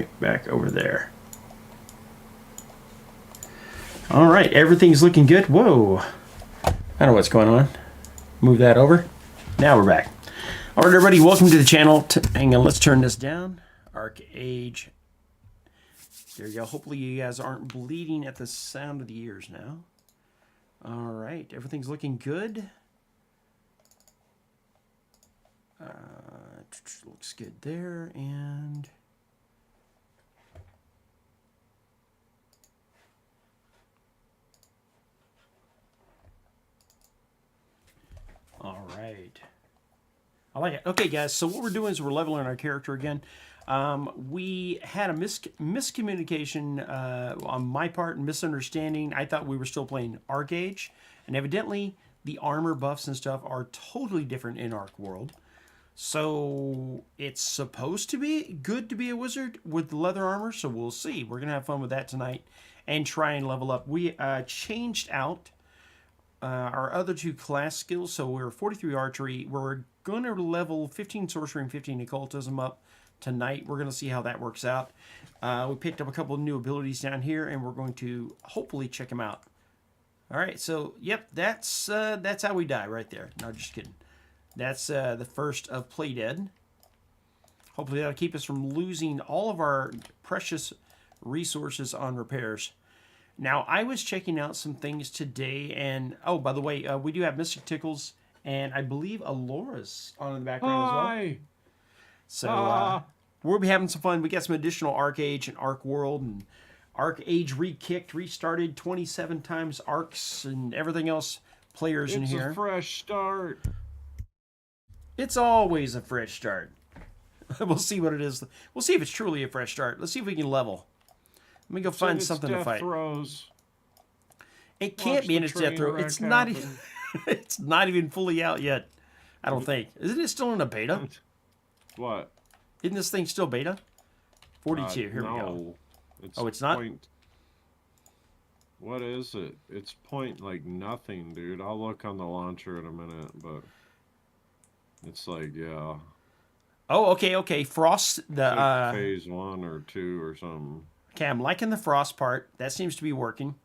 right back over there. All right, everything's looking good. Whoa. I don't know what's going on. Move that over. Now we're back. All right, everybody, welcome to the channel. Hang on, let's turn this down. ArcAge. There you go. Hopefully you guys aren't bleeding at the sound of the ears now. All right, everything's looking good. Looks good there, and all right. I like it. Okay, guys, so what we're doing is we're leveling our character again. We had a miscommunication on my part, misunderstanding. I thought we were still playing ArcAge, and evidently the armor buffs and stuff are totally different in Arc World. So it's supposed to be good to be a wizard with leather armor, so we'll see. We're going to have fun with that tonight and try and level up. We changed out our other two class skills, so we're 43 archery. We're going to level 15 sorcery and 15 occultism up tonight. We're going to see how that works out. We picked up a couple of new abilities down here, and we're going to hopefully check them out. All right, so yep, that's how we die right there. No, just kidding. That's the first of Play Dead. Hopefully that'll keep us from losing all of our precious resources on repairs. Now, I was checking out some things today, and oh, by the way, we do have Mystic Tickles, and I believe Alora's on in the background as well. So we'll be having some fun. We got some additional ArcAge and Arc World, and ArcAge re-kicked, restarted 27 times Arcs and everything else. Players in here. It's a fresh start. It's always a fresh start. We'll see what it is. We'll see if it's truly a fresh start. Let's see if we can level. Let me go find something to fight. Throws. It can't be in its death throw. It's not even. It's not even fully out yet. I don't think. Isn't it still in a beta? What? Isn't this thing still beta? 42. Here we go. Oh, it's not. What is it? It's point like nothing, dude. I'll look on the launcher in a minute, but it's like yeah. Oh, okay. Frost. Like phase 1 or 2 or something. Okay, I'm liking the frost part. That seems to be working.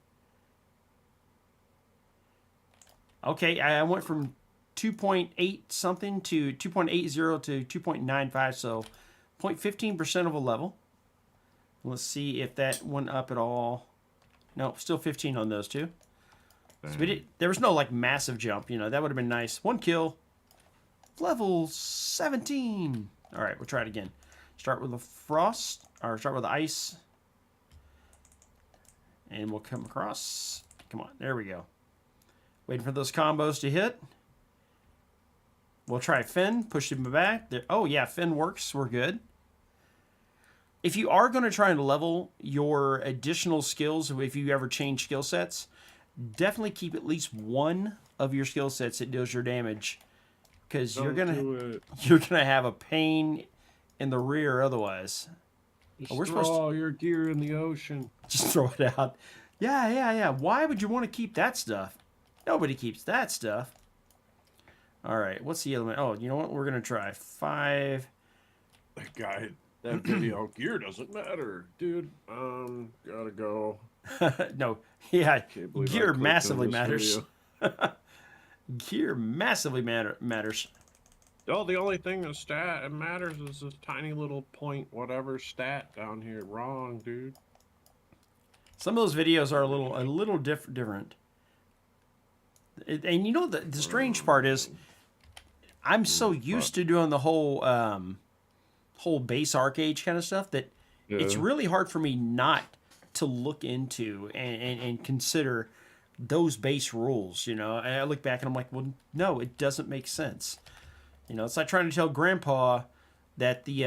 Okay, I went from 2.8 something to 2.80 to 2.95, so 0.15% of a level. Let's see if that went up at all. No, still 15 on those two. So there was no like massive jump, you know. That would have been nice. 1 kill. Level 17. All right, we'll try it again. Start with the frost, or start with the ice. And we'll come across. Come on, there we go. Waiting for those combos to hit. We'll try Finn. Push him back. There. Oh, yeah, Finn works. We're good. If you are going to try and level your additional skills, if you ever change skill sets, definitely keep at least one of your skill sets that deals your damage. Because you're gonna have a pain in the rear otherwise. Just throw all your gear in the ocean. Just throw it out. Yeah. Why would you want to keep that stuff? Nobody keeps that stuff. All right, what's the other one? Oh, you know what? We're gonna try 5. That guy, that video gear doesn't matter, dude. Gotta go. No, yeah, gear massively matters. Gear massively matters. Oh, the only thing that matters is this tiny little point, whatever stat down here. Wrong, dude. Some of those videos are a little different. And you know the strange part is, I'm so used to doing the whole base ArcAge kind of stuff that it's really hard for me not to look into and consider those base rules, you know. And I look back and I'm like, well, no, it doesn't make sense. You know, it's like trying to tell Grandpa that the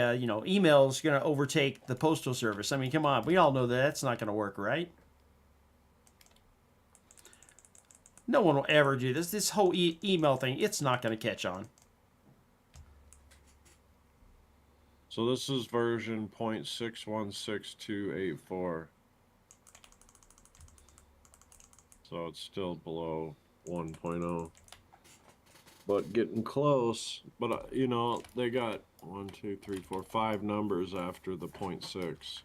email is going to overtake the postal service. I mean, come on, we all know that that's not going to work, right? No one will ever do this. This whole email thing, it's not going to catch on. So this is version 0.616284. So it's still below 1.0. But getting close. But, you know, they got 1, 2, 3, 4, 5 numbers after the 0.6.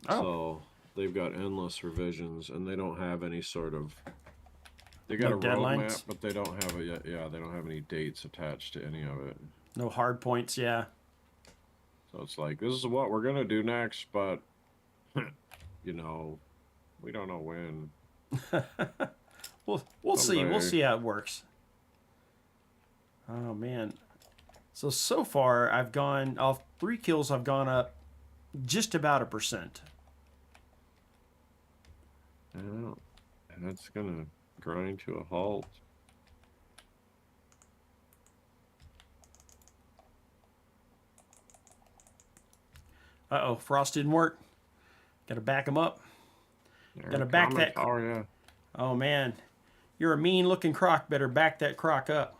Oh. So they've got endless revisions, and they don't have any sort of. They got No a deadlines? roadmap, but they don't have yeah, they don't have any dates attached to any of it. No hard points, yeah. So it's like, this is what we're gonna do next, but you know, we don't know when. We'll see. We'll Someday. see how it works. Oh man. So far I've gone off 3 kills. I've gone up just about 1%. Yeah, and that's gonna grind to a halt. Uh oh, Frost didn't work. Got to back him up. They're Gotta back coming that for ya. Oh man, you're a mean looking croc. Better back that croc up.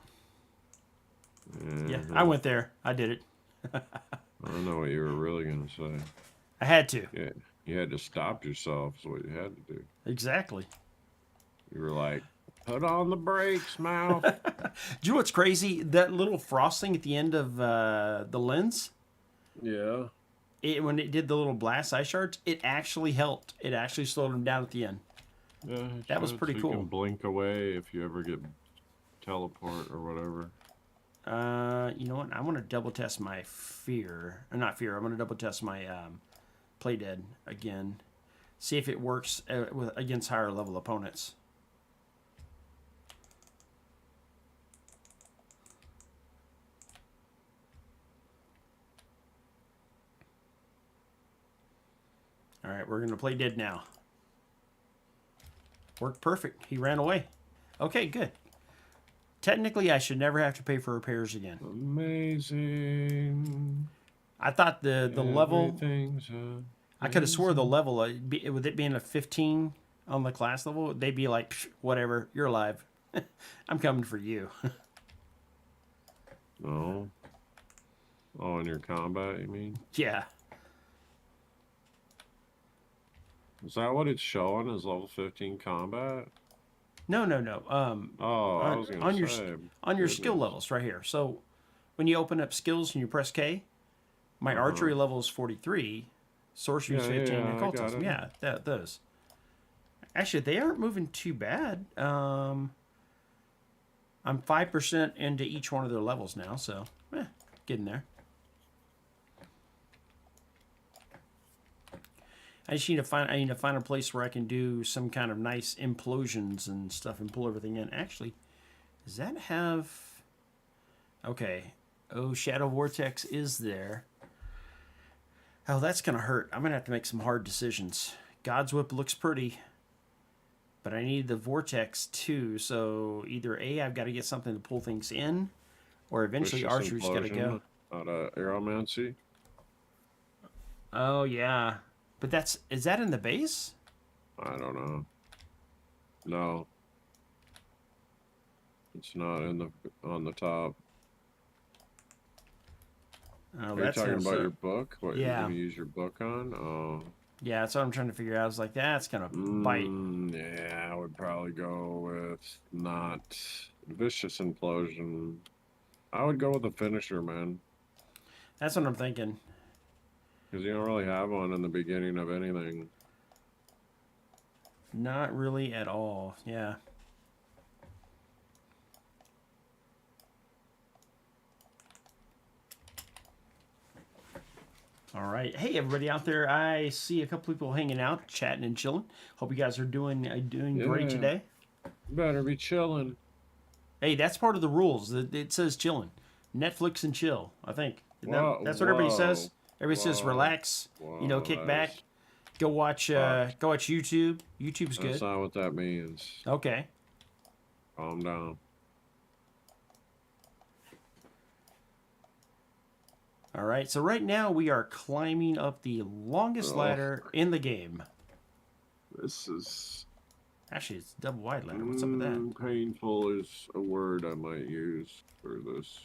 Yeah, I went there. I did it. I don't know what you were really gonna say. I had to. Yeah, you had to stop yourself. Is what you had to do. Exactly. You were like, put on the brakes, mouth. Do you know what's crazy? That little frosting at the end of the lens, Yeah. when it did the little blast ice shards, it actually helped. It actually slowed them down at the end. Yeah, That was should, pretty so cool. You can blink away if you ever get teleport or whatever. You know what? I want to double test my fear. Not fear. I'm going to double test my play dead again. See if it works against higher level opponents. All right, we're going to play dead now. Worked perfect. He ran away. Okay, good. Technically, I should never have to pay for repairs again. Amazing. I thought the level. Everything's I could have swore the level, with it being a 15 on the class level, they'd be like, whatever, you're alive. I'm coming for you. No. Oh, in your combat, you mean? Yeah. Is that what it's showing as level 15 combat? No. Oh, I was gonna say. On your skill levels right here. So when you open up skills and you press K, my archery level is 43, sorcery is 15, and I got occultism. it. Yeah, those. Actually, they aren't moving too bad. I'm 5% into each one of their levels now, so getting there. I need to find a place where I can do some kind of nice implosions and stuff and pull everything in. Actually, does that have? Okay. Oh, Shadow Vortex is there. Oh, that's gonna hurt. I'm gonna have to make some hard decisions. God's Whip looks pretty, but I need the Vortex too. So either A, I've got to get something to pull things in, or eventually Vicious Archery's got to go. Out of Aeromancy. Oh yeah. But is that in the base? I don't know. No. It's not on the top. Oh, Are you talking about your book? What yeah. you're gonna use your book on? Oh. Yeah, that's what I'm trying to figure out. I was like, that's gonna bite. Yeah, I would probably go with not Vicious Implosion. I would go with the finisher, man. That's what I'm thinking. Because you don't really have one in the beginning of anything. Not really at all. Yeah. All right. Hey, everybody out there. I see a couple people hanging out, chatting and chilling. Hope you guys are doing great today. Better be chilling. Hey, that's part of the rules. It says chilling. Netflix and chill, I think. That's what everybody says. Everybody says relax, kick back, go watch YouTube. YouTube's good. That's not what that means. Okay. Calm down. All right. So right now we are climbing up the longest ladder in the game. This is actually it's double wide ladder. What's up with that? Painful is a word I might use for this.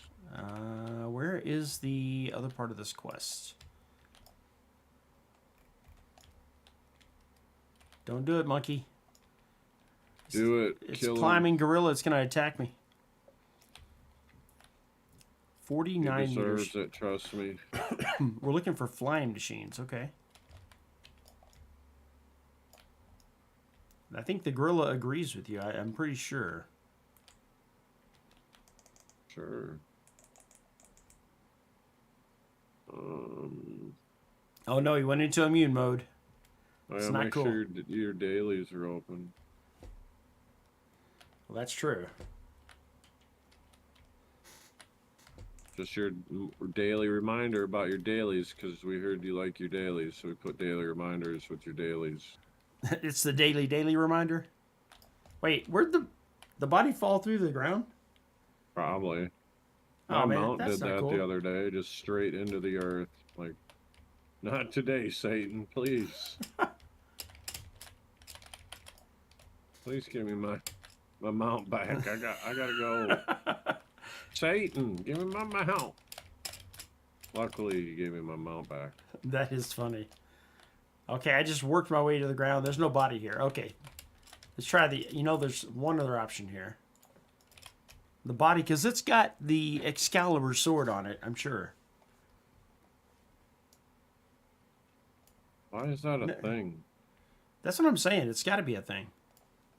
Where is the other part of this quest? Don't do it, monkey. Do it. It's Kill climbing gorilla. It's going to attack me. 49 deserves meters. it, trust me. We're looking for flying machines. Okay. I think the gorilla agrees with you. I'm pretty sure. Sure. Oh no, he went into immune mode. I It's gotta not make cool. sure your dailies are open. Well, that's true. Just your daily reminder about your dailies, because we heard you like your dailies, so we put daily reminders with your dailies. It's the daily reminder. Wait, where'd the body fall through the ground? Probably. Oh My man, mount that's did not that cool. the other day, just straight into the earth. Like, not today, Satan, please. Please give me my mount back. I gotta go. Satan, give me my mount. Luckily, you gave me my mount back. That is funny. Okay, I just worked my way to the ground. There's no body here. Okay. Let's try the, there's one other option here. The body, because it's got the Excalibur sword on it, I'm sure. Why is that a thing? That's what I'm saying. It's got to be a thing.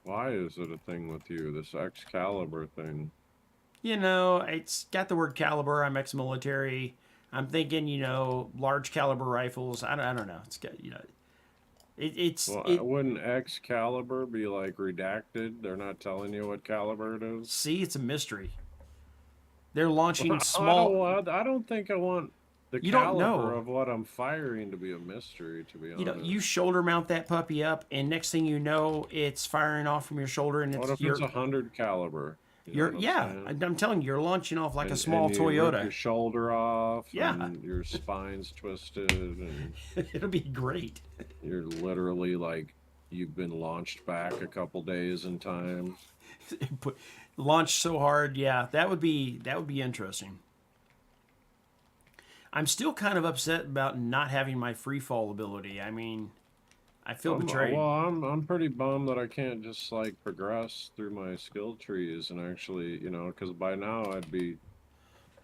Why is it a thing with you, this Excalibur thing? It's got the word caliber. I'm ex-military. I'm thinking, large caliber rifles. I don't know. It's got, Wouldn't Excalibur be like redacted? They're not telling you what caliber it is? See, it's a mystery. They're launching small. I don't think I want the You don't caliber know. of what I'm firing to be a mystery, to be honest. You shoulder mount that puppy up, and next thing you know, it's firing off from your shoulder, and What if it's 100 caliber? I'm telling you, you're launching off like a small and you Toyota. rip your shoulder off, Yeah. and your spine's twisted, and It'll be great. you're literally like you've been launched back a couple days in time. Launch so hard, yeah, that would be interesting. I'm still kind of upset about not having my free fall ability. I mean, I feel betrayed. Well, I'm pretty bummed that I can't just like progress through my skill trees and actually, because by now I'd be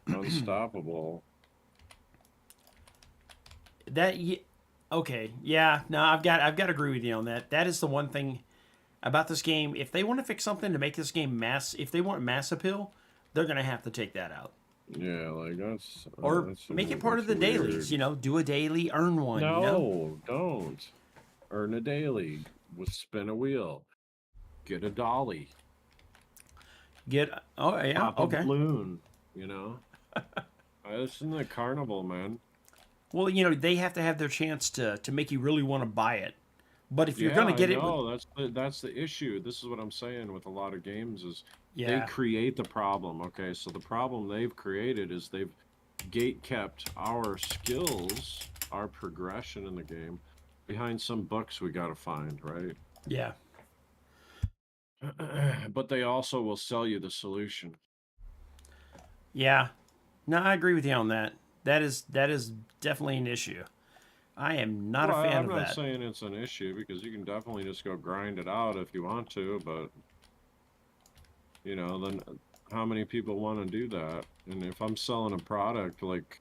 unstoppable. Okay, yeah, no, I've got to agree with you on that. That is the one thing about this game. If they want to fix something to make this game if they want mass appeal, they're gonna have to take that out. Yeah, like that's make it part of the dailies. Do a daily, earn one. No, don't earn a daily. Spin a wheel, get a dolly, oh yeah, pop a balloon. It's in the carnival, man. Well, they have to have their chance to make you really want to buy it. But if you're gonna get it, that's the issue. This is what I'm saying with a lot of games is yeah. they create the problem. Okay, so the problem they've created is they've gate kept our skills, our progression in the game, behind some books we gotta find, right? Yeah. But they also will sell you the solution. Yeah. No, I agree with you on that. That is definitely an issue. I am not a fan of that. I'm not saying it's an issue because you can definitely just go grind it out if you want to, but then how many people want to do that? And if I'm selling a product, like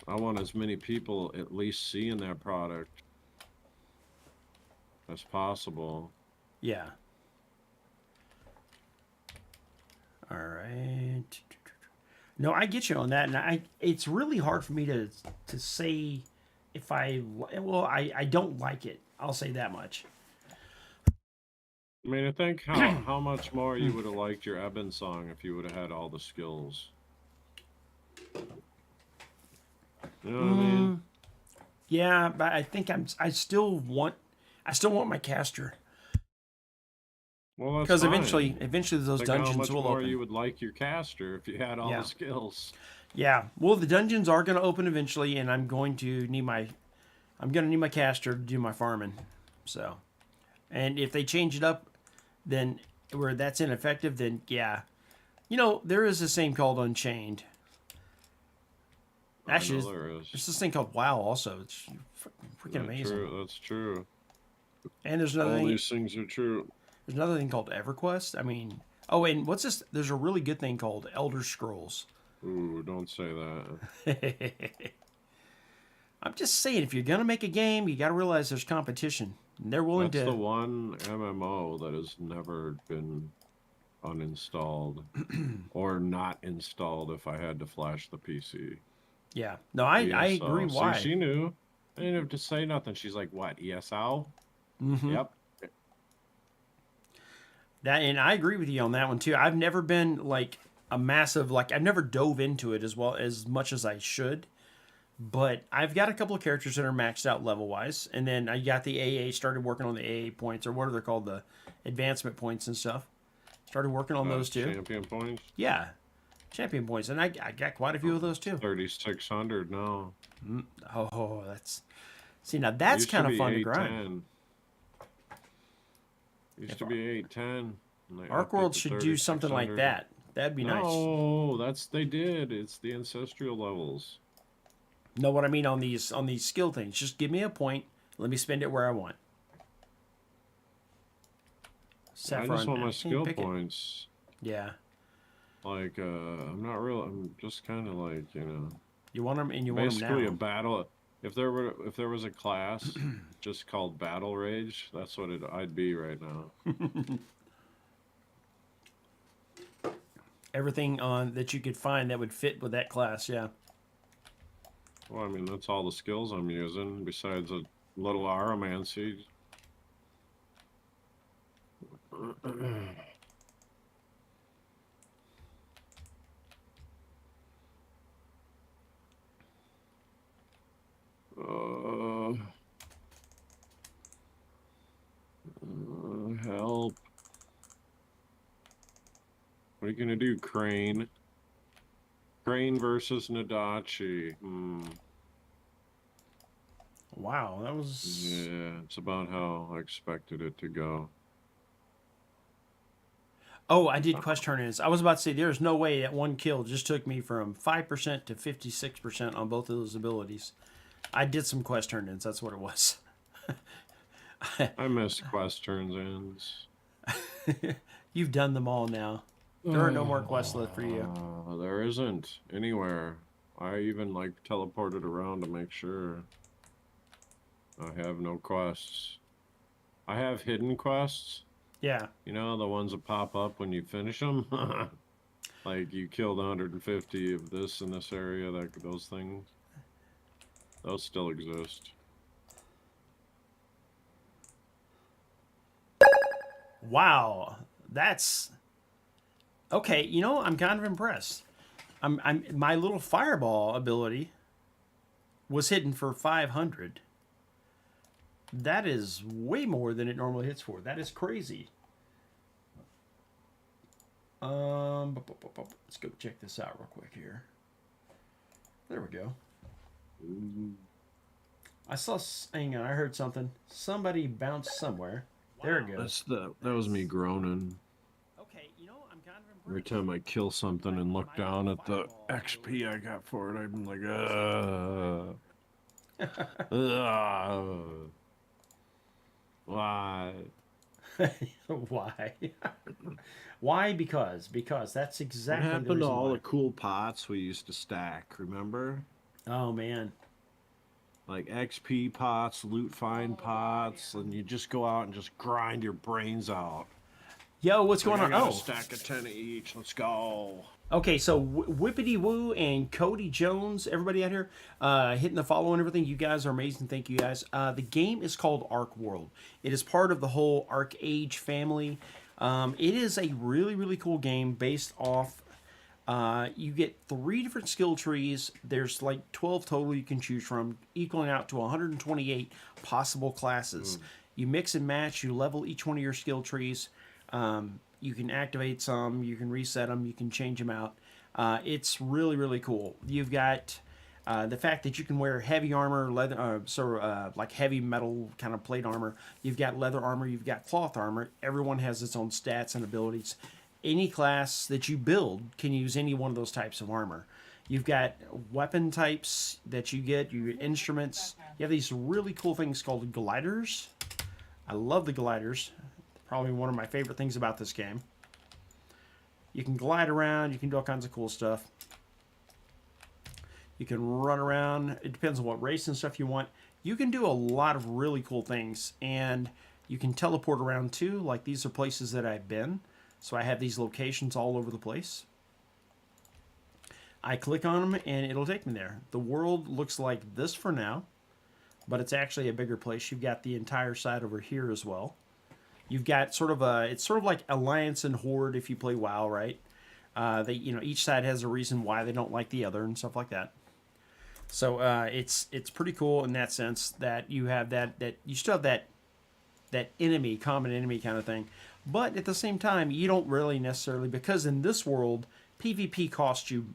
I want as many people at least seeing that product as possible. Yeah. All right. No, I get you on that, and it's really hard for me to say if I don't like it. I'll say that much. I mean, I think how much more you would have liked your Eben song if you would have had all the skills. You know what I mean? Yeah, but I think I still want my caster. Well, because eventually those dungeons will open. How much more you would like your caster if you had all the skills? Yeah, well, the dungeons are going to open eventually, and I'm going to need my caster to do my farming. So, and if they change it up, then where that's ineffective, then yeah, there is this thing called Unchained. Actually, there's this thing called WoW also. It's freaking amazing. That's true. And there's another thing. These things are true. There's another thing called EverQuest. I mean, and what's this? There's a really good thing called Elder Scrolls. Ooh, don't say that. I'm just saying, if you're gonna make a game, you got to realize there's competition. They're willing That's the to. one MMO that has never been uninstalled or not installed if I had to flash the PC. Yeah. No, I agree. ESO. See, Why? she knew. I didn't have to say nothing. She's like, what, ESO? Mm-hmm. Yep. That, and I agree with you on that one too. I've never been like a massive like I've never dove into it as well as much as I should. But I've got a couple of characters that are maxed out level wise, and then I got the AA. Started working on the AA points, or what are they called, the advancement points and stuff. Started working on those too. Champion points? Yeah, champion points, and I got quite a few of those too. 3,600 now. Oh, that's see now that's kind of fun to grind. Used to be 810. Arc World should do something like that. That'd be nice. No, they did. It's the ancestral levels. Know what I mean on these skill things? Just give me a point. Let me spend it where I want. Saffron, I just want my skill points. Yeah. Like, I'm not real. I'm just kind of like, you know. You want them, and you want them now. Basically, a battle. If there was a class just called Battle Rage, that's what I'd be right now. Everything on that you could find that would fit with that class, yeah. Well, I mean, that's all the skills I'm using, besides a little Aromancy. Help. What are you going to do, Crane? Crane versus Nadachi. Wow, that was... Yeah, it's about how I expected it to go. Oh, I did quest turn-ins. I was about to say, there's no way that one kill just took me from 5% to 56% on both of those abilities. I did some quest turn-ins, that's what it was. I missed quest turn-ins. You've done them all now. There are no more quests left for you. There isn't anywhere. I even like teleported around to make sure. I have no quests. I have hidden quests. Yeah. You know, the ones that pop up when you finish them? Like, you killed 150 of this in this area, those things. Those still exist. Wow. That's... Okay, you know, I'm kind of impressed. My little fireball ability was hidden for 500. That is way more than it normally hits for. That is crazy. Let's go check this out real quick here. There we go. I saw. Hang on, I heard something. Somebody bounced somewhere. There it goes. That was me groaning. Okay, you know, I'm kind of impressed. Every time I kill something and look down at the XP I got for it, I'm like, why? Why? Why? Because that's exactly what happened to all the cool pots we used to stack, remember? Oh, man. Like XP pots, loot find pots, and you just go out and just grind your brains out. Yo, what's going on? I got a stack of 10 each. Let's go. Okay, so Whippity Woo and Cody Jones, everybody out here, hitting the follow and everything. You guys are amazing. Thank you, guys. The game is called Arc World. It is part of the whole Arc Age family. It is a really, really cool game based off... you get 3 different skill trees. There's like 12 total you can choose from, equaling out to 128 possible classes. You mix and match. You level each one of your skill trees. You can activate some, you can reset them, you can change them out. It's really, really cool. You've got the fact that you can wear heavy armor, leather, like heavy metal kind of plate armor. You've got leather armor, you've got cloth armor. Everyone has its own stats and abilities. Any class that you build can use any one of those types of armor. You've got weapon types that you get, instruments. You have these really cool things called gliders. I love the gliders. Probably one of my favorite things about this game. You can glide around. You can do all kinds of cool stuff. You can run around. It depends on what race and stuff you want. You can do a lot of really cool things, and you can teleport around too. Like these are places that I've been, so I have these locations all over the place. I click on them and it'll take me there. The world looks like this for now, but it's actually a bigger place. You've got the entire side over here as well. You've got sort of it's sort of like Alliance and Horde if you play WoW, right? They, each side has a reason why they don't like the other and stuff like that. So it's pretty cool in that sense that you have that you still have that enemy, common enemy kind of thing. But at the same time, you don't really necessarily, because in this world, PvP costs you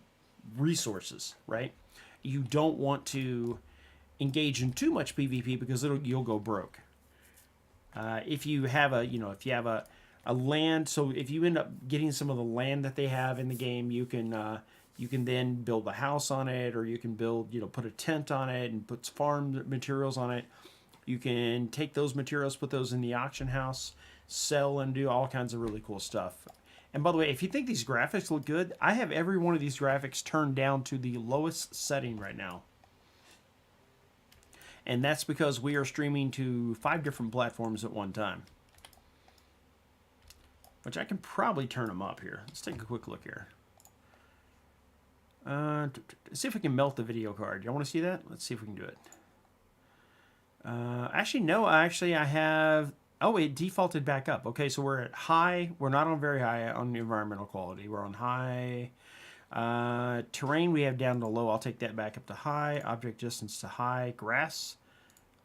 resources, right? You don't want to engage in too much PvP because you'll go broke. If you have a land, so if you end up getting some of the land that they have in the game, you can then build a house on it, or you can build, put a tent on it and put farm materials on it. You can take those materials, put those in the auction house, sell, and do all kinds of really cool stuff. And by the way, if you think these graphics look good, I have every one of these graphics turned down to the lowest setting right now. And that's because we are streaming to 5 different platforms at one time. Which I can probably turn them up here. Let's take a quick look here. See if we can melt the video card. You want to see that? Let's see if we can do it. Actually, no. I have... Oh, it defaulted back up. Okay, so we're at high. We're not on very high on environmental quality. We're on high. Terrain we have down to low. I'll take that back up to high. Object distance to high. Grass.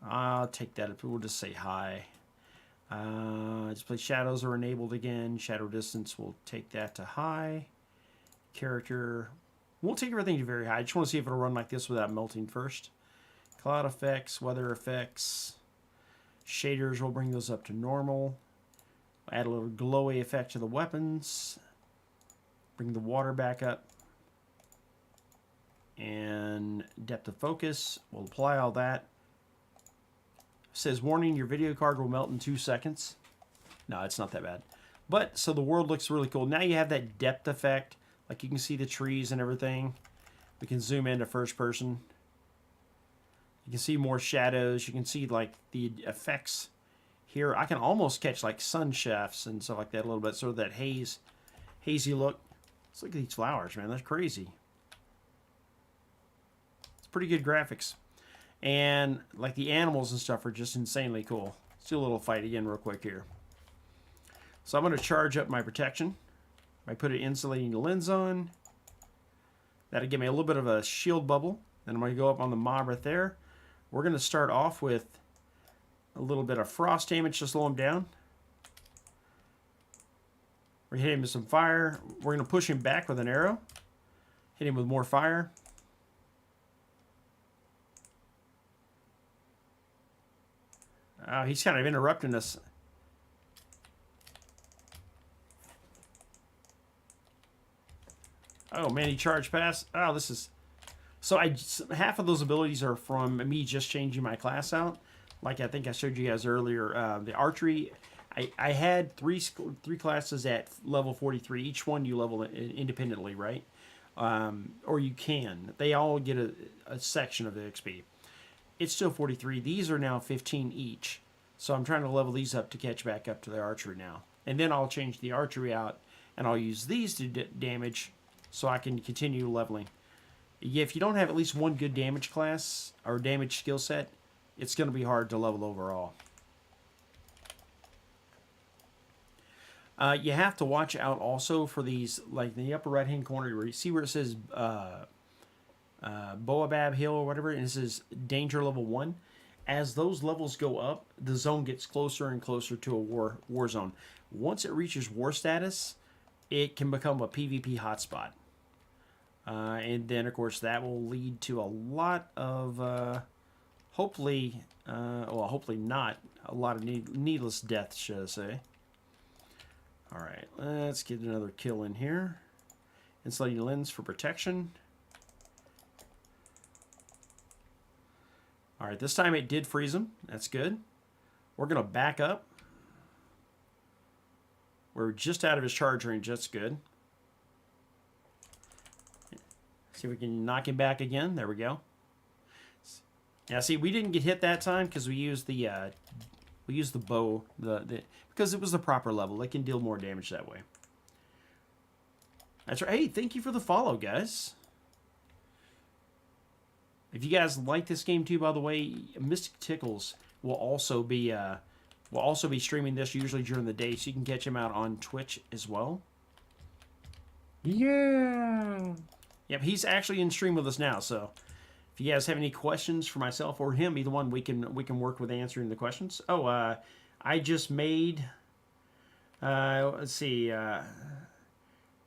I'll take that up. We'll just say high. Display shadows are enabled again. Shadow distance, we'll take that to high. Character, we'll take everything to very high. I just want to see if it'll run like this without melting first. Cloud effects, weather effects. Shaders, we'll bring those up to normal. Add a little glowy effect to the weapons. Bring the water back up. And depth of focus, we'll apply all that. Says, warning, your video card will melt in 2 seconds. No, it's not that bad. But, so the world looks really cool. Now you have that depth effect. Like you can see the trees and everything. We can zoom into first person. You can see more shadows. You can see like the effects here. I can almost catch like sun shafts and stuff like that a little bit. Sort of that hazy look. Let's look at these flowers, man. That's crazy. It's pretty good graphics. And like the animals and stuff are just insanely cool. Let's do a little fight again real quick here. So I'm going to charge up my protection. I put an insulating lens on. That'll give me a little bit of a shield bubble. Then I'm going to go up on the mob right there. We're going to start off with a little bit of frost damage to slow him down. We're hitting him with some fire. We're going to push him back with an arrow. Hit him with more fire. He's kind of interrupting us. Oh man, he charged past. Oh, this is... So half of those abilities are from me just changing my class out. Like I think I showed you guys earlier, the archery. I had three classes at level 43. Each one you level independently, right? Or you can. They all get a section of the XP. It's still 43. These are now 15 each. So I'm trying to level these up to catch back up to the archery now. And then I'll change the archery out, and I'll use these to damage so I can continue leveling. Yeah, if you don't have at least one good damage class or damage skill set, it's going to be hard to level overall. You have to watch out also for these, like in the upper right-hand corner, where you see where it says Boabab Hill or whatever, and it says Danger Level 1. As those levels go up, the zone gets closer and closer to a war zone. Once it reaches war status, it can become a PvP hotspot. And then, of course, that will lead to a lot of, hopefully not, a lot of needless deaths, should I say. All right, let's get another kill in here. Insulating lens for protection. All right, this time it did freeze him. That's good. We're going to back up. We're just out of his charge range. That's good. See if we can knock him back again. There we go. Now, see, we didn't get hit that time because we used the bow, because it was the proper level. They can deal more damage that way. That's right. Hey, thank you for the follow, guys. If you guys like this game too, by the way, Mystic Tickles will also be streaming this usually during the day, so you can catch him out on Twitch as well. Yeah. Yep, he's actually in stream with us now. So if you guys have any questions for myself or him, either one, we can work with answering the questions. Oh, I just made. Let's see.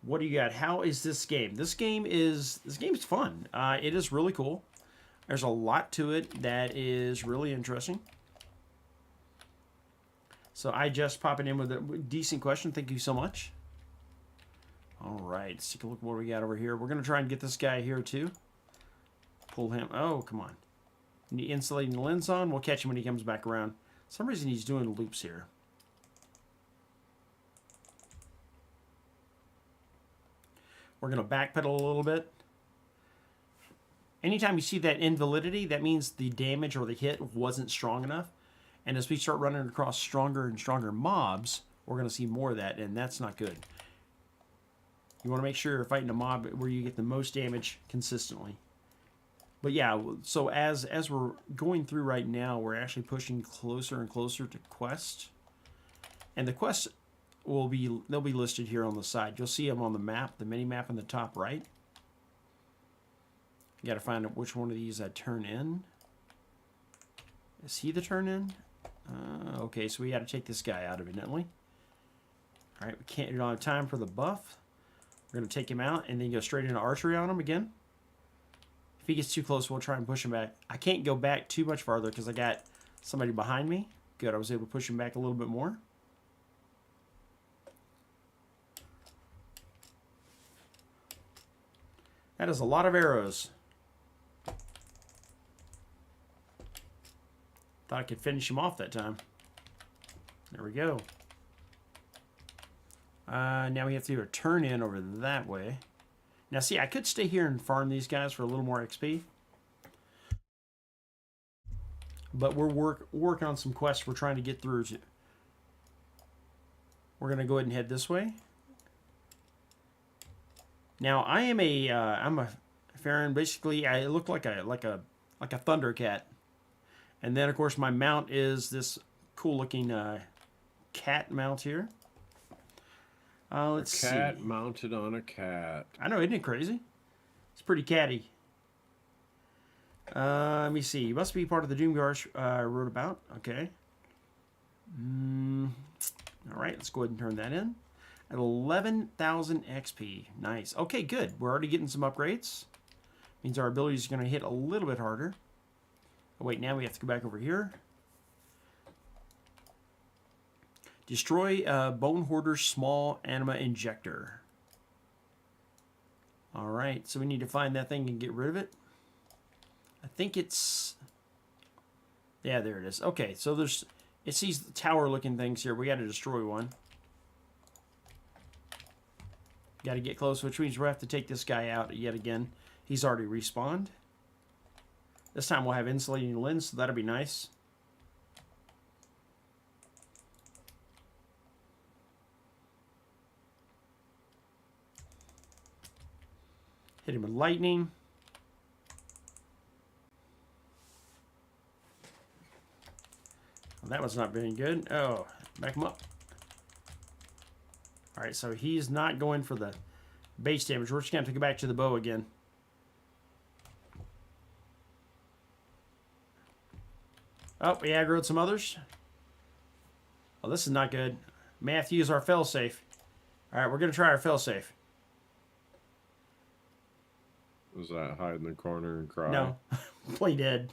What do you got? How is this game? This game is fun. It is really cool. There's a lot to it that is really interesting. So I just popping in with a decent question. Thank you so much. All right, let's take a look at what we got over here. We're going to try and get this guy here too. Pull him. Oh, come on. Need insulating the lens on. We'll catch him when he comes back around. For some reason he's doing loops here. We're going to backpedal a little bit. Anytime you see that invalidity, that means the damage or the hit wasn't strong enough. And as we start running across stronger and stronger mobs, we're going to see more of that, and that's not good. You want to make sure you're fighting a mob where you get the most damage consistently. But yeah, so as we're going through right now, we're actually pushing closer and closer to quest. And the quests they'll be listed here on the side. You'll see them on the map, the mini map in the top right. You got to find out which one of these I turn in. Is he the turn in? Okay, so we got to take this guy out evidently. All right, we don't have time for the buff. We're going to take him out and then go straight into archery on him again. If he gets too close, we'll try and push him back. I can't go back too much farther because I got somebody behind me. Good, I was able to push him back a little bit more. That is a lot of arrows. Thought I could finish him off that time. There we go. Now we have to do a turn in over that way. Now see, I could stay here and farm these guys for a little more XP. But we're working on some quests we're trying to get through. We're going to go ahead and head this way. Now I am I'm a Farron. Basically, I look like a Thundercat. And then, of course, my mount is this cool-looking cat mount here. Let's see. Cat mounted on a cat. I know, isn't it crazy? It's pretty catty. Let me see. You must be part of the Doomguard I wrote about. Okay. All right, let's go ahead and turn that in. At 11,000 XP. Nice. Okay, good. We're already getting some upgrades. Means our ability is going to hit a little bit harder. Oh, wait, now we have to go back over here. Destroy Bone Hoarder's small anima injector. All right, so we need to find that thing and get rid of it. I think it's... Yeah, there it is. Okay, so it's these tower-looking things here. We got to destroy one. Got to get close, which means we'll have to take this guy out yet again. He's already respawned. This time we'll have insulating lens, so that'll be nice. Hit him with lightning. Well, that was not very good. Oh, back him up. All right, so he's not going for the base damage. We're just going to have to go back to the bow again. Oh, we aggroed some others. Oh, this is not good. May have to use our failsafe. All right, we're going to try our failsafe. Was that hide in the corner and cry? No. Play dead.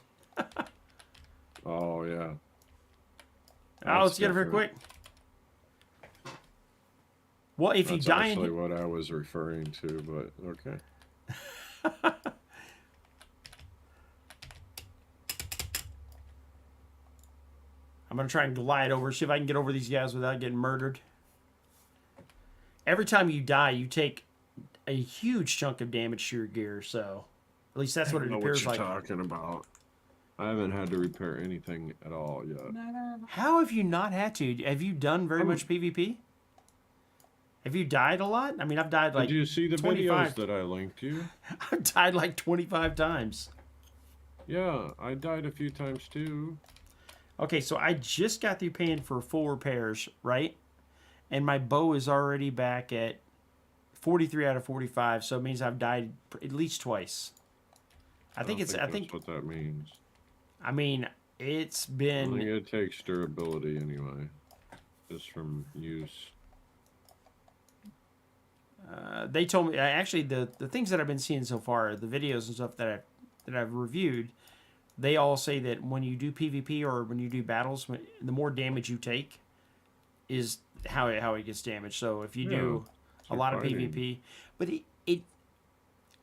Oh, yeah. Oh, let's get it here quick. Well, if you die... That's actually what I was referring to, but okay. I'm going to try and glide over, see if I can get over these guys without getting murdered. Every time you die, you take a huge chunk of damage to your gear. So at least that's I what don't it know what appears you're like. talking about. I haven't had to repair anything at all yet. Never. How have you not had to? Have you done very much PvP? Have you died a lot? I mean, I've died like Did you see the 25. videos that I linked you? I've died like 25 times. Yeah, I died a few times too. Okay, so I just got through paying for full repairs, right? And my bow is already back at 43 out of 45, so it means I've died at least twice. I think don't it's. I that's think. what that means. I mean, it's I think been. it takes durability anyway, just from use. They told me actually the things that I've been seeing so far, the videos and stuff that I've reviewed, they all say that when you do PvP or when you do battles, the more damage you take, is how it gets damaged. So if you do a lot of fighting. PvP, but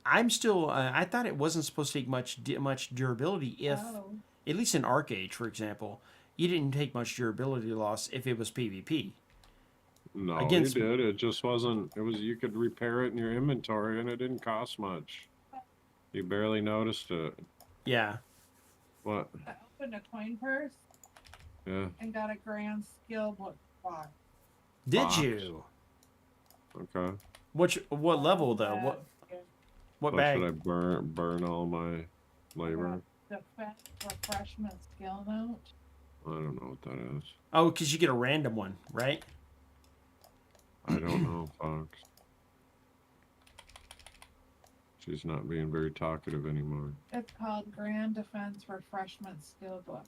I'm still. I thought it wasn't supposed to take much durability. If Oh. at least in Arc Age, for example, you didn't take much durability loss if it was PvP. No, Against- you did. It just wasn't. It was you could repair it in your inventory, and it didn't cost much. You barely noticed it. Yeah. What? I opened a coin purse Yeah. and got a grand skill book box. Did Box. you? Okay. What level though? Yeah, What So bag? should I burn all my labor? Defense refreshment skill note. I don't know what that is. Oh, because you get a random one, right? I don't know, Fox. She's not being very talkative anymore. It's called Grand Defense Refreshment Skill Book.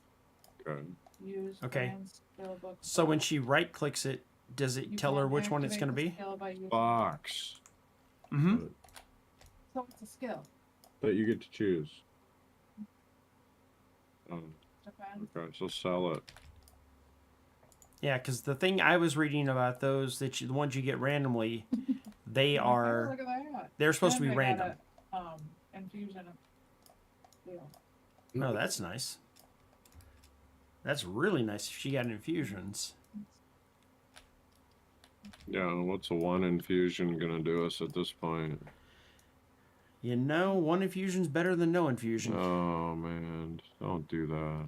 Okay. Use Okay. Grand Skill Book. So when box. she right clicks it, does it You tell her can which one it's going to activate be? the skill by using- Fox. Mm-hmm. So it's a skill. That you get to choose. Defense. Okay, so sell it. Yeah, because the thing I was reading about those the ones you get randomly, they Oh, are look at that. they're supposed to And be I got random. a, infusion of skill. Oh, that's nice. That's really nice. If she got infusions. Yeah, what's a one infusion gonna do us at this point? You know, one infusion's better than no infusion. Oh man, don't do that.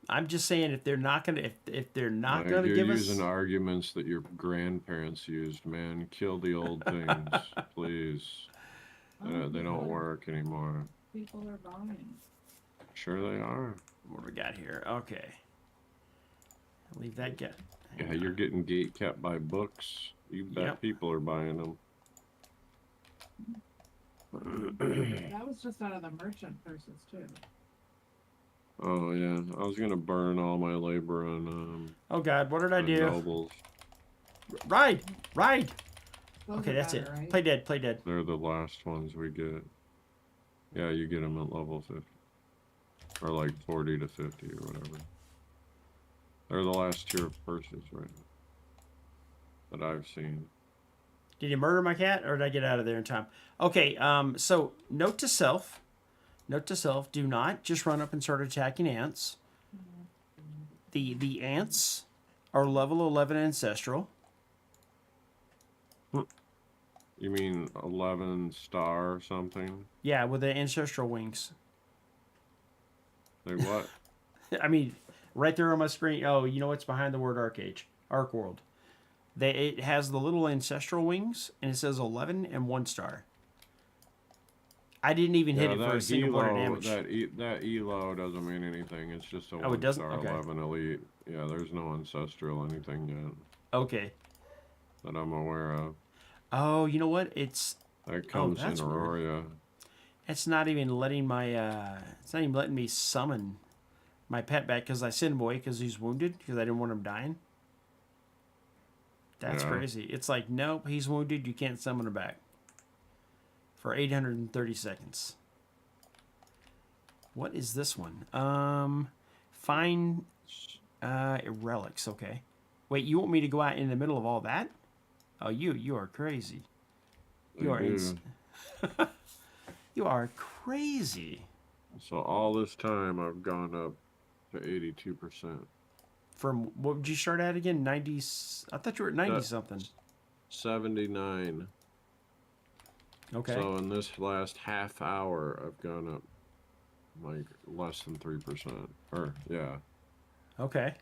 I'm just saying if they're not gonna if they're not Like, gonna you're give using us. arguments that your grandparents used, man. Kill the old things, please. They don't work anymore. People are buying. Sure they are. What do we got here? Okay. Leave that get. Yeah, you're getting gate kept by books. You bet Yep. people are buying them. That was just out of the merchant purses too. Oh yeah, I was gonna burn all my labor on Oh God, what did I on do? nobles. Ride. Those Okay, are that's better, it. right? Play dead. Play dead. They're the last ones we get. Yeah, you get them at level 50. Or like 40 to 50 or whatever. They're the last tier of purses right now that I've seen. Did you murder my cat, or did I get out of there in time? Okay. So note to self. Note to self: do not just run up and start attacking ants. The ants are level 11 ancestral. You mean 11 star or something? Yeah, with the ancestral wings. Like what? I mean, right there on my screen. Oh, you know what's behind the word Arc World. It has the little ancestral wings, and it says 11 and 1 star. I didn't even hit it for a single point of damage. That elo doesn't mean anything. It's just a Oh, it 1 doesn't? star Okay. 11 elite. Yeah, there's no ancestral anything yet Okay. that I'm aware of. Oh, you know what? It's That comes in that's weird. Aurora. It's not even letting my it's not even letting me summon my pet back because I sent him away because he's wounded because I didn't want him dying. That's Yeah. crazy. It's like, nope, he's wounded. You can't summon him back for 830 seconds. What is this one? Find relics. Okay. Wait, you want me to go out in the middle of all that? Oh, you are crazy. You They are do. you are crazy. So all this time I've gone up to 82%. From what would you start at again? 90. I thought you were at 90 That- something. 79. Okay. So in this last half hour, I've gone up like less than 3%. Or yeah. Okay.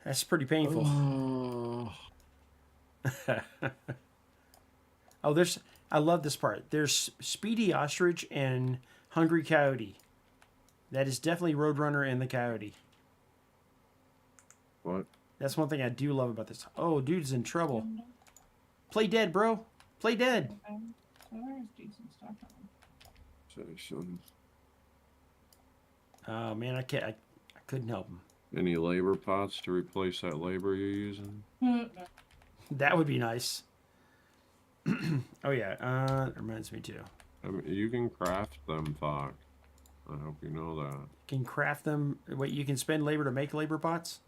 That's pretty painful. Oh, Oh, I love this part. There's Speedy Ostrich and Hungry Coyote. That is definitely Roadrunner and the Coyote. what? That's one thing I do love about this. Oh, dude's in trouble. Play dead, bro. Play dead. Okay. So there's decent stuff on. Sessions. Oh man, I can't. I couldn't help him. Any labor pots to replace that labor you're using? That would be nice. Oh yeah. That reminds me too. I mean, you can craft them, Fox. I hope you know that. Can craft them. Wait, you can spend labor to make labor pots.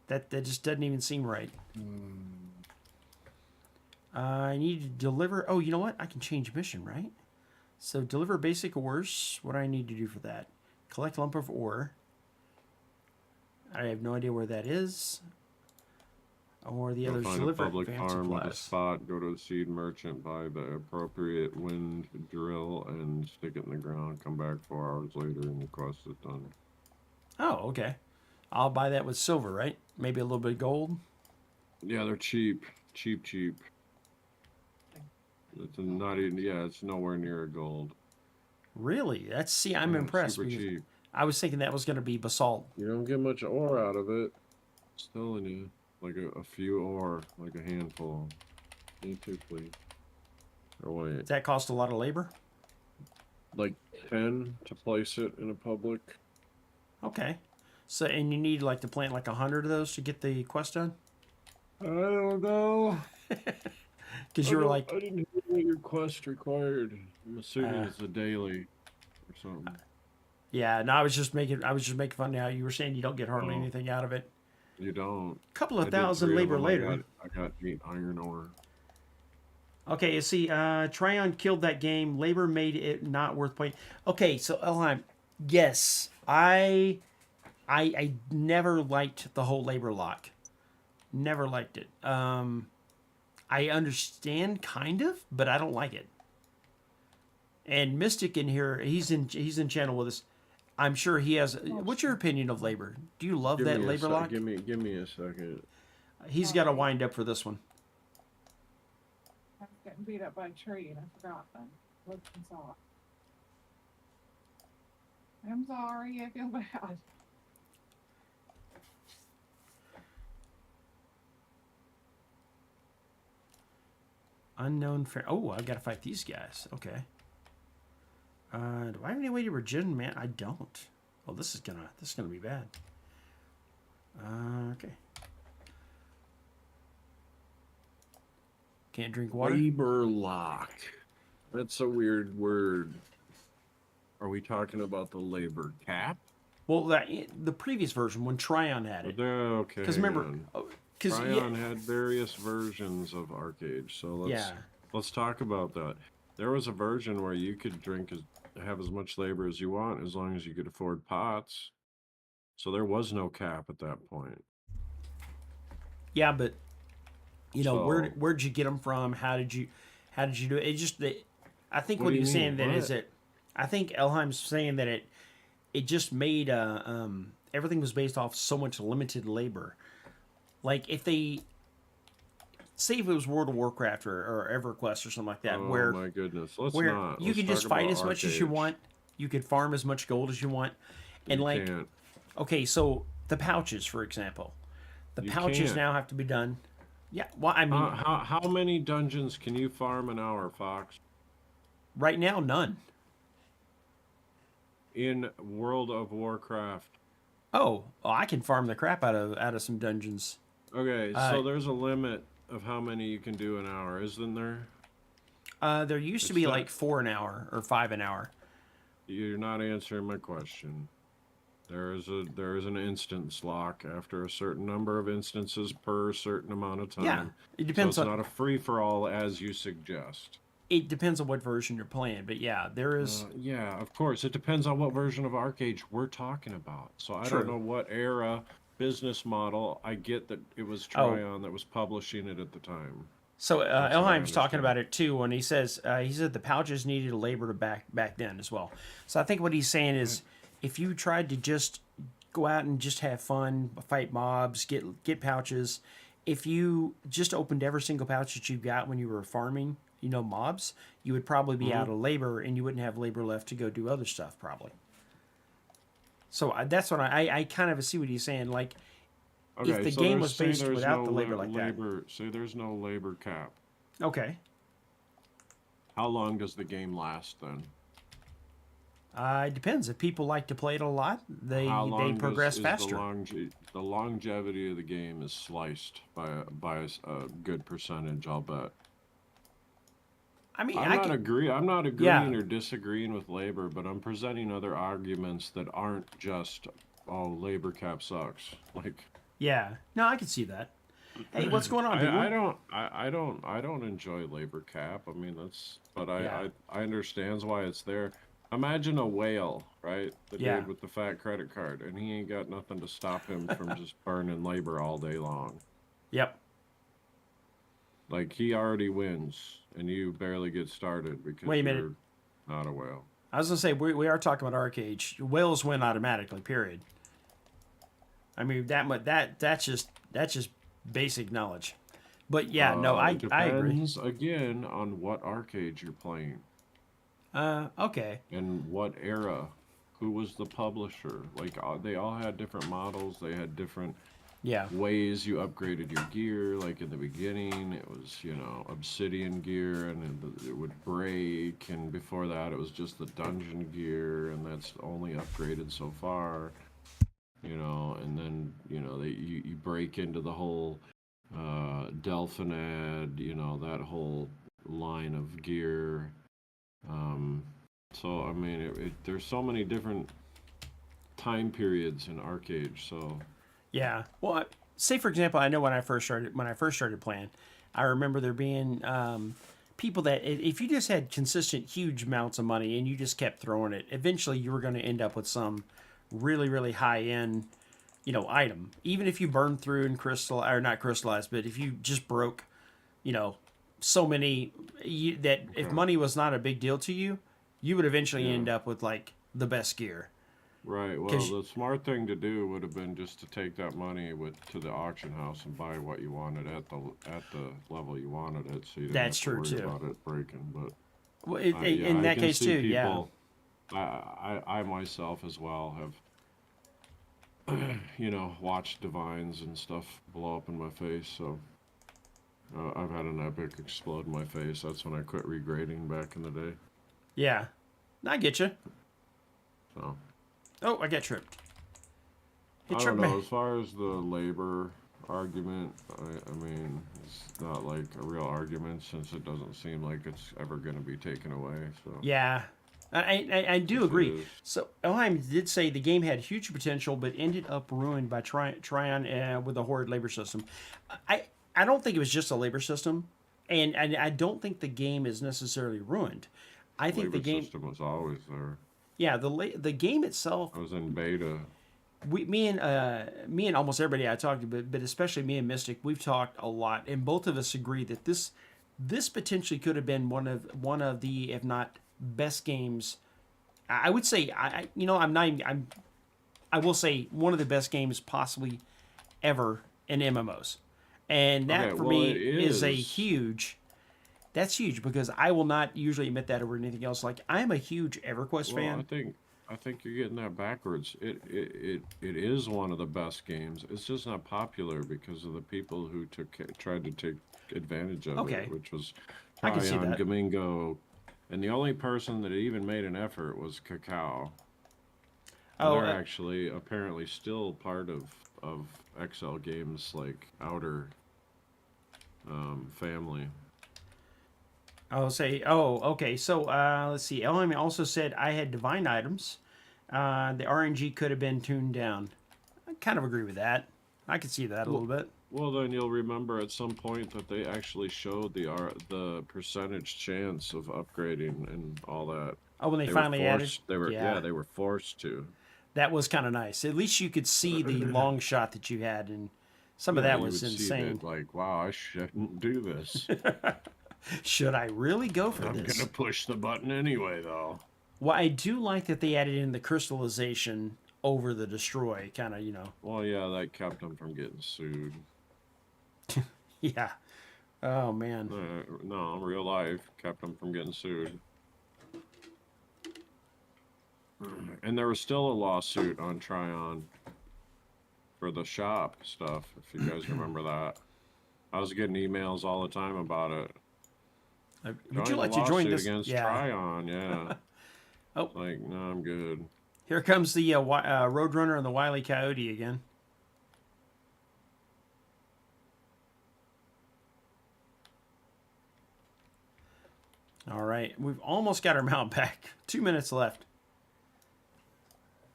That just doesn't even seem right. I need to deliver. Oh, you know what? I can change mission, right? So deliver basic ores. What do I need to do for that? Collect lump of ore. I have no idea where that is. Or the Go others find a deliver public advanced farm with a supplies. spot, go to the seed merchant, buy the appropriate wind drill, and stick it in the ground. Come back 4 hours later and the quest is done. Oh, okay. I'll buy that with silver, right? Maybe a little bit of gold. Yeah, they're cheap. Cheap. It's not even, yeah, it's nowhere near a gold. Really? I'm Yeah, impressed. Super Because cheap. I was thinking that was going to be basalt. You don't get much ore out of it. It's telling you. Like a few ore, like a handful. Need to, please. Or wait, Does that cost a lot of labor? like 10 to place it in a public. Okay. So, and you need like to plant like 100 of those to get the quest done? I don't know. Because you were like, I didn't hear what your quest required. I'm assuming Uh, it's a daily or something. yeah, no, I was just making fun of how you were saying you don't get hardly Oh. anything out of it. You don't. Couple I of did thousand 3 of labor them. later. I got 8 iron ore. Okay, you see, Tryon killed that game. Labor made it not worth playing. Okay, so Elheim, yes, I never liked the whole labor lock. Never liked it. I understand kind of, but I don't like it. And Mystic in here, he's in channel with us. I'm sure he has. What's your opinion of labor? Do you love that labor lock? Give me a second. He's got to wind up for this one. I was getting beat up by a tree and I forgot then. Looked and saw it. I'm sorry, I feel bad. Unknown fair. Oh, I've got to fight these guys. Okay. Do I have any way to regen, man? I don't. Oh, this is gonna be bad. Okay. Can't drink water. Labor lock. That's a weird word. Are we talking about the labor cap? Well, the previous version when Tryon had it. Okay. Because remember, because Tryon had various versions of Arcade, so let's talk about that. There was a version where you could have as much labor as you want as long as you could afford pots. So there was no cap at that point. yeah, but So- where'd you get them from? How did you do it? It just I think What what do he you was saying mean? then is What? that I think Elheim's saying that it just made everything was based off so much limited labor. Like if they say if it was World of Warcraft or EverQuest or something like that, Oh where my goodness. Let's where not. you Let's can just talk fight about as much as you Arcade. want, you could farm as much gold as you want, and You like can't. okay, so the pouches, for example, the You pouches can't. now have to be done. Yeah, well, I mean, How many dungeons can you farm an hour, Fox? right now none. In World of Warcraft. Oh, well, I can farm the crap out of some dungeons. Okay, so there's a limit of how many you can do an hour, isn't there? There used to It's be not- like 4 an hour or 5 an hour. You're not answering my question. There is an instance lock after a certain number of instances per certain amount of time. Yeah, it So depends it's on not a free for all as you suggest. it depends on what version you're playing, but yeah, there is. Yeah, of course. It depends on what version of Arcade we're talking about. So I True. don't know what era, business model. I get that it was Oh. Tryon that was publishing it at the time. So That's what I Elheim's talking understand. about it too when he said the pouches needed labor to back then as well. So I think what he's saying is if you tried to just go out and just have fun, fight mobs, get pouches, if you just opened every single pouch that you got when you were farming, mobs, you would probably be out Mhm. of labor and you wouldn't have labor left to go do other stuff probably. So that's what I kind of see what he's saying. Like if Okay, the so game there's was say based there's without no the labor like that. labor. Say there's no labor cap. Okay. How long does the game last then? It depends. If people like to play it a lot, How they long does progress is faster. the longevity of the game is sliced by a good percentage? I'll bet. I mean, I can. I'm not Yeah, agreeing or disagreeing with labor, but I'm presenting other arguments that aren't just oh labor cap sucks. Like yeah. No, I can see that. Hey, what's going on, Bigwoo? I don't enjoy labor cap. I mean that's but Yeah, I understands why it's there. Imagine a whale, right? The yeah, dude with the fat credit card, and he ain't got nothing to stop him from just burning labor all day long. yep. Like he already wins, and you barely get started because Wait a minute. you're not a whale. I was gonna say we are talking about arcade. Whales win automatically. Period. I mean that's just basic knowledge. But yeah, no, It I agree. depends again on what arcade you're playing Okay. and what era. Who was the publisher? Like they all had different models. They had different Yeah, ways you upgraded your gear. Like in the beginning, it was obsidian gear, and it would break. And before that, it was just the dungeon gear, and that's only upgraded so far. And then you break into the whole Delphinad, that whole line of gear. Um, so I mean, there's so many different time periods in arcade. So yeah. Well, say for example, I know when I first started playing, I remember there being people that if you just had consistent huge amounts of money and you just kept throwing it, eventually you were going to end up with some really high end item. Even if you burned through and crystal or not crystallized, but if you just broke, you know, so many that if okay, money was not a big deal to you, you would eventually yeah. end up with like the best gear. Right. Well, Because the smart thing to do would have been just to take that money to the auction house and buy what you wanted at the level you wanted it, so you didn't that's have to true worry too. about it breaking. But Well, yeah, in I that can case see too, yeah, people. I myself as well have watched divines and stuff blow up in my face. So I've had an epic explode in my face. That's when I quit regrading back in the day. yeah. I get you. So. Oh, I got tripped. It I tripped don't me. know. As far as the labor argument, I mean, it's not like a real argument since it doesn't seem like it's ever going to be taken away. So, Yeah, I do which it agree. is. So Elheim did say the game had huge potential, but ended up ruined by Tryon with a horrid labor system. I I don't think it was just a labor system, and I don't think the game is necessarily ruined. I The think the labor game, system was always there. yeah, the game itself. I was in beta. Me and almost everybody I talked to, but especially me and Mystic, we've talked a lot, and both of us agree that this potentially could have been one of the, if not best games. I would say I'm not even, I will say one of the best games possibly ever in MMOs, and Okay, that for well, me it is a is. huge. That's huge because I will not usually admit that over anything else. Like I'm a huge EverQuest Well, fan. I think you're getting that backwards. It is one of the best games. It's just not popular because of the people who tried to take advantage of it, Okay, which was I can see Tryon, that. Gamingo, and the only person that even made an effort was Cacao. And Oh, they're actually apparently still part of XL Games like outer family. I'll say, oh, okay. So let's see. Elheim also said I had divine items. The RNG could have been tuned down. I kind of agree with that. I could see that a little Well, bit. well, then you'll remember at some point that they actually showed the percentage chance of upgrading and all that. Oh, when they They were finally added, forced. They were yeah, they were forced to. that was kind of nice. At least you could see the long shot that you had, and Some of Yeah, that you was would see insane. that, like, wow, I shouldn't do this. Should I really go for I'm this? gonna push the button anyway, though. Well, I do like that they added in the crystallization over the destroy, kind of, Well, yeah, that kept him from getting sued. Yeah. Oh man. No, real life kept him from getting sued. And there was still a lawsuit on Tryon for the shop stuff, if you guys remember that. I was getting emails all the time about it. Would you Join like the to join lawsuit this? against Yeah. Tryon, yeah. Oh. It's like, no, I'm good. Here comes the Roadrunner and the Wile E. Coyote again. All right, we've almost got our mount back. 2 minutes left.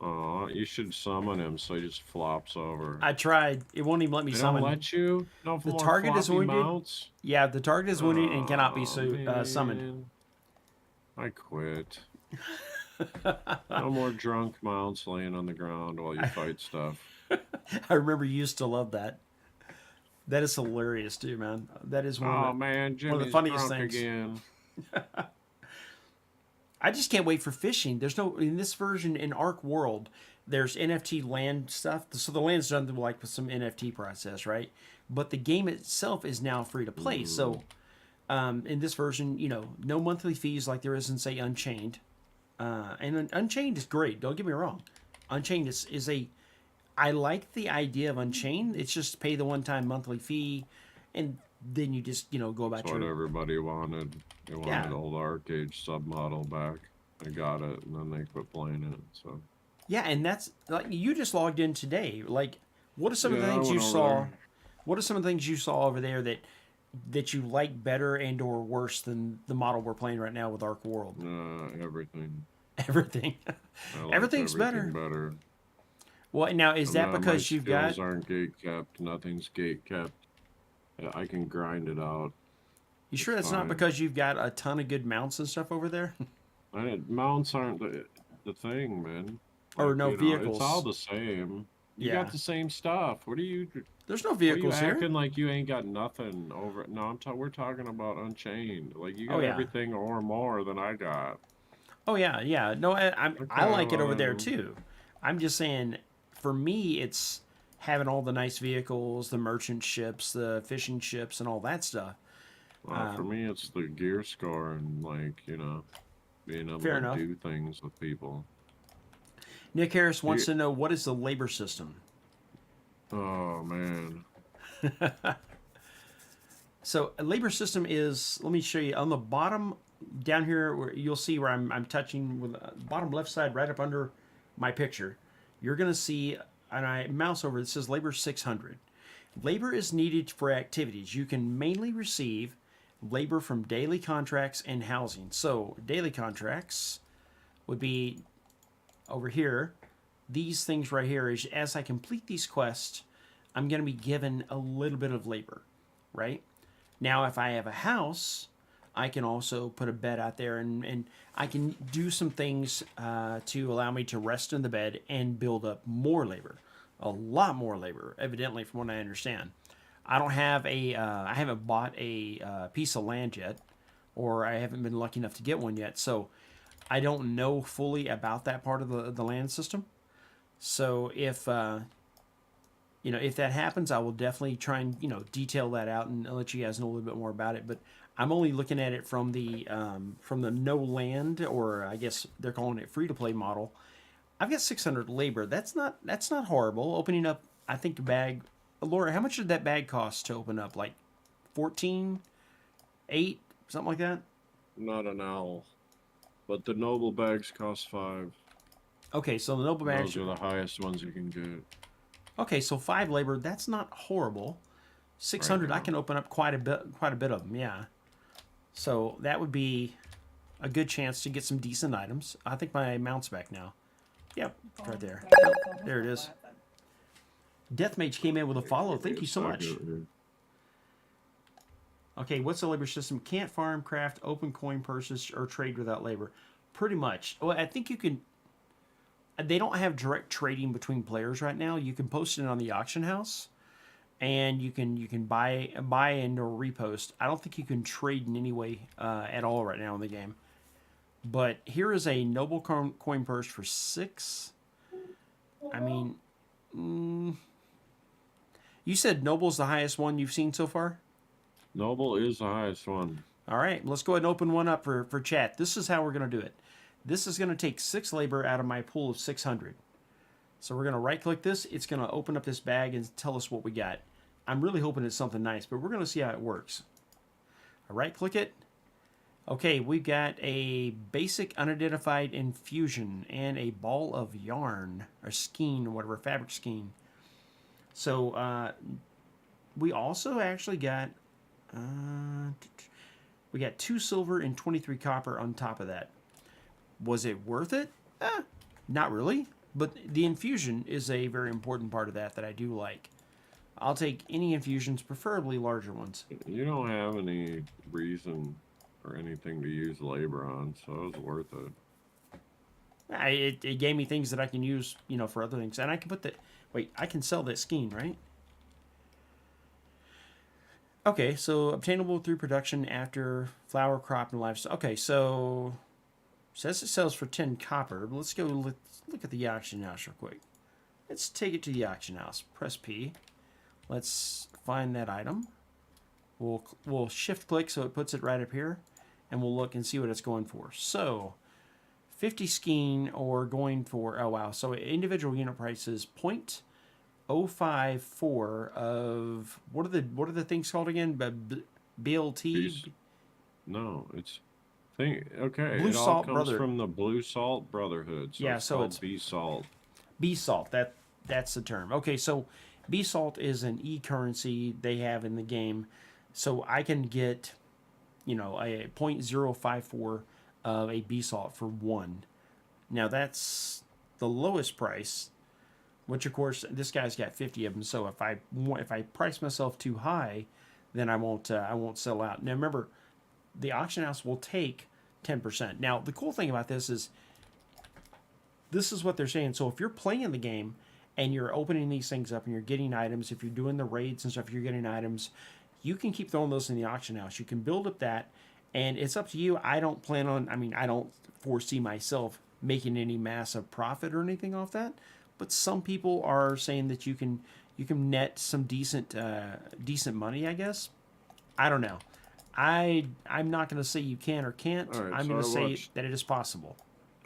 Oh, you should summon him so he just flops over. I tried. It won't even let me They summon. don't let you? No The more target is floppy wounded. mounts? Yeah, the target is wounded and cannot be Oh, summoned. man. I quit. No more drunk mounts laying on the ground while you fight stuff. I remember you used to love that. That is hilarious, too, man. That is one Oh of the, man, Jimmy's funniest drunk things. again. I just can't wait for fishing. There's no in this version in Ark World. There's NFT land stuff, so the land's done through like with some NFT process, right? But the game itself is now free to play. So in this version, no monthly fees like there is in say Unchained. And Unchained is great. Don't get me wrong. Unchained is a. I like the idea of Unchained. It's just pay the one-time monthly fee, and then you just go about That's what your. everybody wanted. They wanted Yeah. old arcade submodel back. They got it, and then they quit playing it. So Yeah, and that's like you just logged in today. Like, what are some of the Yeah, I things you went over saw? there. What are some of the things you saw over there that you like better and or worse than the model we're playing right now with Ark World? everything. Everything. I like Everything's everything better. Well, now is that My because you've skills got? aren't gate kept. Nothing's gate kept. I can grind it out. You sure it's that's not fine. because you've got a ton of good mounts and stuff over there? Mounts aren't the thing, man. Or no It's all vehicles. the same. You Yeah. got the same stuff. What are you There's no What are you vehicles here. acting like you ain't got nothing over? No, we're talking about Unchained. Like you got Oh, yeah. everything or more than I got. Oh yeah, yeah. No, I Okay, like it over there well, too. I'm just saying, for me, it's having all the nice vehicles, the merchant ships, the fishing ships, and all that stuff. For me, it's the gear score and being able Fair to enough. do things with people. Nick Harris wants You- to know what is the labor system. Oh man, So a labor system is. Let me show you on the bottom down here where you'll see where I'm touching with the bottom left side right up under my picture. You're gonna see, and I mouse over. It says labor 600. Labor is needed for activities. You can mainly receive labor from daily contracts and housing. So daily contracts would be over here. These things right here is as I complete these quests, I'm going to be given a little bit of labor, right? Now, if I have a house, I can also put a bed out there and I can do some things to allow me to rest in the bed and build up more labor. A lot more labor, evidently, from what I understand. I don't have I haven't bought a piece of land yet, or I haven't been lucky enough to get one yet. So I don't know fully about that part of the land system. So if if that happens, I will definitely try and detail that out and let you guys know a little bit more about it. But I'm only looking at it from the no land, or I guess they're calling it free to play model. I've got 600 labor. That's not horrible. Opening up, I think a bag. Laura, how much did that bag cost to open up? Like 14, 8, something like that. not an owl. But the noble bags cost 5. Okay, so the noble bags. Those are the highest ones you can get. Okay, so 5 labor. That's not horrible. 600. I now. can open up quite a bit of them. Yeah. So that would be a good chance to get some decent items. I think my mount's back now. Yep, it's right there. There it is. Deathmage came in with a follow. Thank you so much. Okay, what's the labor system? Can't farm, craft, open coin purses, or trade without labor. Pretty much. Well, I think you can. They don't have direct trading between players right now. You can post it on the auction house, and you can buy and or repost. I don't think you can trade in any way at all right now in the game. But here is a noble coin purse for 6. I mean, you said noble's the highest one you've seen so far? Noble is the highest one. All right, let's go ahead and open one up for chat. This is how we're going to do it. This is going to take 6 labor out of my pool of 600. So we're going to right click this. It's going to open up this bag and tell us what we got. I'm really hoping it's something nice, but we're going to see how it works. I right click it. Okay, we've got a basic unidentified infusion and a ball of yarn or skein, or whatever, fabric skein. So we also actually got we got 2 silver and 23 copper on top of that. Was it worth it? Not really, but the infusion is a very important part of that I do like. I'll take any infusions, preferably larger ones. You don't have any reason or anything to use labor on, so it was worth it. It gave me things that I can use, for other things. And I can put the... Wait, I can sell that skein, right? Okay, so obtainable through production after flower, crop, and livestock. Okay, so... Says it sells for 10 copper. But let's look at the auction house real quick. Let's take it to the auction house. Press P. Let's find that item. We'll shift click so it puts it right up here. And we'll look and see what it's going for. So, 50 skein or going for, oh wow, so individual unit price is 0.054 of, what are the things called again? BLT? No, it's okay. Blue it all Salt comes from the Blue Salt Brotherhood. So Yeah, it's so called it's- B-Salt. B-Salt, that's the term. Okay, so B-Salt is an e-currency they have in the game. So I can get, a 0.054 of a B-Salt for 1. Now that's the lowest price, which of course this guy's got 50 of them. So if I price myself too high, then I won't sell out. Now remember, the auction house will take 10%. Now the cool thing about this is what they're saying. So if you're playing the game and you're opening these things up and you're getting items, if you're doing the raids and stuff, you're getting items, you can keep throwing those in the auction house. You can build up that, and it's up to you. I don't foresee myself making any massive profit or anything off that, but some people are saying that you can net some decent money, I guess. I don't know. I'm not going to say you can or can't. All right, I'm so going to I say watched- that it is possible.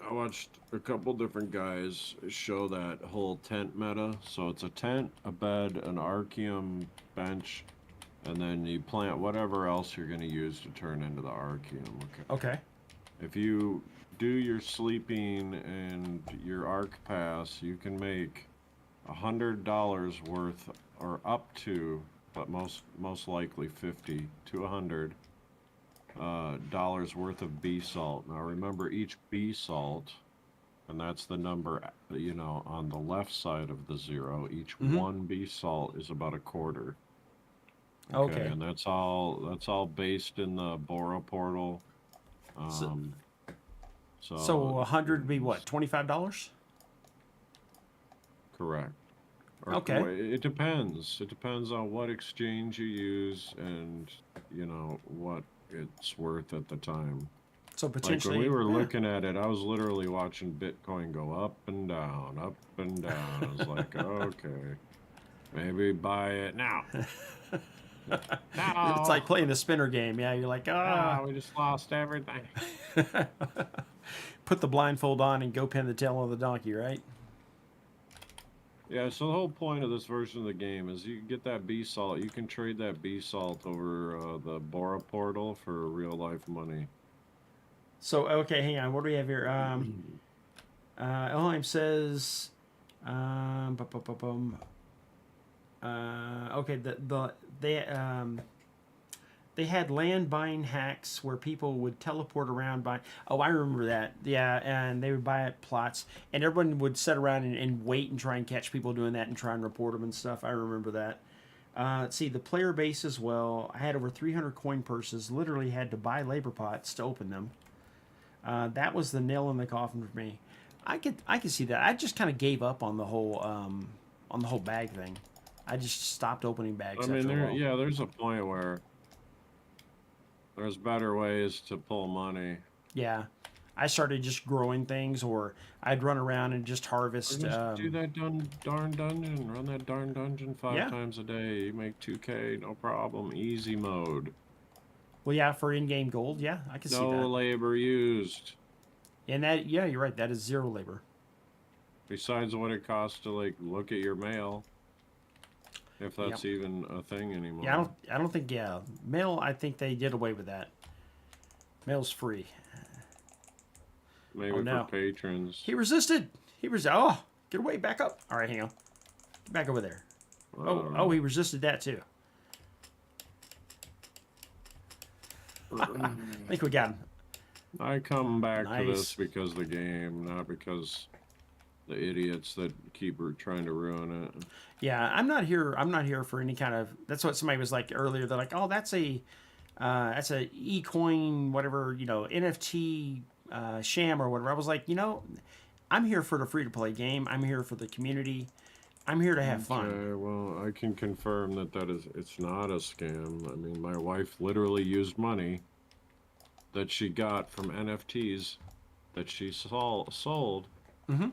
I watched a couple different guys show that whole tent meta. So it's a tent, a bed, an Archeum bench, and then you plant whatever else you're going to use to turn into the Archeum. Okay. If you do your sleeping and your Arc Pass, you can make $100 worth, or up to, but most likely 50 to 100 dollars worth of B-Salt. Now remember, each B-Salt, and that's the number, on the left side of the 0, each one B-Salt is about a quarter. Okay. And that's all based in the Bora portal. So 100 would be what, $25? Correct. Or, Okay. It depends. It depends on what exchange you use and, what it's worth at the time. So Like potentially, when we were looking at it, I was literally watching Bitcoin go up and down, up and down. I was like, okay, maybe buy it now. No. It's like playing the spinner game. Yeah, you're like, we just lost everything. put the blindfold on and go pin the tail of the donkey, right? Yeah, so the whole point of this version of the game is you get that B-Salt. You can trade that B-Salt over the Bora portal for real life money. So, okay, hang on. What do we have here? Elheim says, okay, they had land buying hacks where people would teleport around by. Oh, I remember that. Yeah, and they would buy at plots, and everyone would sit around and wait and try and catch people doing that and try and report them and stuff. I remember that. Let's see, the player base as well. I had over 300 coin purses. Literally had to buy labor pots to open them. That was the nail in the coffin for me. I could see that. I just kind of gave up on the whole bag thing. I just stopped opening bags. I mean, after a while. yeah, there's a point where there's better ways to pull money. Yeah, I started just growing things, or I'd run around and just Or harvest. just do that darn dungeon. Run that darn dungeon five Yeah. times a day. You make 2K, no problem. Easy mode. Well, yeah, for in-game gold, yeah, I can see No that. labor used. And that, yeah, you're right. That is zero labor. Besides what it costs to like look at your mail. If that's even a thing anymore. Yeah, I don't think, yeah, mail. I think they did away with that. Mail's free. Maybe Oh, no. for patrons. He resisted. Oh, get away, back up. All right, hang on. Get back over there. Oh, he resisted that too. I think we got him. I come back to Nice. this because the game, not because the idiots that keep trying to ruin it. Yeah, I'm not here. I'm not here for any kind of. That's what somebody was like earlier. They're like, oh, that's a e-coin, whatever, NFT sham or whatever. I was like, I'm here for the free-to-play game. I'm here for the community. I'm here to have fun. Okay, well, I can confirm it's not a scam. I mean, my wife literally used money that she got from NFTs that she sold,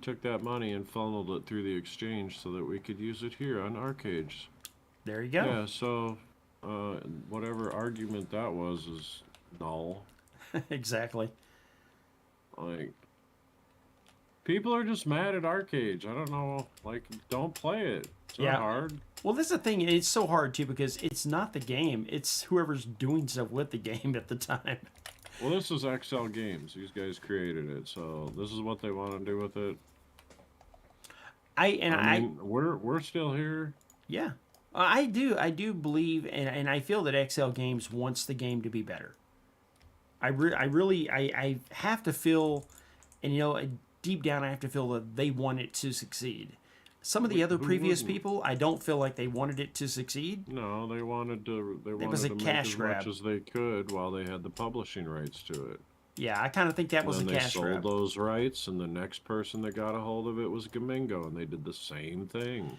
took that money and funneled it through the exchange so that we could use it here on Arcades. There you go. Yeah, so whatever argument that was is null. Exactly. Like, people are just mad at Arcades. I don't know. Like, don't play it. It's Yeah. not hard. Well, this is the thing. It's so hard too because it's not the game. It's whoever's doing stuff with the game at the time. Well, this is XL Games. These guys created it, so this is what they want to do with it. I mean, we're still here. Yeah, I do believe, and I feel that XL Games wants the game to be better. I really have to feel, and deep down I have to feel that they want it to succeed. Some of the other Who previous wouldn't? people, I don't feel like they wanted it to succeed. No, they wanted to. They was wanted a to cash make as grab. much as they could while they had the publishing rights to it. Yeah, I kind of think that was a And then they cash sold grab. those rights, and the next person that got a hold of it was Gamingo, and they did the same thing.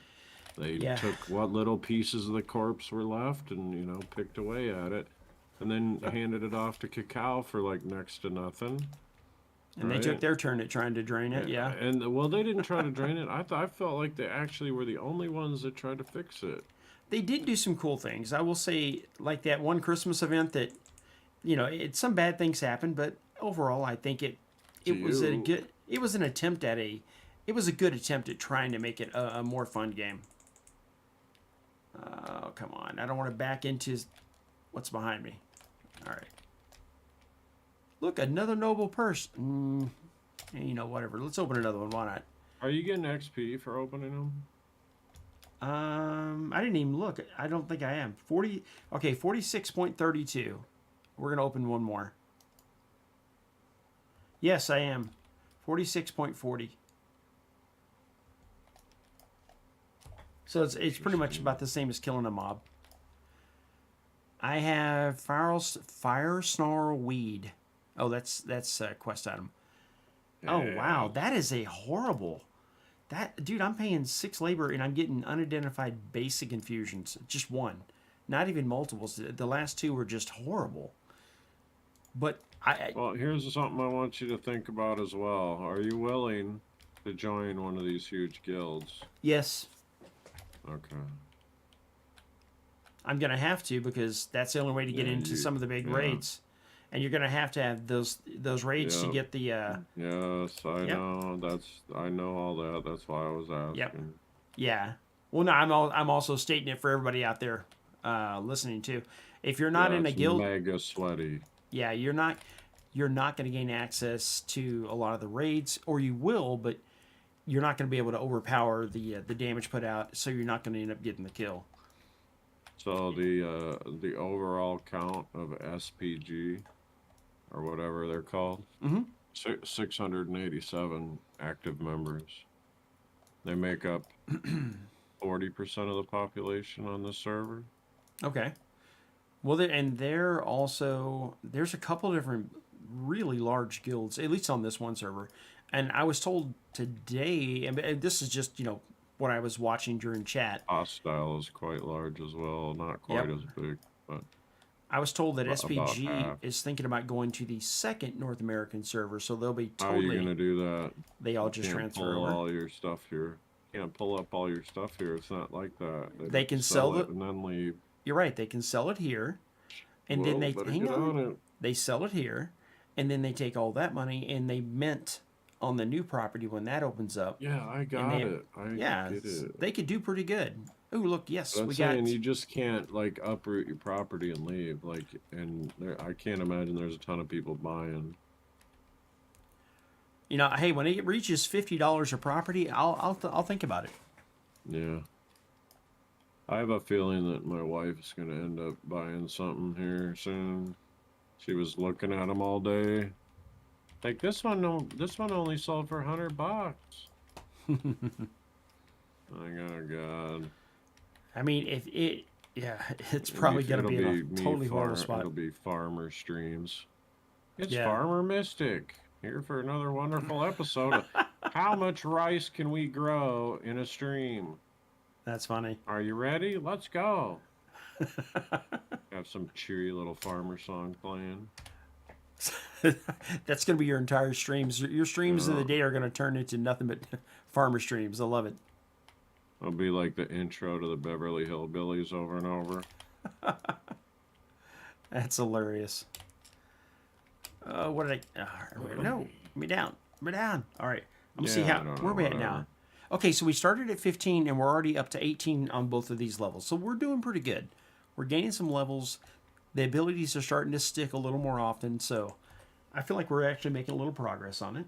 They Yeah. took what little pieces of the corpse were left, and picked away at it, and then handed it off to Cacao for like next to nothing. And they right? took their turn at trying to drain it. Yeah. And well, they didn't try to drain it. I felt like they actually were the only ones that tried to fix it. They did do some cool things. I will say, like that one Christmas event that, some bad things happened, but overall, I think it was a good. It was an attempt at It was a good attempt at trying to make it a more fun game. Oh, come on! I don't want to back into what's behind me. All right. Look, another noble purse. Whatever. Let's open another one. Why not? Are you getting XP for opening them? I didn't even look. I don't think I am. 40. Okay, 46.32. We're gonna open one more. Yes, I am. 46.40. So it's pretty much about the same as killing a mob. I have fire snarl weed. Oh, that's a quest item. Oh wow, that is a horrible. That dude, I'm paying 6 labor and I'm getting unidentified basic infusions. Just one, not even multiples. The last 2 were just horrible. But Well, here's something I want you to think about as well. Are you willing to join one of these huge guilds? yes, Okay. I'm gonna have to because that's the only way to get Yeah, into some of the big yeah. raids, and you're gonna have to have those raids to Yep. get the. Yes, I Yep. know. I know all that. That's why I was asking. Yep. Yeah. Well, no, I'm also stating it for everybody out there listening too. If you're not Yeah, in a it's guild, mega sweaty. yeah, you're not going to gain access to a lot of the raids, or you will, but you're not going to be able to overpower the damage put out, so you're not going to end up getting the kill. So the overall count of SPG, or whatever they're called, 687 active members. They make up 40% of the population on the server. Okay. Well, they're also there's a couple different really large guilds, at least on this one server, and I was told today, and this is just what I was watching during chat. Hostile is quite large as well, not quite Yep. as big, but I was told that about SPG half. is thinking about going to the second North American server, so they'll be How are you totally. gonna do that? They all You just can't transfer pull over. all your stuff here. You can't pull up all your stuff here. It's not like that. They can sell it the- and then leave. You're right. They can sell it here, and then they better hang get on. on it. They sell it here, and then they take all that money and they mint on the new property when that opens up. Yeah, I got they- it. I Yeah, get it. they could do pretty good. Oh, look, yes, But I'm we saying got. you just can't like uproot your property and leave. Like, and I can't imagine there's a ton of people buying. You know, hey, when it reaches $50 a property, I'll think about it. Yeah. I have a feeling that my wife's gonna end up buying something here soon. She was looking at them all day. Like this one, this one only sold for $100. Oh God. I mean, if it, yeah, it's probably gonna be in a me totally horrible spot. It'll be farmer streams. It's Yeah. Farmer Mystic here for another wonderful episode of How Much Rice Can We Grow in a Stream? That's funny. Are you ready? Let's go. Have some cheery little farmer song playing. That's gonna be your entire streams. Your streams of the Yeah. day are gonna turn into nothing but farmer streams. I love it. It'll be like the intro to the Beverly Hillbillies over and over. That's hilarious. What did I? No, let me down. Let me down. All right. I'm gonna see Yeah, how I don't where know, we at whatever. now. Okay, so we started at 15 and we're already up to 18 on both of these levels. So we're doing pretty good. We're gaining some levels. The abilities are starting to stick a little more often. So I feel like we're actually making a little progress on it.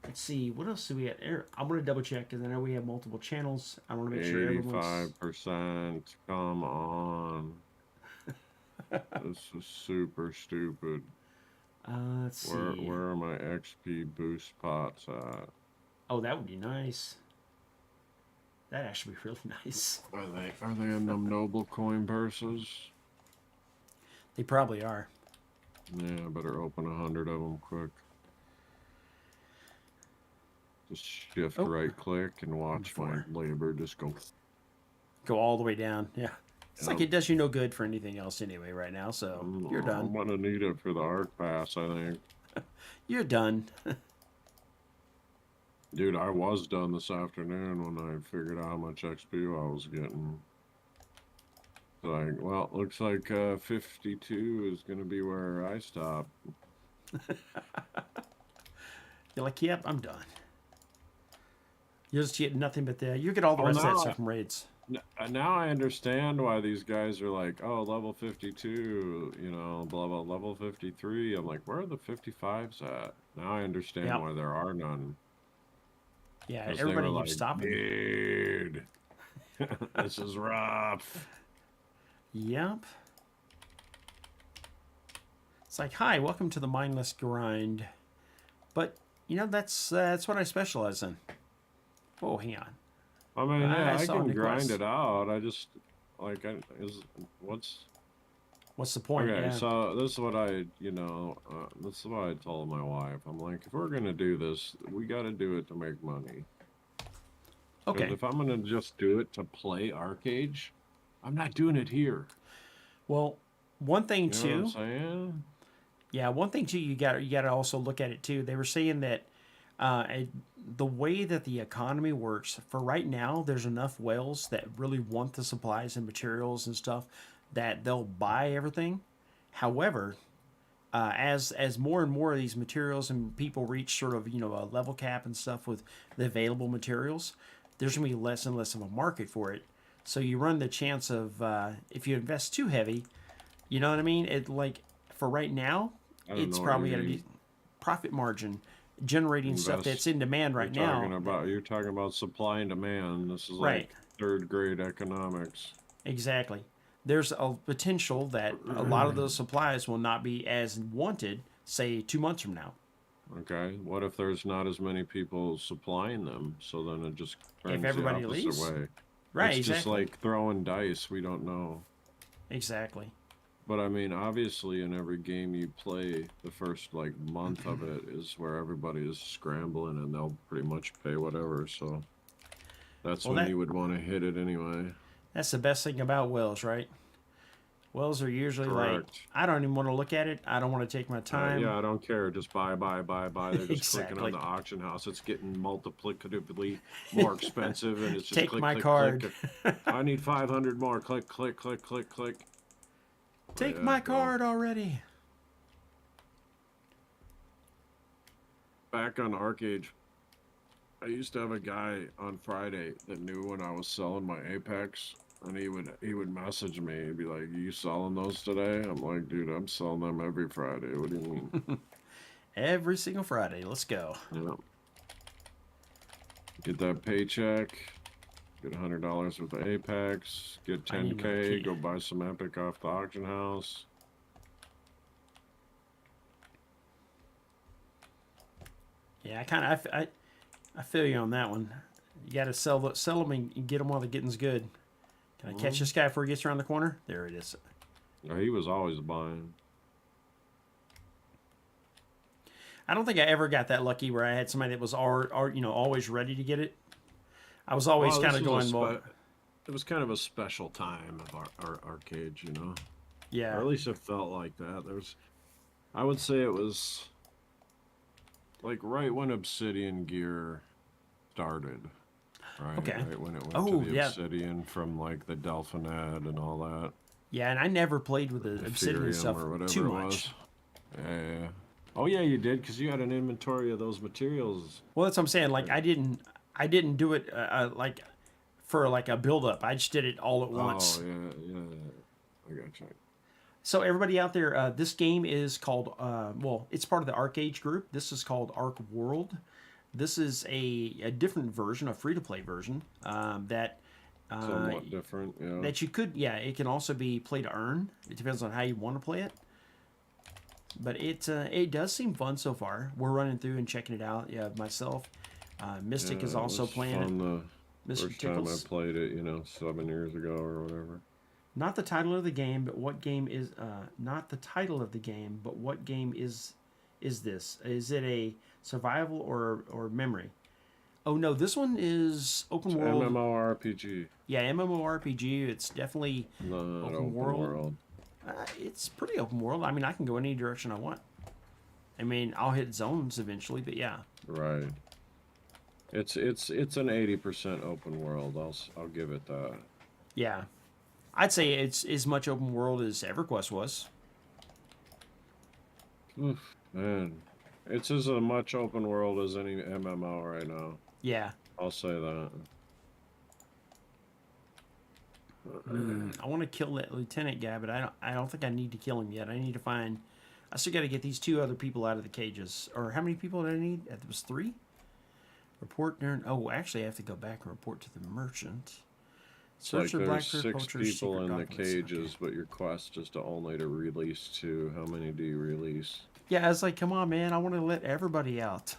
Let's see, what else do we have? I'm going to double check because I know we have multiple channels. I want to make sure everyone's... 85%. Come on. This is super stupid. Let's see. Where are my XP boost pots at? Oh, that would be nice. That'd actually be really nice. Are they in them noble coin purses? They probably are. Yeah, I better open 100 of them quick. Just shift Oh. right click and watch my labor just go. Go all the way down. Yeah. It's like Yep. it does you no good for anything else anyway right now. So you're I'm done. gonna need it for the arc pass, I think. You're done. Dude, I was done this afternoon when I figured out how much XP I was getting. Like, well, looks like 52 is gonna be where I stop. You're like, yep, I'm done. You just get nothing but the... You get all the Oh, rest of that no, stuff from raids. Now I understand why these guys are like, oh, level 52, you know, blah, blah, level 53. I'm like, where are the 55s at? Now I understand Yep. why there are none. Yeah, 'Cause they everybody were keeps like, stopping. dude, this is rough. Yep. It's like, hi, welcome to the mindless grind. But, you know, that's what I specialize in. Oh, hang on. I mean, yeah, I saw can Nicholas. grind it out. I just, like, what's... What's the point? Okay, Yeah. so this is what I, you know, this is what I told my wife. I'm like, if we're gonna do this, we gotta do it to make money. 'Cause Okay. if I'm gonna just do it to play Arcade, I'm not doing it here. Well, one thing You know too. what I'm saying? Yeah, one thing too. You got to also look at it too. They were saying that the way that the economy works for right now, there's enough whales that really want the supplies and materials and stuff that they'll buy everything. However, as more and more of these materials and people reach sort of a level cap and stuff with the available materials, there's gonna be less and less of a market for it. So you run the chance of if you invest too heavy, you know what I mean? It like for right now, I don't it's know what probably you gonna mean. be profit margin generating stuff Invest- that's in demand right You're talking about supply and demand. This is Right. like third grade economics. Exactly. There's a potential that a lot of those supplies will not be as wanted, say 2 months from now. Okay, what if there's not as many people supplying them? So then it just turns everybody the opposite leaves? way. Right, It's exactly. just like throwing dice. We don't know. Exactly. But I mean, obviously, in every game you play, the first like month of it is where everybody is scrambling and they'll pretty much pay whatever. So That's Well, when that- you would want to hit it anyway. That's the best thing about wells, right? Wells are usually like, Correct. I don't even want to look at it. I don't want to take my time. Yeah, I don't care. Just buy. They're just clicking Exactly. on the auction house. It's getting multiplicatively more expensive, and it's just Take click, my click, card. click. I need 500 more. Click, click, click, click, click. Take Yeah, my bro. card already. Back on Arcade, I used to have a guy on Friday that knew when I was selling my Apex, and he would message me. He'd be like, "You selling those today?" I'm like, "Dude, I'm selling them every Friday. What do you mean?" Every single Friday. Let's go. Yeah. Get that paycheck. Get $100 worth of Apex. Get I need another 10K. key. Go buy some Epic off the auction house. Yeah, I feel you on that one. You got to sell them and get them while the getting's good. Can I catch this guy before he gets around the corner? There it is. He was always buying. I don't think I ever got that lucky where I had somebody that was always ready to get it. I was always Well, kind this of was going, well, it was kind of a special time of our arcade, you know? yeah, Or at least it felt like that. I would say it was like right when Obsidian Gear started. Right, Okay. right when it went Oh, to the yeah. Obsidian from like the Delphinet and all that. yeah, and I never played with the Obsidian Ethereum stuff or whatever too it much. was. Yeah. Oh yeah, you did because you had an inventory of those materials. Well, that's what I'm saying. Like I didn't do it like for like a build up. I just did it all at once. Oh yeah. I got you. So everybody out there, this game is called it's part of the Arcade group. This is called Arc World. This is a different version, a free to play version that Somewhat different, yeah. that you could it can also be play to earn. It depends on how you want to play it. But it does seem fun so far. We're running through and checking it out. Yeah, myself, Mystic is Yeah, it also was playing fun it. the Mr. first time I Tickles. played it, 7 years ago or whatever. Not the title of the game, but what game is not the title of the game, but what game is this? Is it a survival or memory? Oh no, this one is open It's world. MMORPG. Yeah, MMORPG. It's definitely Not Open open world. world. it's pretty open world. I mean, I can go any direction I want. I mean, I'll hit zones eventually, but yeah. Right. It's an 80% open world. I'll give it that. Yeah. I'd say it's as much open world as EverQuest was. Oof, man, it's as much open world as any MMO right now. Yeah. I'll say that. I want to kill that lieutenant guy, but I don't think I need to kill him yet. I need to find. I still got to get these 2 other people out of the cages. Or how many people did I need? It was 3. Report during. Oh, actually, I have to go back and report to the merchant. Search the Like Black there's Bear 6 Poacher's people secret in the documents. cages, Okay. but your quest is to only to release 2. How many do you release? Yeah, I was like, come on, man. I want to let everybody out.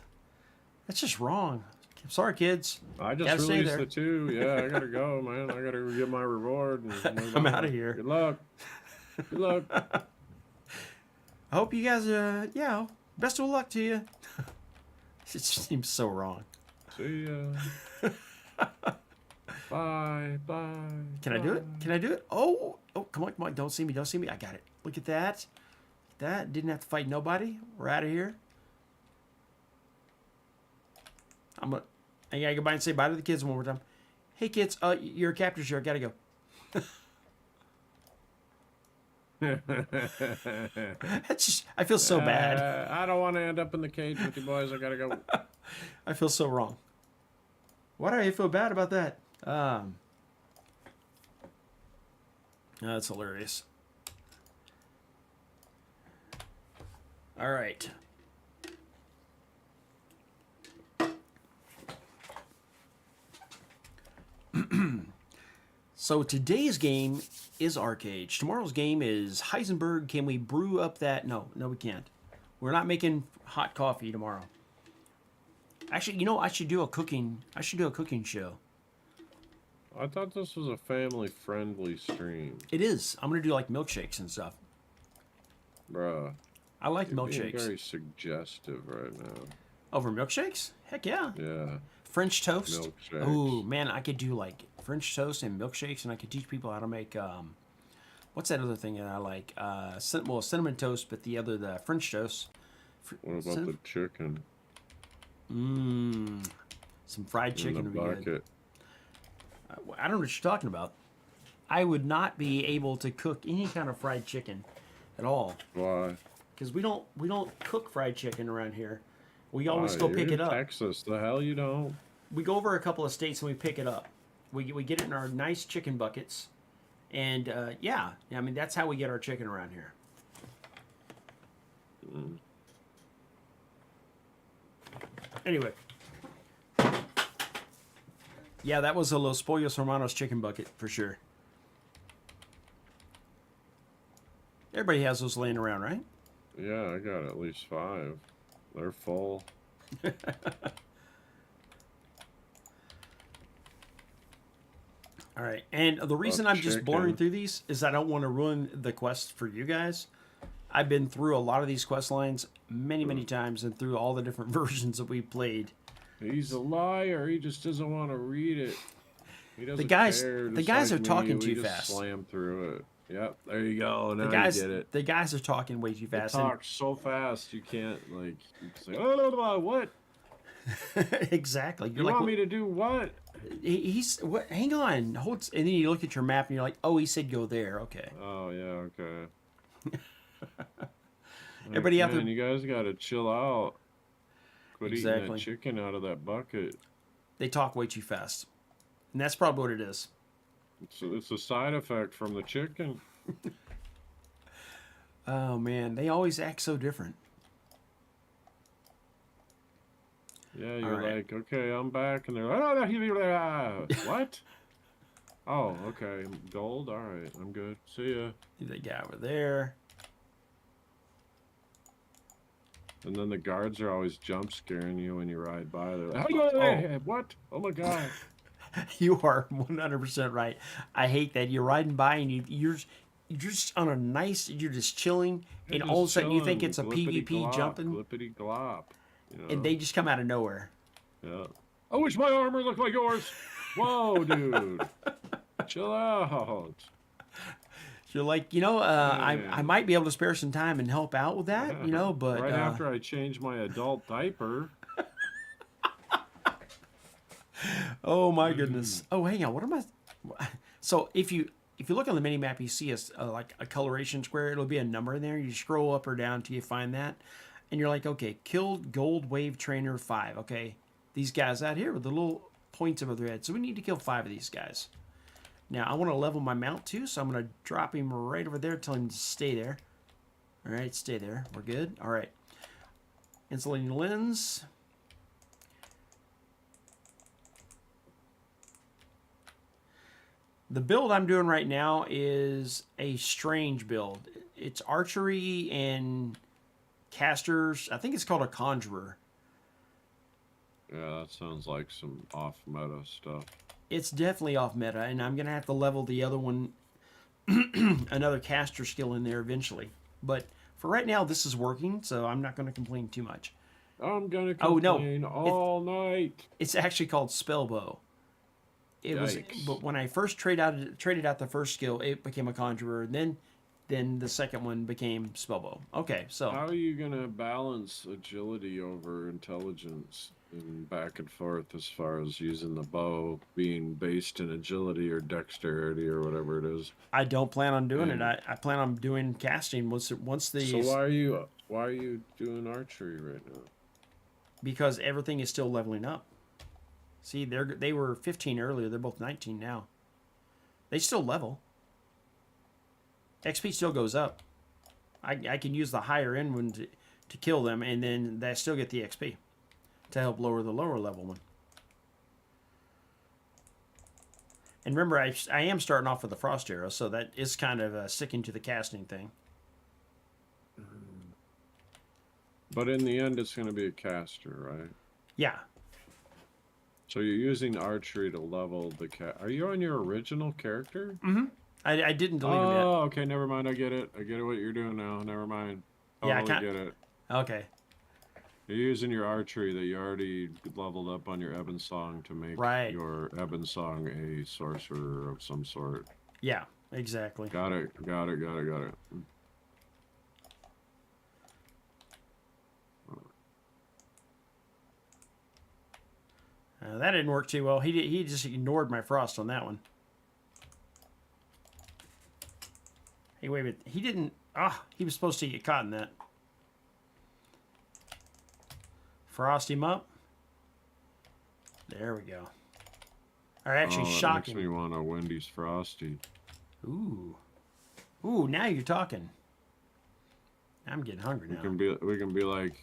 That's just wrong. I'm sorry, kids. I Gotta just stay released there. the 2. Yeah, I gotta go, man. I gotta get my reward. And move I'm on. outta here. Good luck. Good luck. I hope you guys, best of luck to you. It just seems so wrong. See ya. Bye. Bye. Can I do it? Can I do it? Oh, come on. Don't see me. I got it. Look at that. That didn't have to fight nobody. We're out of here. I gotta go by and say bye to the kids one more time. Hey kids, your captor's here. I gotta go. That's just, I feel so bad. I don't want to end up in the cage with you boys. I gotta go. I feel so wrong. Why do I feel bad about that? That's hilarious. All right. So today's game is Arcade. Tomorrow's game is Heisenberg. Can we brew up that? No, we can't. We're not making hot coffee tomorrow. Actually, I should do a cooking. I should do a cooking show. I thought this was a family-friendly stream, It is. I'm gonna do like milkshakes and stuff. bruh. I like You're being milkshakes. very suggestive right now. Over milkshakes? Heck yeah. Yeah. French toast. milkshakes. Oh man, I could do like French toast and milkshakes, and I could teach people how to make what's that other thing that I like? Cinnamon toast, but the French toast. What about the chicken Some fried in chicken the would be good. bucket? I don't know what you're talking about. I would not be able to cook any kind of fried chicken at all Why? because we don't cook fried chicken around here. We always Why? go You're pick in it up. Texas, the hell you don't? We go over a couple of states and we pick it up. We get it in our nice chicken buckets, and yeah, I mean that's how we get our chicken around here. Anyway, yeah, that was a Los Pollos Hermanos chicken bucket for sure. Everybody has those laying around, right? Yeah, I got at least 5. They're full. All right, and the reason Love I'm just chicken. blurring through these is I don't want to ruin the quest for you guys. I've been through a lot of these quest lines many times and through all the different versions that we played. He's a liar. He just doesn't want to read it. He doesn't guys- care. the Just guys like are me, talking we too just fast. Slam through it. Yep, there you go. Now The guys are talking way too They fast. talk so fast you can't like. You can say, oh, what? Exactly. You You're want like, me to do what? he's what? Hang on, hold. And then you look at your map and you're like, oh, he said go there. Okay. Oh yeah, okay. Everybody out Man, there- you guys gotta chill out. Quit eating Exactly. that chicken out of that bucket. They talk way too fast, and that's probably what it is. It's a side effect from the chicken. Oh man, they always act so different. Yeah, you're right. like, okay, I'm back, and they're like, what? Oh, okay, gold. All right, I'm good. See ya. The guy over there. And then the guards are always jump scaring you when you ride by. They're like, Oh. what? Oh my god. You are 100% right. I hate that you're riding by and you're just on a nice. You're just chilling, and You're all of a just sudden you think chilling, it's a glippity PvP glop, jumping, Glippity glop. You know? and they just come out of nowhere. Yeah. I wish my armor looked like yours. Whoa, dude. Chill out. You're like, I Man. might be able to spare some time and help out with that, but right after I change my adult diaper. oh my goodness. Oh, hang on. What am I? So if you look on the mini map, you see like a coloration square. It'll be a number in there. You scroll up or down till you find that, and you're like, okay, killed Gold Wave Trainer 5. Okay, these guys out here with the little points above their head. So we need to kill 5 of these guys. Now I want to level my mount too, so I'm gonna drop him right over there. Tell him to stay there. All right, stay there. We're good. All right. Insulating lens. The build I'm doing right now is a strange build. It's archery and casters. I think it's called a conjurer. Yeah, that sounds like some off meta stuff. It's definitely off meta, and I'm gonna have to level the other one, another caster skill in there eventually. But for right now, this is working, so I'm not gonna complain too much. I'm gonna Oh, no. complain all night. It's actually called Spellbow. It was, Yikes. but when I first traded out the first skill, it became a conjurer. Then the second one became Spellbow. Okay, so How are you gonna balance agility over intelligence and back and forth as far as using the bow being based in agility or dexterity or whatever it is? I don't plan on doing And- it. I plan on doing casting once the So why are you doing archery right now? because everything is still leveling up. See, they were 15 earlier. They're both 19 now. They still level. XP still goes up. I can use the higher end one to kill them, and then I still get the XP to help lower the lower level one. And remember, I am starting off with the frost arrow, so that is kind of sticking to the casting thing. But in the end, it's gonna be a caster, right? Yeah. So you're using archery to level the Are you on your original character? I didn't delete them yet. Oh, okay, never mind. I get it. I get what you're doing now. Never mind. Yeah, I Totally can't- get it. Okay. You're using your archery that you already leveled up on your Ebonsong to make Right. your Ebonsong a sorcerer of some sort. Yeah, exactly. Got it. Got it. Got it. Got it. That didn't work too well. He just ignored my frost on that one. Hey, wait a minute. He didn't. He was supposed to get caught in that. Frost him up. There we go. Or actually, that shock makes him. me want a Wendy's Frosty. Ooh. Ooh, now you're talking. I'm getting hungry now. We can be like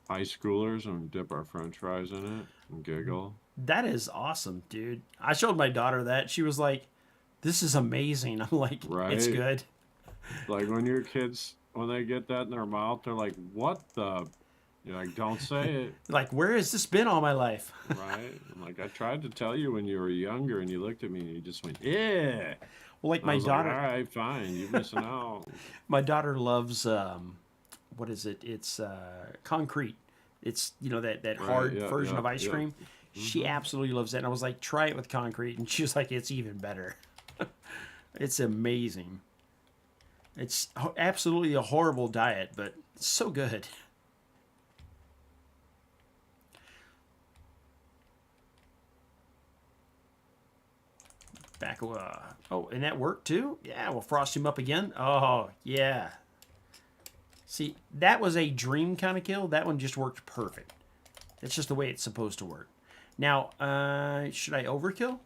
high schoolers and dip our French fries in it and giggle. That is awesome, dude. I showed my daughter that. She was like, "This is amazing." I'm like, Right? "It's good." Like when your kids, when they get that in their mouth, they're like, "What the?" You're like, "Don't say it." Like, where has this been all my life? Right? I'm like, I tried to tell you when you were younger, and you looked at me and you just went, "Yeah." Well, like I my was daughter. Like, all right, fine. You're missing out. My daughter loves what is it? It's concrete. It's that hard yeah, version yeah, of ice yeah. cream. She absolutely loves that. And I was like, try it with concrete, and she was like, it's even better. It's amazing. It's absolutely a horrible diet, but it's so good. Back. Oh, and that worked too? Yeah, we'll frost him up again. Oh, yeah. See, that was a dream kind of kill. That one just worked perfect. It's just the way it's supposed to work. Now, should I overkill?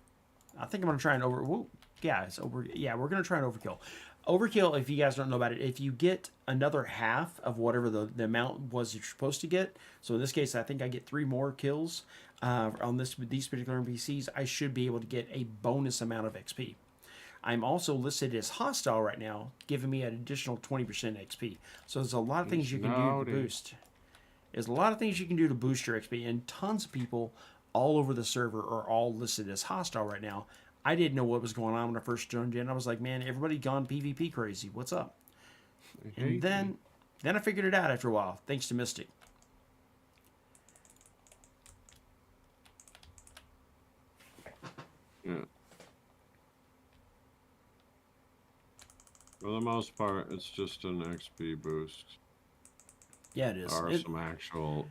I think I'm going to try and Whoa, yeah, it's over. Yeah, we're going to try and overkill. Overkill, if you guys don't know about it, if you get another half of whatever the amount was you're supposed to get, so in this case, I think I get 3 more kills on these particular NPCs, I should be able to get a bonus amount of XP. I'm also listed as hostile right now, giving me an additional 20% XP. So there's a lot of things you can do to boost. There's a lot of things you can do to boost your XP, and tons of people all over the server are all listed as hostile right now. I didn't know what was going on when I first joined in. I was like, man, everybody gone PvP crazy. What's up? And then I figured it out after a while, thanks to Mystic. Yeah. For the most part, it's just an XP boost. Yeah, it is. There are some actual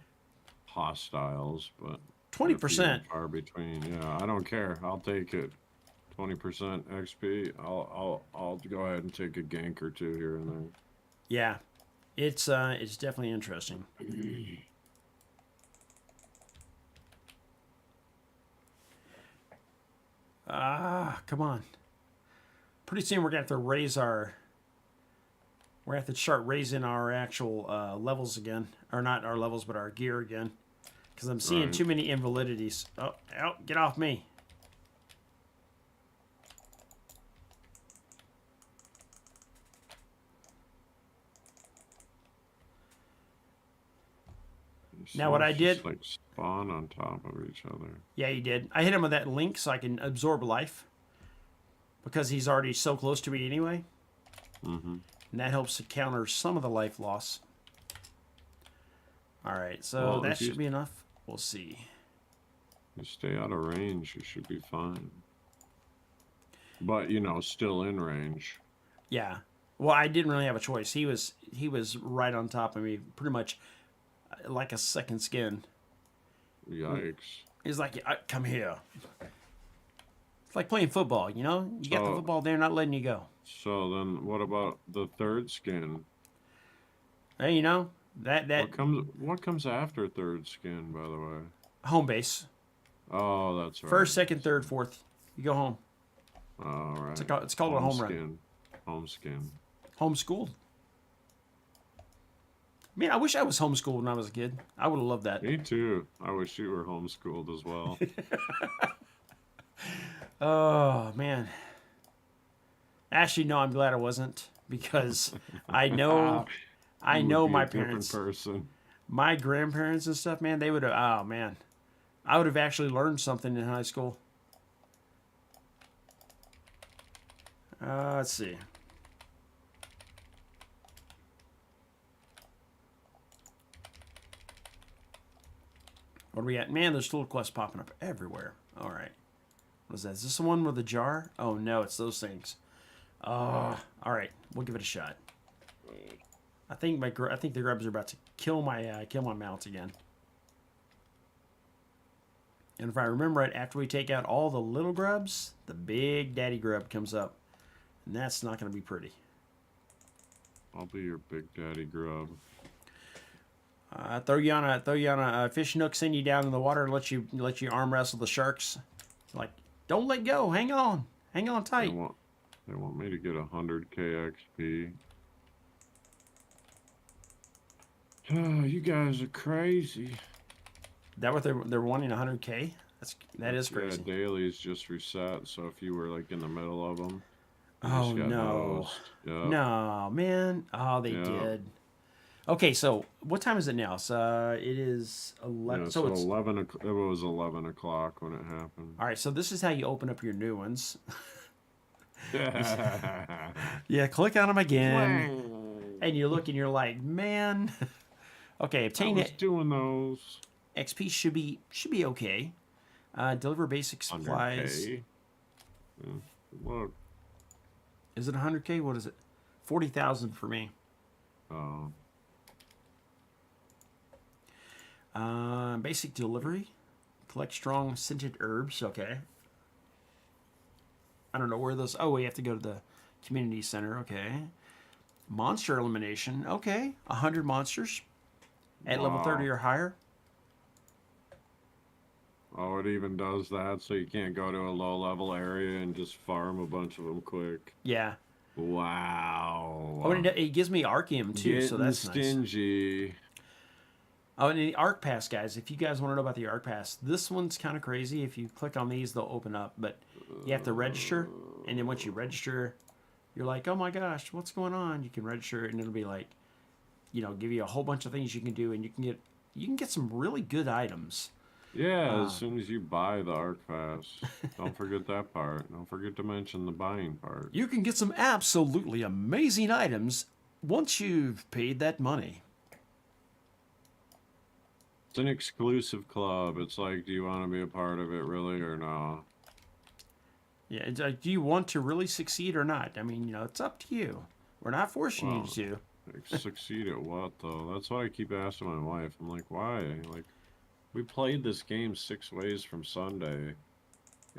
hostiles, but 20%. far between. Yeah, I don't care. I'll take it. 20% XP. I'll go ahead and take a gank or two here and there. Yeah, it's definitely interesting. Come on. Pretty soon we're gonna have to raise our. We're gonna have to start raising our actual levels again, or not our levels, but our gear again, because I'm seeing too many invalidities. Oh, get off me! Now what I did- Just like spawn on top of each other. Yeah, he did. I hit him with that link so I can absorb life, because he's already so close to me anyway. Mm-hmm. And that helps to counter some of the life loss. All right, so Well, that if you- should be enough. We'll see. You stay out of range, you should be fine. But still in range. Yeah. Well, I didn't really have a choice. He was right on top of me, pretty much like a second skin. Yikes. He's like, "Come here." It's like playing football, You got the So- football there, not letting you go. So then, what about the third skin? Hey, that What comes after third skin, by the way? home base. Oh, that's right. First, second, third, fourth. You go home. All right. It's called a home run. skin. Home skin. Homeschooled. Man, I wish I was homeschooled when I was a kid. I would have loved that. Me too. I wish you were homeschooled as well. Oh, man. Actually, no, I'm glad I wasn't, because I know You would be my a different parents, person. my grandparents and stuff, man, they would have, oh, man. I would have actually learned something in high school. Let's see. What are we at? Man, there's little quests popping up everywhere. All right. What is that? Is this the one with the jar? Oh, no, it's those things. All right. We'll give it a shot. I think the grubs are about to kill my mounts again. And if I remember right, after we take out all the little grubs, the big daddy grub comes up. And that's not going to be pretty. I'll be your big daddy grub. Throw you on a fish nook, send you down in the water, and let you arm wrestle the sharks. Like, don't let go. Hang on tight. They want me to get 100k XP. Oh, you guys are crazy. That what they're wanting 100k? That is crazy. Yeah, dailies just reset. So if you were like in the middle of them, Oh no, no man. Oh, they did. Okay, so what time is it now? So it is 11. Yeah, so it's 11. It was 11 o'clock when it happened. all right. So this is how you open up your new ones. Yeah, click on them again, and you look and you're like, man. Okay, obtain it. Doing those. XP should be okay. Deliver basic supplies. 100K. Yeah, look. Is it 100k? What is it? 40,000 for me. Oh. Basic delivery. Collect strong scented herbs. Okay. I don't know where those. Oh, we have to go to the community center. Okay. Monster elimination. Okay. 100 monsters at level 30 or higher. Oh, it even does that, so you can't go to a low-level area and just farm a bunch of them quick. Yeah. Wow. Oh, and it gives me Arceum too, so that's stingy. Nice. Oh, and the Arc Pass, guys. If you guys want to know about the Arc Pass, this one's kind of crazy. If you click on these, they'll open up, but you have to register, and then once you register, you're like, oh my gosh, what's going on? You can register, and it'll be like, give you a whole bunch of things you can do, and you can get some really good items. Yeah, as soon as you buy the Arc Pass. Don't forget that part. Don't forget to mention the buying part. You can get some absolutely amazing items once you've paid that money. It's an exclusive club. It's like, do you want to be a part of it really or no? Yeah, it's like, do you want to really succeed or not? I mean, it's up to you. We're not forcing you to. Succeed at what, though? That's what I keep asking my wife. I'm like, why? Like, we played this game 6 ways from Sunday.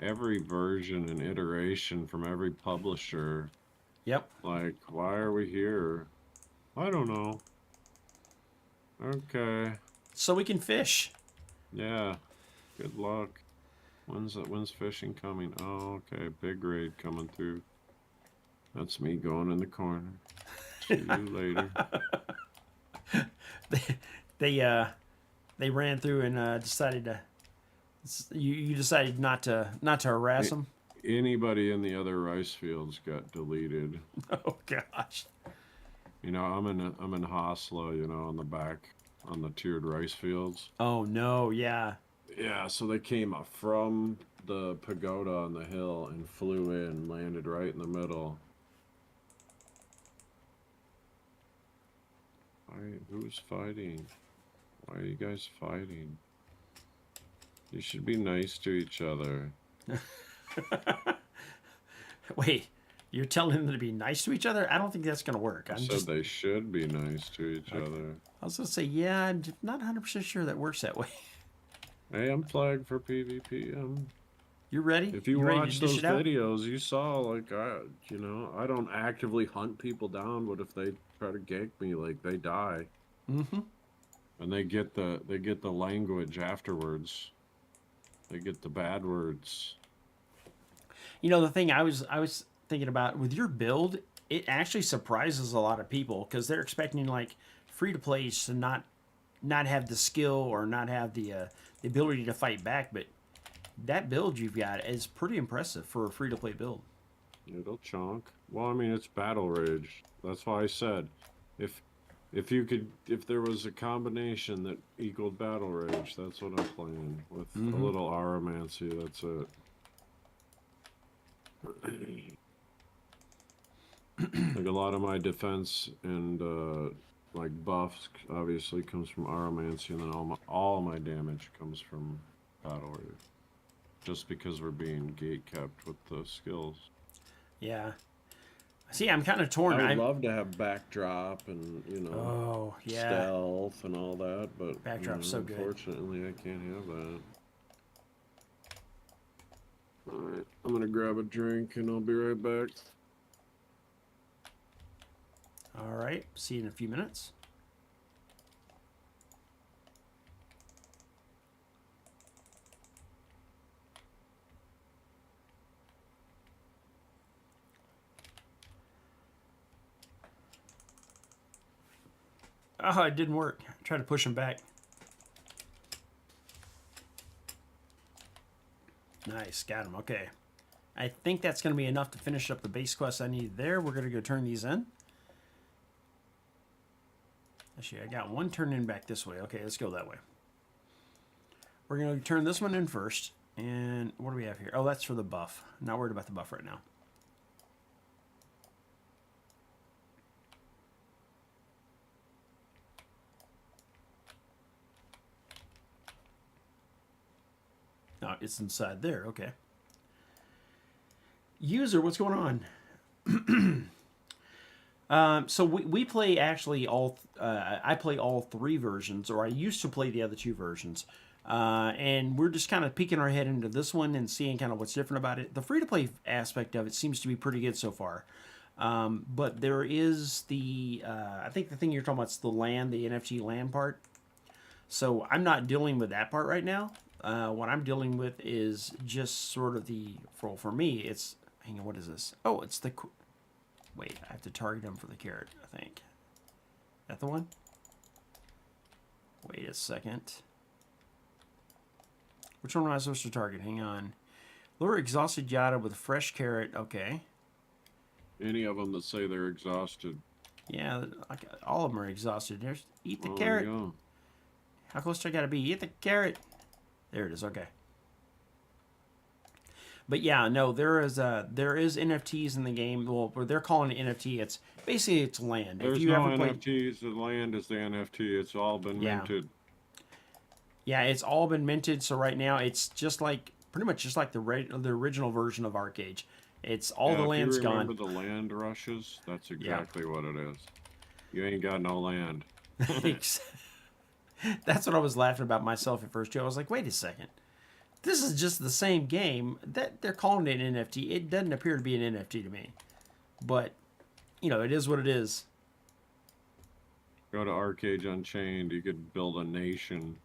Every version and iteration from every publisher. Yep. Like, why are we here? I don't know. Okay. So we can fish. Yeah. Good luck. When's fishing coming? Oh, okay. Big raid coming through. That's me going in the corner. See you later. They ran through and decided to. You decided not to harass them. Anybody in the other rice fields got deleted. Oh gosh. I'm in Hasla, on the back on the tiered rice fields. Oh no, yeah. Yeah, so they came up from the pagoda on the hill and flew in, landed right in the middle. Who's fighting? Why are you guys fighting? You should be nice to each other. Wait, you're telling them to be nice to each other? I don't think that's going to work. I said they should be nice to each other. I was going to say, yeah, I'm not 100% sure that works that way. Hey, I'm flagged for PvP. You ready? If you watch those videos, you saw, like, I don't actively hunt people down, but if they try to gank me, like, they die. Mm-hmm. And they get the language afterwards. They get the bad words. The thing I was thinking about with your build, it actually surprises a lot of people because they're expecting like free to play to not have the skill or not have the ability to fight back, but that build you've got is pretty impressive for a free to play build. It'll chunk. Well, I mean, it's Battle Rage. That's why I said if there was a combination that equaled Battle Rage, that's what I'm playing with. A little Aromancy, that's it. Like a lot of my defense and like buffs obviously comes from Aromancy, and then all my damage comes from Battle Warrior. Just because we're being gate kept with the skills. Yeah. See, I'm kind of torn. I would love to have backdrop and Oh, yeah. stealth and all that, but Backdrop's so good. unfortunately I can't have that. Alright, I'm gonna grab a drink and I'll be right back. All right. See you in a few minutes. Oh, it didn't work. I tried to push him back. Nice. Got him. Okay. I think that's going to be enough to finish up the base quests I need there. We're going to go turn these in. Actually, I got one turned in back this way. Okay, let's go that way. We're going to turn this one in first. And what do we have here? Oh, that's for the buff. Not worried about the buff right now. No, it's inside there. Okay. User, what's going on? So we play actually all. I play all three versions, or I used to play the other two versions, and we're just kind of peeking our head into this one and seeing kind of what's different about it. The free-to-play aspect of it seems to be pretty good so far, but there is the. I think the thing you're talking about is the land, the NFT land part. So I'm not dealing with that part right now. What I'm dealing with is just sort of the for me. It's hang on. What is this? Oh, it's the. Wait, I have to target him for the carrot, I think. Is that the one? Wait a second. Which one am I supposed to target? Hang on. Lure exhausted Yada with fresh carrot. Okay. Any of them that say they're exhausted. Yeah, all of them are exhausted. There's eat the Oh, carrot. there you go. How close do I gotta be? Eat the carrot. There it is. Okay. But yeah, no, there is NFTs in the game. Well, they're calling it NFT. It's basically it's land. There's if you no ever played, NFTs. The land is the NFT. It's all been Yeah. minted. yeah, it's all been minted. So right now, it's just like pretty much just like the original version of Arcade. It's all the Yeah, land's if you gone. remember the land rushes, that's exactly what it is. You ain't got no land. That's what I was laughing about myself at first too. I was like, wait a second, this is just the same game that they're calling it an NFT. It doesn't appear to be an NFT to me, but it is what it is. Go to Arcade Unchained. You could build a nation.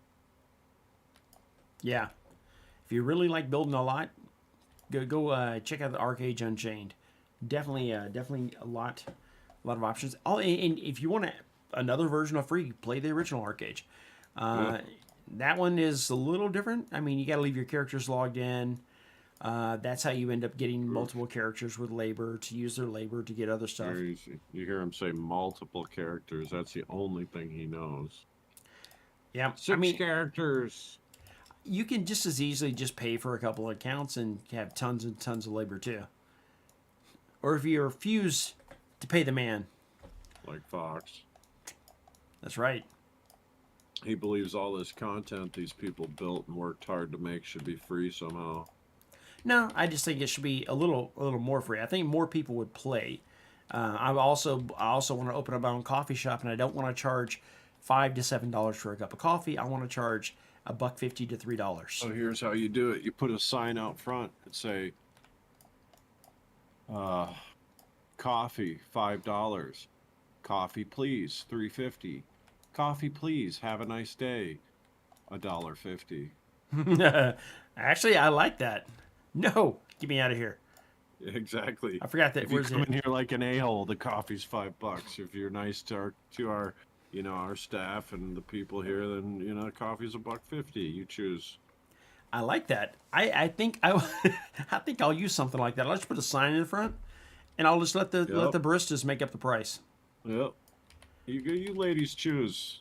Yeah, if you really like building a lot, go check out the Arcade Unchained. Definitely a lot of options. Oh, and if you want another version of free, play the original Arcade. That one is a little different. I mean, you got to leave your characters logged in. That's how you end up getting multiple characters with labor to use their labor to get other stuff. Very easy. You hear him say multiple characters. That's the only thing he knows. Yeah, Six characters. You can just as easily just pay for a couple of accounts and have tons and tons of labor too. Or if you refuse to pay the man. Like Fox. That's right. He believes all this content these people built and worked hard to make should be free somehow. No, I just think it should be a little more free. I think more people would play. I also want to open up my own coffee shop, and I don't want to charge $5 to $7 for a cup of coffee. I want to charge $1.50 to $3. So here's how you do it. You put a sign out front and say, coffee, $5. Coffee, please, $3.50. Coffee, please, have a nice day, $1.50. Actually, I like that. No, get me out of here. Exactly. I forgot that. If you come in here like an a-hole, the coffee's $5. If you're nice to our our staff and the people here, then coffee's $1.50. You choose. I like that. I think I think I'll use something like that. I'll just put a sign in the front, and I'll just let the baristas make up the price. Yep. You ladies choose.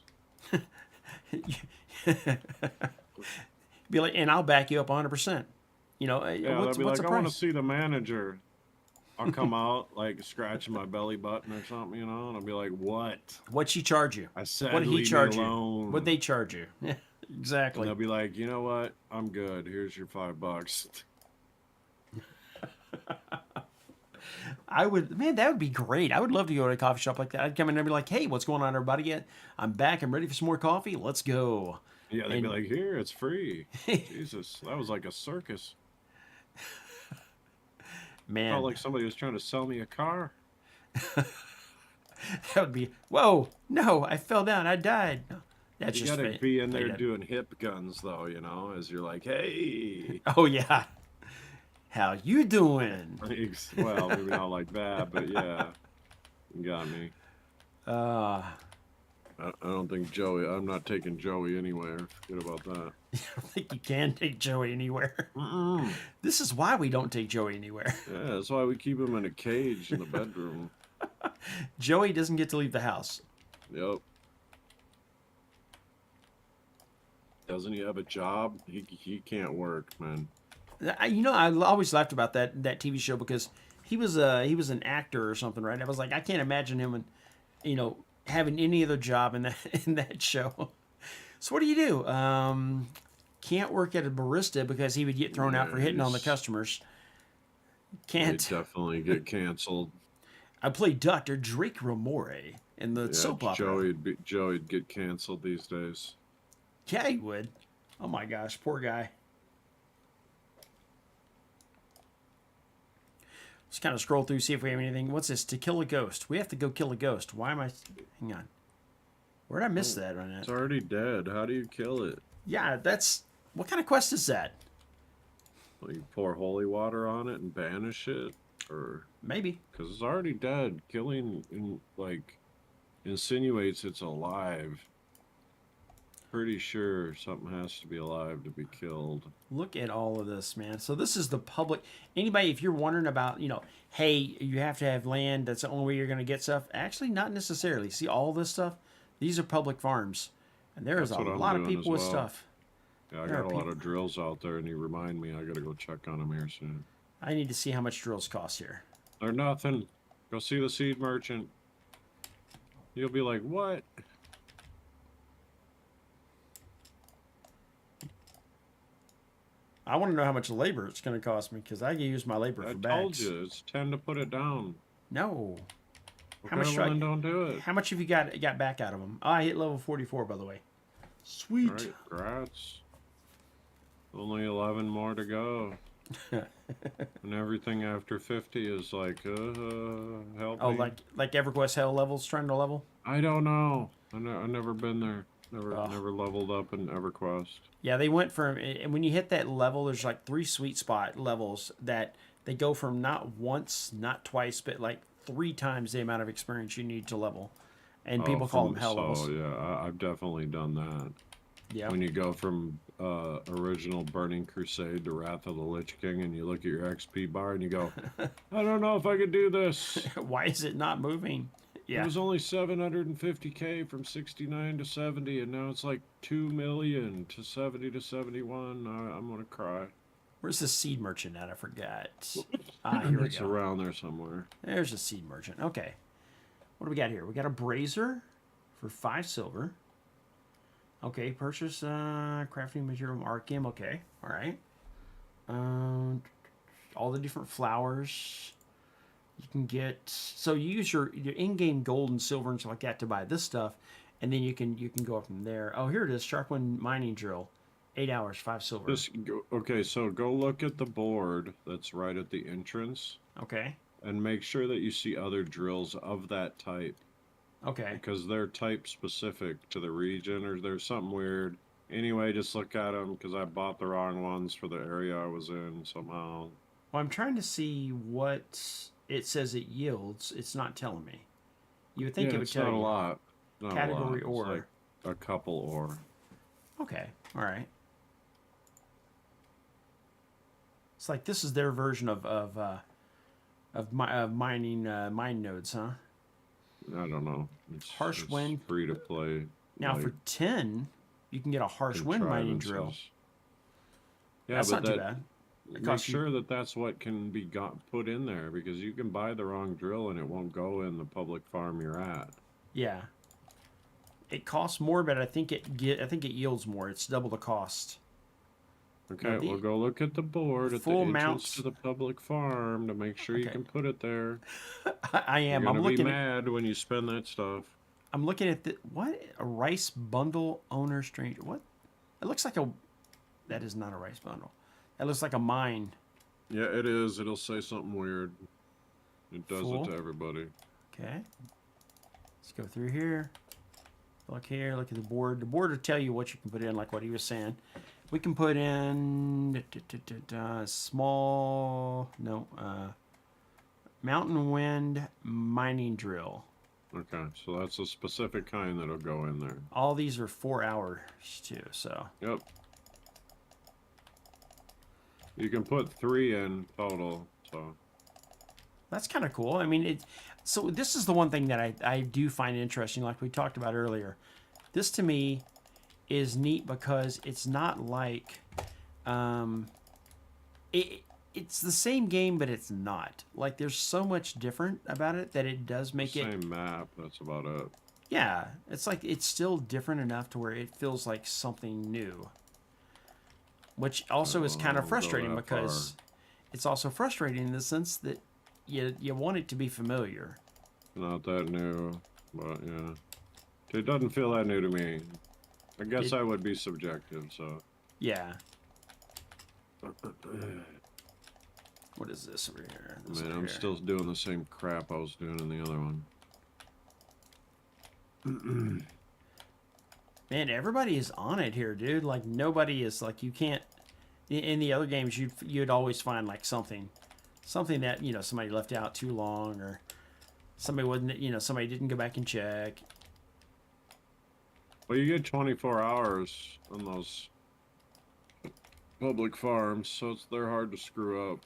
Be like, and I'll back you up 100%. Yeah, what's they'll be like, the I want to price? see the manager. I'll come out like scratching my belly button or something, you know, and I'll be like, "What?" What'd she charge you? I said, What did he "Leave charge me you? alone." What'd they charge you? Yeah, And exactly. they'll be like, "You know what? I'm good. Here's your $5." I would, man, that would be great. I would love to go to a coffee shop like that. I'd come in and be like, hey, what's going on, everybody? I'm back. I'm ready for some more coffee. Let's go. Yeah, they'd And- be like, "Here, it's free." Jesus, that was like a circus. Man, Felt like somebody was trying to sell me a car. that would be, whoa, no, I fell down. I died. No, that's You just gotta fa- be in there faded. doing hip guns, though, you know, as you're like, "Hey." Oh, yeah. How you doing? Well, maybe not like that, but yeah, you got me. Uh, I don't think Joey. I'm not taking Joey anywhere. Forget about that. I don't think you can take Joey anywhere. Mm-mm. This is why we don't take Joey anywhere. Yeah, that's why we keep him in a cage in the bedroom. Joey doesn't get to leave the house. Yep. Doesn't he have a job? He can't work, man. I always laughed about that TV show because he was an actor or something, right? I was like, I can't imagine him, having any other job in that in that show. So what do you do? Can't work at a barista because he would get thrown out for hitting on the Nice. customers. He'd Can't. definitely get canceled. I played Dr. Drake Ramore in the Yeah, soap opera. Joey'd get canceled these days. Yeah, he would. Oh my gosh, poor guy. Let's kind of scroll through, see if we have anything. What's this? To kill a ghost. We have to go kill a ghost. Why am I... Hang on. Where did I miss that on It's that? already dead. How do you kill it? Yeah, that's... What kind of quest is that? Well, you pour holy water on it and banish it? Or... Maybe. Because it's already dead. Killing, insinuates it's alive. Pretty sure something has to be alive to be killed. Look at all of this, man. So this is the public... Anybody, if you're wondering about, hey, you have to have land, that's the only way you're going to get stuff. Actually, not necessarily. See all this stuff? These are public farms. And there is a That's what I'm lot of doing people as with well. stuff. Yeah, I There got are a lot people- of drills out there, and you remind me I gotta go check on them here soon. I need to see how much drills cost here. They're nothing. Go see the seed merchant. You'll be like, what? I want to know how much labor it's going to cost me because I can use my labor I for told bags. you, it's 10 to put it down. No. What How much kind do I- of women don't do it? How much have you got back out of them? Oh, I hit level 44, by the way. Sweet. Alright, congrats. Only 11 more to go. And everything after 50 is like, help Oh, me. like EverQuest Hell levels, trying to level? I don't know. I've never been there. Oh. Never leveled up in EverQuest. Yeah, they went from, and when you hit that level, there's like 3 sweet spot levels that they go from not once, not twice, but like 3 times the amount of experience you need to level. And people call them hell levels. Yeah, I've definitely done that. Yeah. When you go from original Burning Crusade to Wrath of the Lich King and you look at your XP bar and you go, I don't know if I could do this. Why is it not moving? It Yeah. was only 750k from 69 to 70 and now it's like 2 million to 70 to 71. I'm gonna cry. Where's the seed merchant at? I forgot. Ah, here we It's go. around there somewhere. There's a seed merchant. Okay. What do we got here? We got a brazier for 5 silver. Okay, purchase crafting material from Arkham. Okay, all right. All the different flowers you can get. So you use your in-game gold and silver and stuff like that to buy this stuff, and then you can go up from there. Oh, here it is, Sharpwind mining drill, 8 hours, 5 silver. Okay, so go look at the board that's right at the entrance Okay, and make sure that you see other drills of that type. okay. Because they're type specific to the region or there's something weird. Anyway, just look at them because I bought the wrong ones for the area I was in somehow. Well, I'm trying to see what it says it yields. It's not telling me. You would think Yeah, it would it's tell not you. a lot. Not a lot. Category It's ore. like a couple ore. Okay, all right. It's like this is their version of mining mine nodes, huh? I don't know. Harsh it's wind. free to play. Now like, for 10, you can get a harsh wind mining drill. contrivances. Yeah, That's but not too bad. Make costs you- sure that that's what can be put in there, because you can buy the wrong drill and it won't go in the public farm you're at. Yeah. It costs more, but I think it yields more. It's double the cost. Okay, Now, we'll go look at the board at the full entrance mounts- to the public farm to make sure you Okay. can put it there. I am. You're I'm gonna be looking at mad when you spend that stuff. I'm looking at the what? A rice bundle owner strange. What? It looks like a that is not a rice bundle. That looks like a mine. Yeah, it is. It'll say something weird. It does Full. it to everybody. Okay. Let's go through here. Look here, look at the board. The board will tell you what you can put in, like what he was saying. We can put in small, no, mountain wind mining drill. Okay, so that's a specific kind that'll go in there. All these are 4 hours too, so. Yep. You can put 3 in total, so. That's kind of cool. I mean, so this is the one thing that I do find interesting, like we talked about earlier. This to me is neat because it's not like it's the same game, but it's not. Like there's so much different about it that it does make it. Same map, that's about it. Yeah, it's like it's still different enough to where it feels like something new. Which also is kind I'll of go frustrating that because it's also frustrating in the sense that you want it to be familiar. Not that new, but yeah. It doesn't feel that new to me. I guess I would be subjective, so. Yeah. What is this over here? This Man, over I'm here. still doing the same crap I was doing in the other one. Man, everybody is on it here, dude. Like nobody is like you can't. In the other games, you'd always find like something that somebody left out too long or somebody wasn't somebody didn't go back and check. Well, you get 24 hours on those public farms, so they're hard to screw up.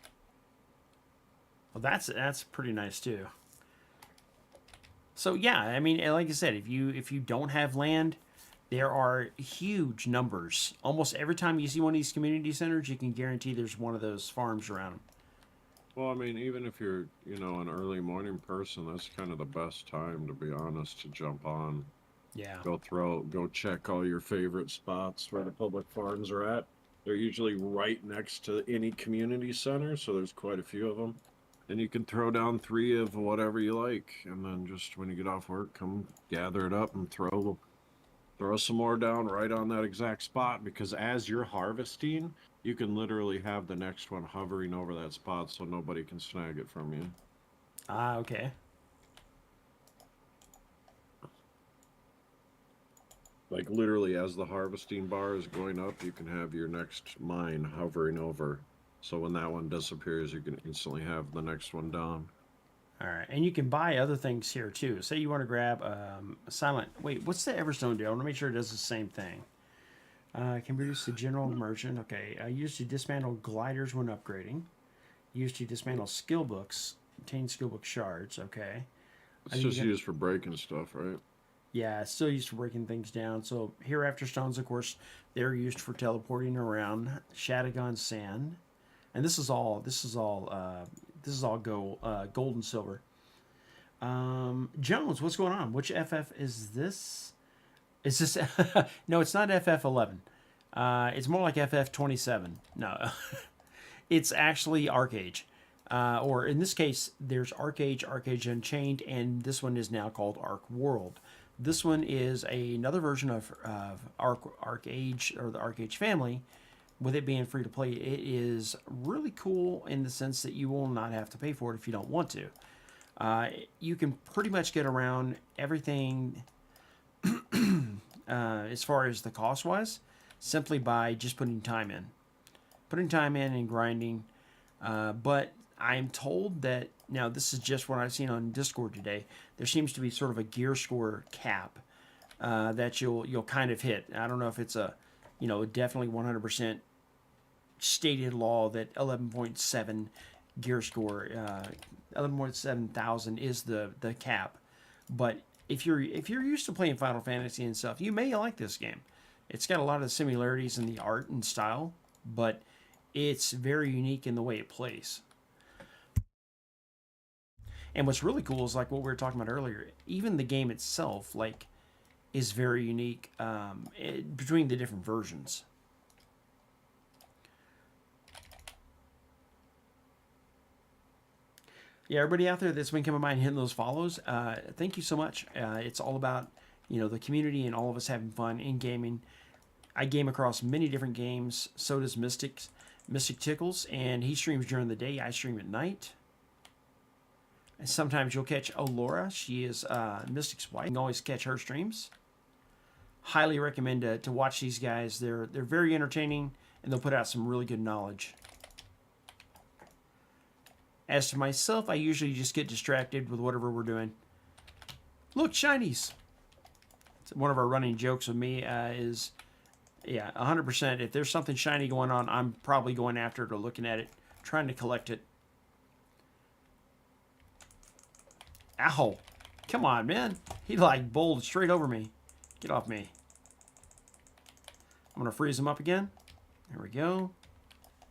Well, that's pretty nice too. So yeah, I mean, like I said, if you don't have land, there are huge numbers. Almost every time you see one of these community centers, you can guarantee there's one of those farms around them. Well, I mean, even if you're, an early morning person, that's kind of the best time, to be honest, to jump on. Yeah. Go check all your favorite spots where the public farms are at. They're usually right next to any community center, so there's quite a few of them. And you can throw down 3 of whatever you like, and then just when you get off work, come gather it up and throw some more down right on that exact spot, because as you're harvesting, you can literally have the next one hovering over that spot so nobody can snag it from you. Ah, okay. Like literally as the harvesting bar is going up, you can have your next mine hovering over. So when that one disappears, you can instantly have the next one down. All right, and you can buy other things here too. Say you want to grab a silent. Wait, what's the Everstone deal? I want to make sure it does the same thing. Can produce the general merchant. Okay, used to dismantle gliders when upgrading. Used to dismantle skill books. Obtain skill book shards. Okay. It's just used for breaking stuff, right? Yeah, it's still used for breaking things down. So hereafter stones, of course, they're used for teleporting around. Shadagon sand, and this is all gold and silver. Jones, what's going on? Which FF is this? Is this? No, it's not FF11. It's more like FF27. No, it's actually ArcAge. Or in this case, there's ArcAge, ArcAge Unchained, and this one is now called Arc World. This one is another version of ArcAge, or the ArcAge family, with it being free to play. It is really cool in the sense that you will not have to pay for it if you don't want to. You can pretty much get around everything as far as the cost wise, simply by just putting time in. Putting time in and grinding. But I'm told that, now this is just what I've seen on Discord today, there seems to be sort of a gear score cap that you'll kind of hit. I don't know if it's definitely 100% stated law that 11.7 gear score, 11.7 thousand is the cap. But if you're used to playing Final Fantasy and stuff, you may like this game. It's got a lot of similarities in the art and style, but it's very unique in the way it plays. And what's really cool is like what we were talking about earlier. Even the game itself, like, is very unique between the different versions. Yeah, everybody out there that's been coming by and hitting those follows, thank you so much. It's all about, you know, the community and all of us having fun in gaming. I game across many different games. So does Mystic Tickles, and he streams during the day. I stream at night. And sometimes you'll catch Olora. She is Mystic's wife. You can always catch her streams. Highly recommend to watch these guys. They're very entertaining, and they'll put out some really good knowledge. As to myself, I usually just get distracted with whatever we're doing. Look, shinies. It's one of our running jokes with me is, yeah, 100%. If there's something shiny going on, I'm probably going after it or looking at it, trying to collect it. Ow. Come on, man. He like bowled straight over me. Get off me. I'm going to freeze him up again. There we go.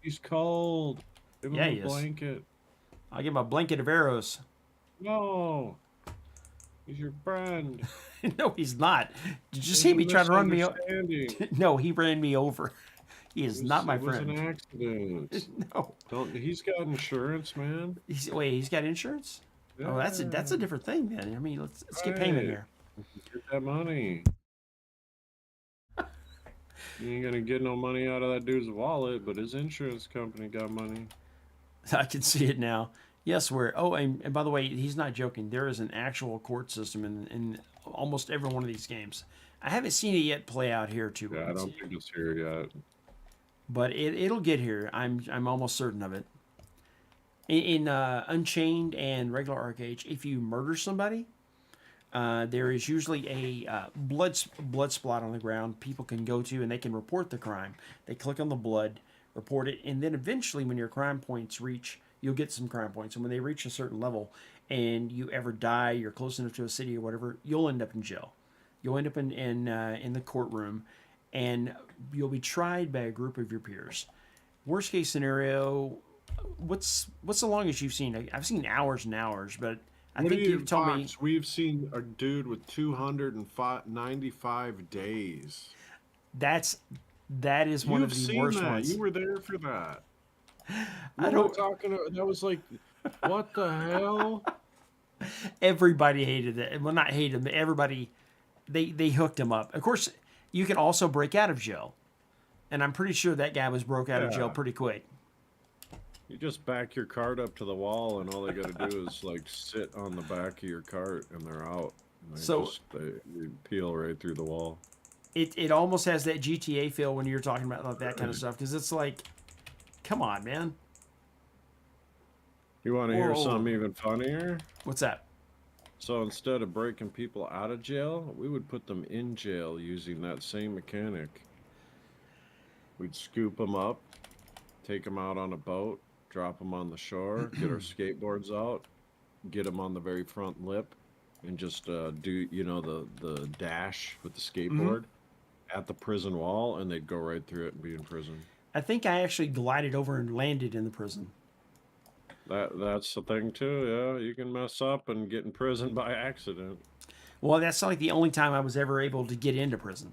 He's cold. Give him Yeah, a he is. blanket. I'll give him a blanket of arrows. No. He's your friend. No, he's not. Did you There's see a me try to run me over? misunderstanding. No, he ran me over. He is not my It was friend. an accident. No. He's got insurance, man. He's got insurance? Oh, that's a different thing then. I mean, let's get payment Right. here. Get that money. You ain't gonna get no money out of that dude's wallet, but his insurance company got money. I can see it now. Yes, and by the way, he's not joking. There is an actual court system in almost every one of these games. I haven't seen it yet play out here too. Yeah, I don't think it's here yet. But it'll get here. I'm almost certain of it. In Unchained and regular Arcade, if you murder somebody, there is usually a blood spot on the ground people can go to, and they can report the crime. They click on the blood, report it, and then eventually when your crime points reach, you'll get some crime points. And when they reach a certain level and you ever die, you're close enough to a city or whatever, you'll end up in jail. You'll end up in the courtroom, and you'll be tried by a group of your peers. Worst case scenario, what's the longest you've seen? I've seen hours and hours, but I think you told me We've seen a dude with 295 days. that is one You've of the seen worst that. ones. You were there for that. I We don't- were talking. That was like, what the hell? Everybody hated it. Well, not hated him, but everybody they hooked him up. Of course, you can also break out of jail, and I'm pretty sure that guy was broke out of jail Yeah. pretty quick. You just back your cart up to the wall, and all they got to do is like sit on the back of your cart, and they're out. And they peel right through the wall. It almost has that GTA feel when you're talking about like that kind of stuff, because it's like, come on, man. You want to hear Whoa. something even funnier? What's that? So instead of breaking people out of jail, we would put them in jail using that same mechanic. We'd scoop them up, take them out on a boat, drop them on the shore, get our skateboards out, get them on the very front lip, and just do, the dash with the skateboard at the prison wall, and they'd go right through it and be in prison. I think I actually glided over and landed in the prison. That's the thing too, yeah. You can mess up and get in prison by accident. Well, that's like the only time I was ever able to get into prison.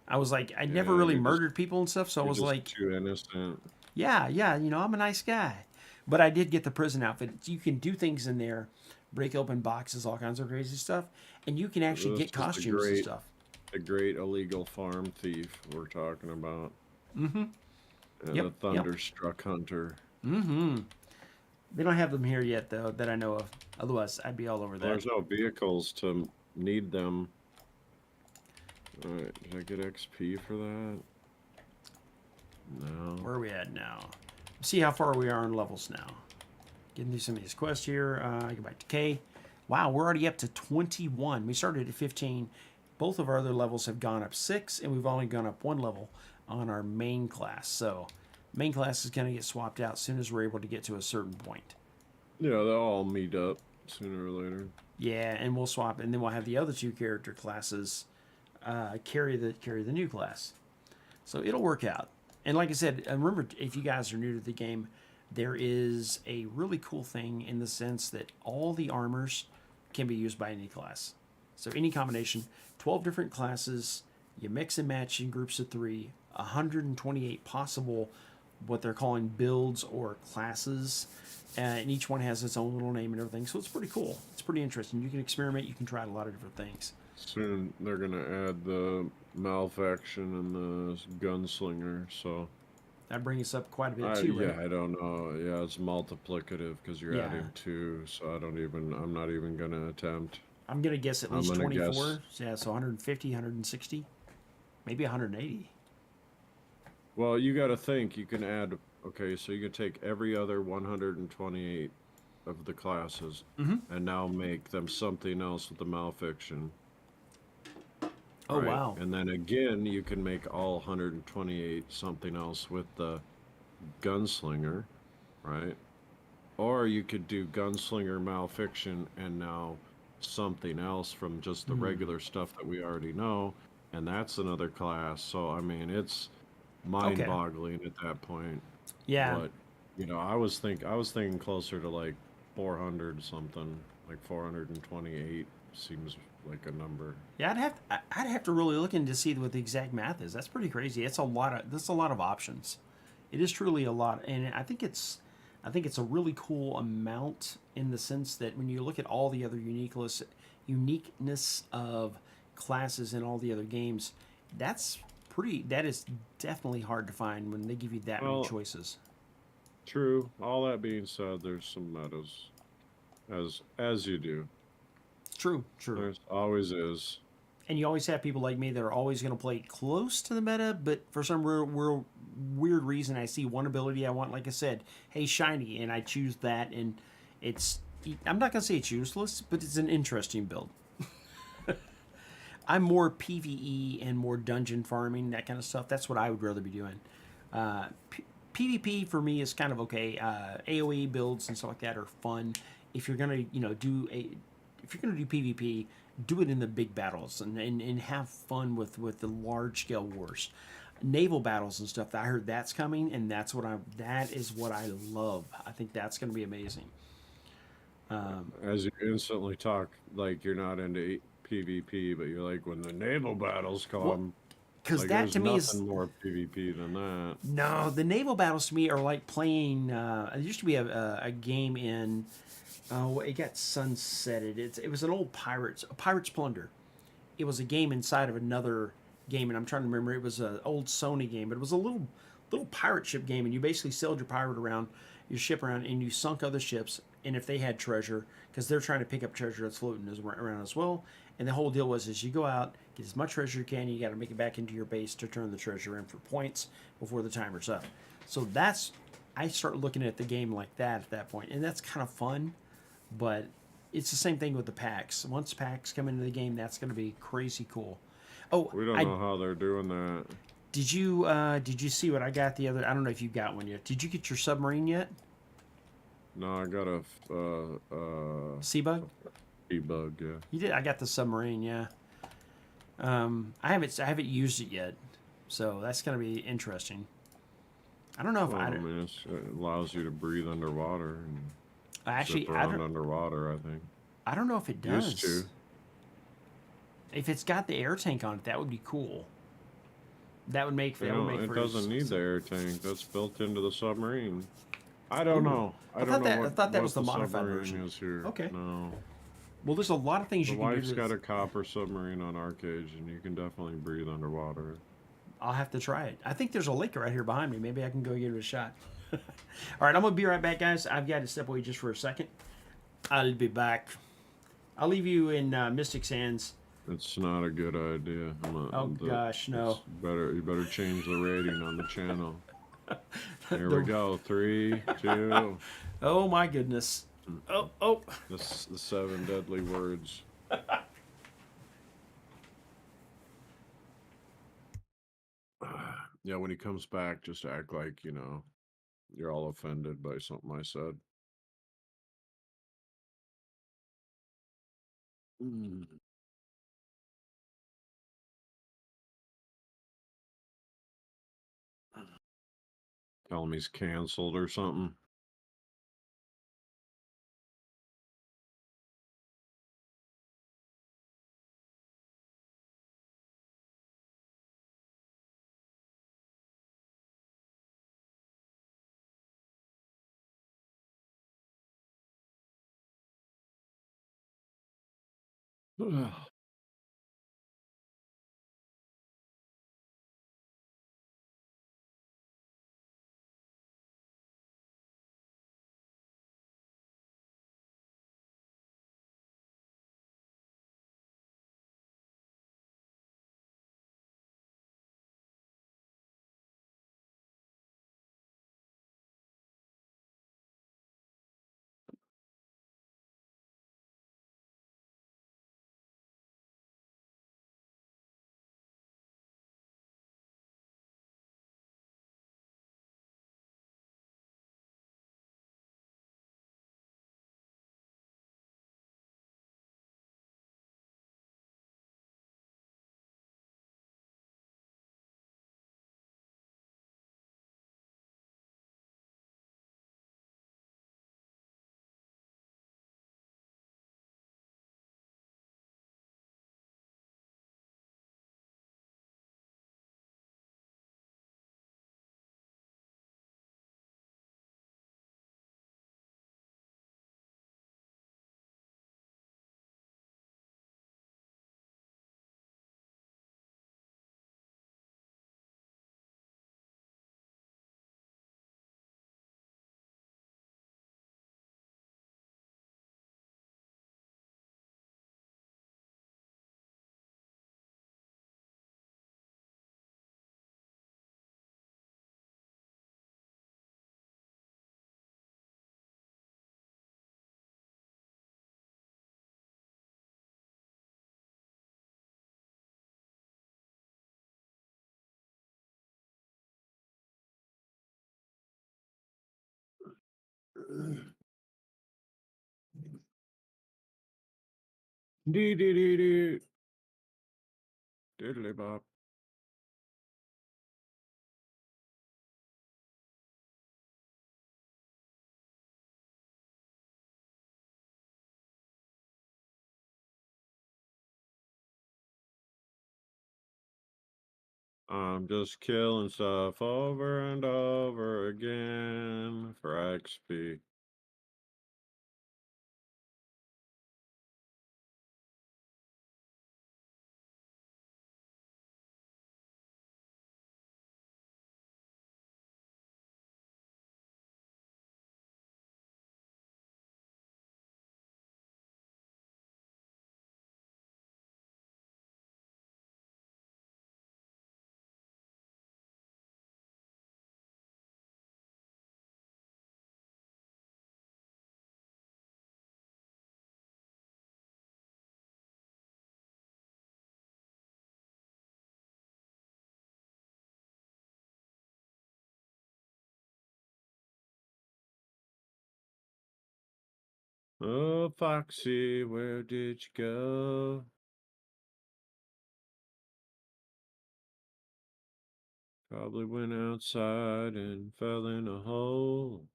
I was like, I never really you're just- murdered people and stuff, so I You're was just like, too innocent. yeah, I'm a nice guy. But I did get the prison outfit. You can do things in there, break open boxes, all kinds of crazy stuff, and you can actually This get is a costumes and great- stuff. The great illegal farm thief we're talking about. Mm-hmm. And Yep, the thunderstruck hunter. Mm-hmm. They don't have them here yet, though, that I know of. Otherwise, I'd be all over that. There's no vehicles to need them. Alright, did I get XP for that? No. Where are we at now? See how far we are in levels now. Getting through some of these quests here. Go back to K. Wow, we're already up to 21. We started at 15. Both of our other levels have gone up 6, and we've only gone up 1 level on our main class. So, main class is going to get swapped out as soon as we're able to get to a certain point. Yeah, they'll all meet up sooner or later. Yeah, and we'll swap, and then we'll have the other 2 character classes carry the new class. So it'll work out. And like I said, remember, if you guys are new to the game, there is a really cool thing in the sense that all the armors can be used by any class. So any combination, 12 different classes, you mix and match in groups of 3, 128 possible what they're calling builds or classes, and each one has its own little name and everything. So it's pretty cool. It's pretty interesting. You can experiment. You can try a lot of different things. Soon they're gonna add the Malfaction and the Gunslinger, so That brings us up quite a bit too, right? I don't know. Yeah, it's multiplicative because you're Yeah. adding 2, so I'm not even gonna attempt. I'm gonna guess at I'm least gonna 24. guess- Yeah, so 150, 160, maybe 180. Well, you gotta think, you can add, okay, so you can take every other 128 of the classes and now make them something else with the Malfiction. Oh right? wow. And then again, you can make all 128 something else with the Gunslinger, right? Or you could do Gunslinger Malfiction and now something else from just the regular stuff that we already know, and that's another class. So I mean, it's mind-boggling at that point. Yeah. But you know, I was thinking closer to like 400 something, like 428 seems like a number. Yeah, I'd have to really look into see what the exact math is. That's pretty crazy. That's a lot of options. It is truly a lot, and I think it's a really cool amount in the sense that when you look at all the other uniqueness of classes in all the other games, that is definitely hard to find when they give you that many Well, choices. True. All that being said, there's some metas, as you do. True. There's always is. And you always have people like me that are always going to play close to the meta, but for some weird reason, I see one ability I want, like I said, hey, shiny, and I choose that, and I'm not going to say it's useless, but it's an interesting build. I'm more PvE and more dungeon farming, that kind of stuff. That's what I would rather be doing. PvP for me is kind of okay. AoE builds and stuff like that are fun. If you're gonna, if you're gonna do PvP, do it in the big battles and have fun with the large scale wars, naval battles and stuff. I heard that's coming, and that is what I love. I think that's gonna be amazing. As you instantly talk like you're not into PvP, but you're like when the naval battles come. Because Like, that there's to me nothing is more PvP than that. no, the naval battles to me are like playing. There used to be a game in. Oh, it got sunsetted. It was an old Pirates Plunder. It was a game inside of another game, and I'm trying to remember. It was an old Sony game, but it was a little pirate ship game, and you basically sailed your ship around, and you sunk other ships. And if they had treasure, because they're trying to pick up treasure that's floating around as well. And the whole deal was you go out, get as much treasure you can, you got to make it back into your base to turn the treasure in for points before the timer's up. So I start looking at the game like that at that point, and that's kind of fun. But it's the same thing with the packs. Once packs come into the game, that's going to be crazy cool. Oh, We don't know how they're doing that. did you see what I got the other? I don't know if you got one yet. Did you get your submarine yet? No, I got a Seabug? debug, yeah. You did. I got the submarine. Yeah. I haven't used it yet, so that's gonna be interesting. I don't know if Well, I mean, it allows you to breathe underwater and actually zip around underwater, I think. I don't know if it does. Used to. If it's got the air tank on it, that would be cool. That would make. It doesn't need the air tank. That's built into the submarine. I don't know. I thought that was the what modified submarine version. is here. Okay. No. Well, there's a lot of things The you can do. wife's to got this. a copper submarine on our cage, and you can definitely breathe underwater. I'll have to try it. I think there's a lake right here behind me. Maybe I can go give it a shot. All right, I'm gonna be right back, guys. I've got to step away just for a second. I'll be back. I'll leave you in Mystic's hands. It's not a good idea. Gosh, no. You better change the rating on the channel. Here we go. 3, 2. Oh my goodness. Oh. The 7 deadly words. Yeah, when he comes back, just act like, you're all offended by something I said. Tell him he's canceled or something. Dee dee dee dee. Diddly bop. I'm just killing stuff over and over again for XP. Oh, Foxy, where did you go? Probably went outside and fell in a hole.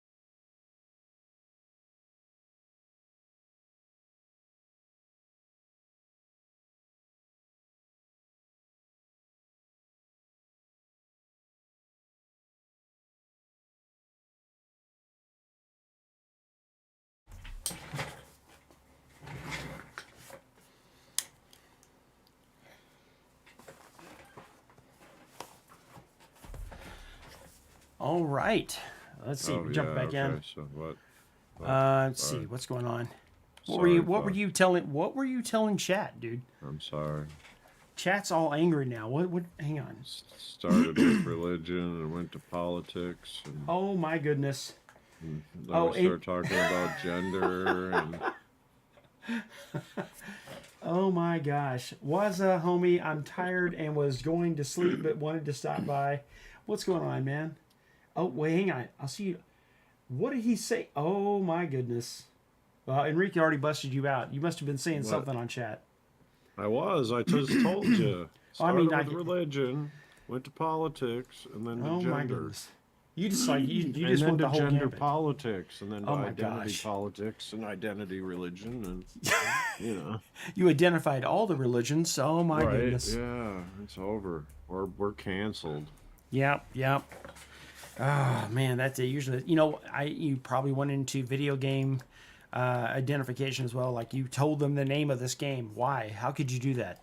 All right. Let's see. Oh, Jump yeah, back in. okay, so what? Let's see sorry. what's going on. What Sorry, were you? What were Fox. you telling? What were you telling chat, dude? I'm sorry. Chat's all angry now. What? Hang on. Started with religion and went to politics. And Oh my goodness. then Oh, we start talking about gender and Oh my gosh. Was a homie. I'm tired and was going to sleep, but wanted to stop by. What's going on, man? Oh wait, hang on. I'll see you. What did he say? Oh my goodness. Well, Enrique already busted you out. You must have been saying What? something on chat. I just told you. I mean, Started I with get- religion, went to politics, and then to Oh my gender. goodness. You just like you and just then want to the whole gender gambit. politics, and then to Oh my identity gosh. politics and identity religion, and you know. You identified all the religions. Oh my Right? goodness. Yeah, it's over. We're canceled. Yep, yep. Oh man, that's usually you probably went into video game identification as well. Like you told them the name of this game. Why? How could you do that?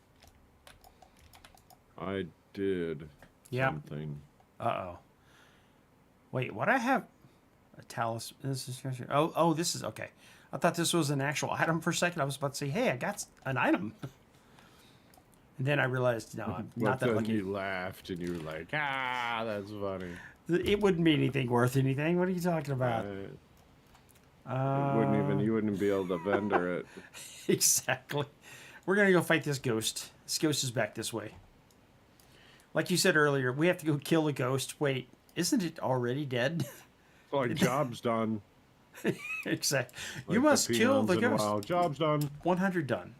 I did Yep. something. Uh-oh. Wait, what I have? A talus. This is oh, this is okay. I thought this was an actual item for a second. I was about to say, hey, I got an item. And then I realized, no, I'm not But that then lucky. you laughed and you were like, ah, that's funny. It wouldn't be anything worth anything. What are you talking about? You wouldn't be able to vendor it. Exactly. We're gonna go fight this ghost. This ghost is back this way. Like you said earlier, we have to go kill the ghost. Wait, isn't it already dead? Like, job's done. Exactly. Like You must kill the peons in ghost. WoW. Job's done. 100 done.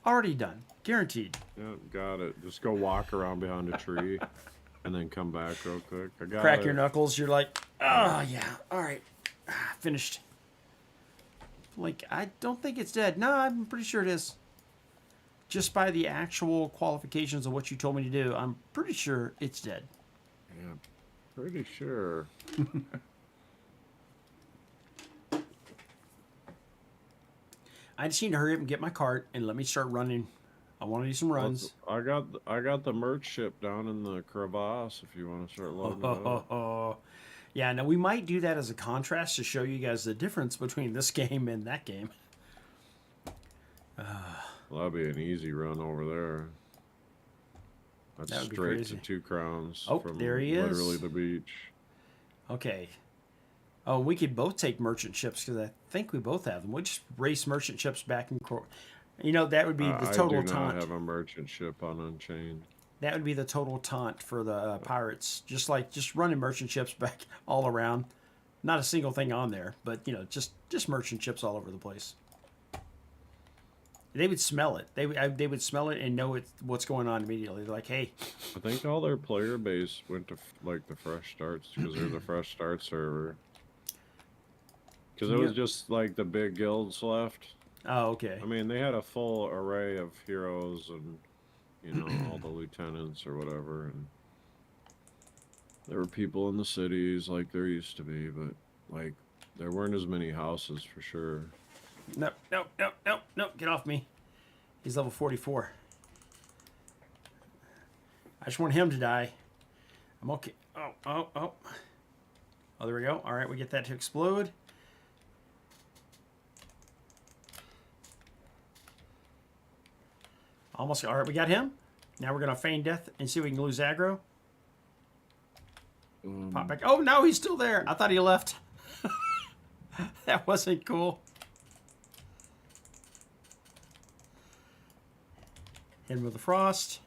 Already done. Guaranteed. Yeah, got it. Just go walk around behind a tree and then come back real quick. I got Crack it. your knuckles. You're like, oh yeah, all right, finished. Like I don't think it's dead. No, I'm pretty sure it is. Just by the actual qualifications of what you told me to do, I'm pretty sure it's dead. Yeah, pretty sure. I just need to hurry up and get my cart and let me start running. I want to do some runs. I got the merch ship down in the crevasse if you want to start loading it up. Yeah, now we might do that as a contrast to show you guys the difference between this game and that game. Well, that'd be an easy run over there. That's That would be straight crazy. to 2 Crowns Oh, from there he is. literally the beach. Okay. Oh, we could both take merchant ships because I think we both have them. We'll just race merchant ships back and that would be the total I do taunt. not have a merchant ship on Unchained. That would be the total taunt for the pirates. Just running merchant ships back all around. Not a single thing on there, but just merchant ships all over the place. They would smell it. They would smell it and know what's going on immediately. They're like, hey, I think all their player base went to like the fresh starts because they're the fresh start server. Because it was just like the big guilds left. oh, okay. I mean, they had a full array of heroes and all the lieutenants or whatever, and there were people in the cities like there used to be, but like there weren't as many houses for sure. No, get off me. He's level 44. I just want him to die. I'm okay. Oh, there we go. All right, we get that to explode. Almost. All right, we got him. Now we're going to feign death and see if we can lose aggro. Pop back. Oh, no, he's still there. I thought he left. That wasn't cool. Hit him with the frost.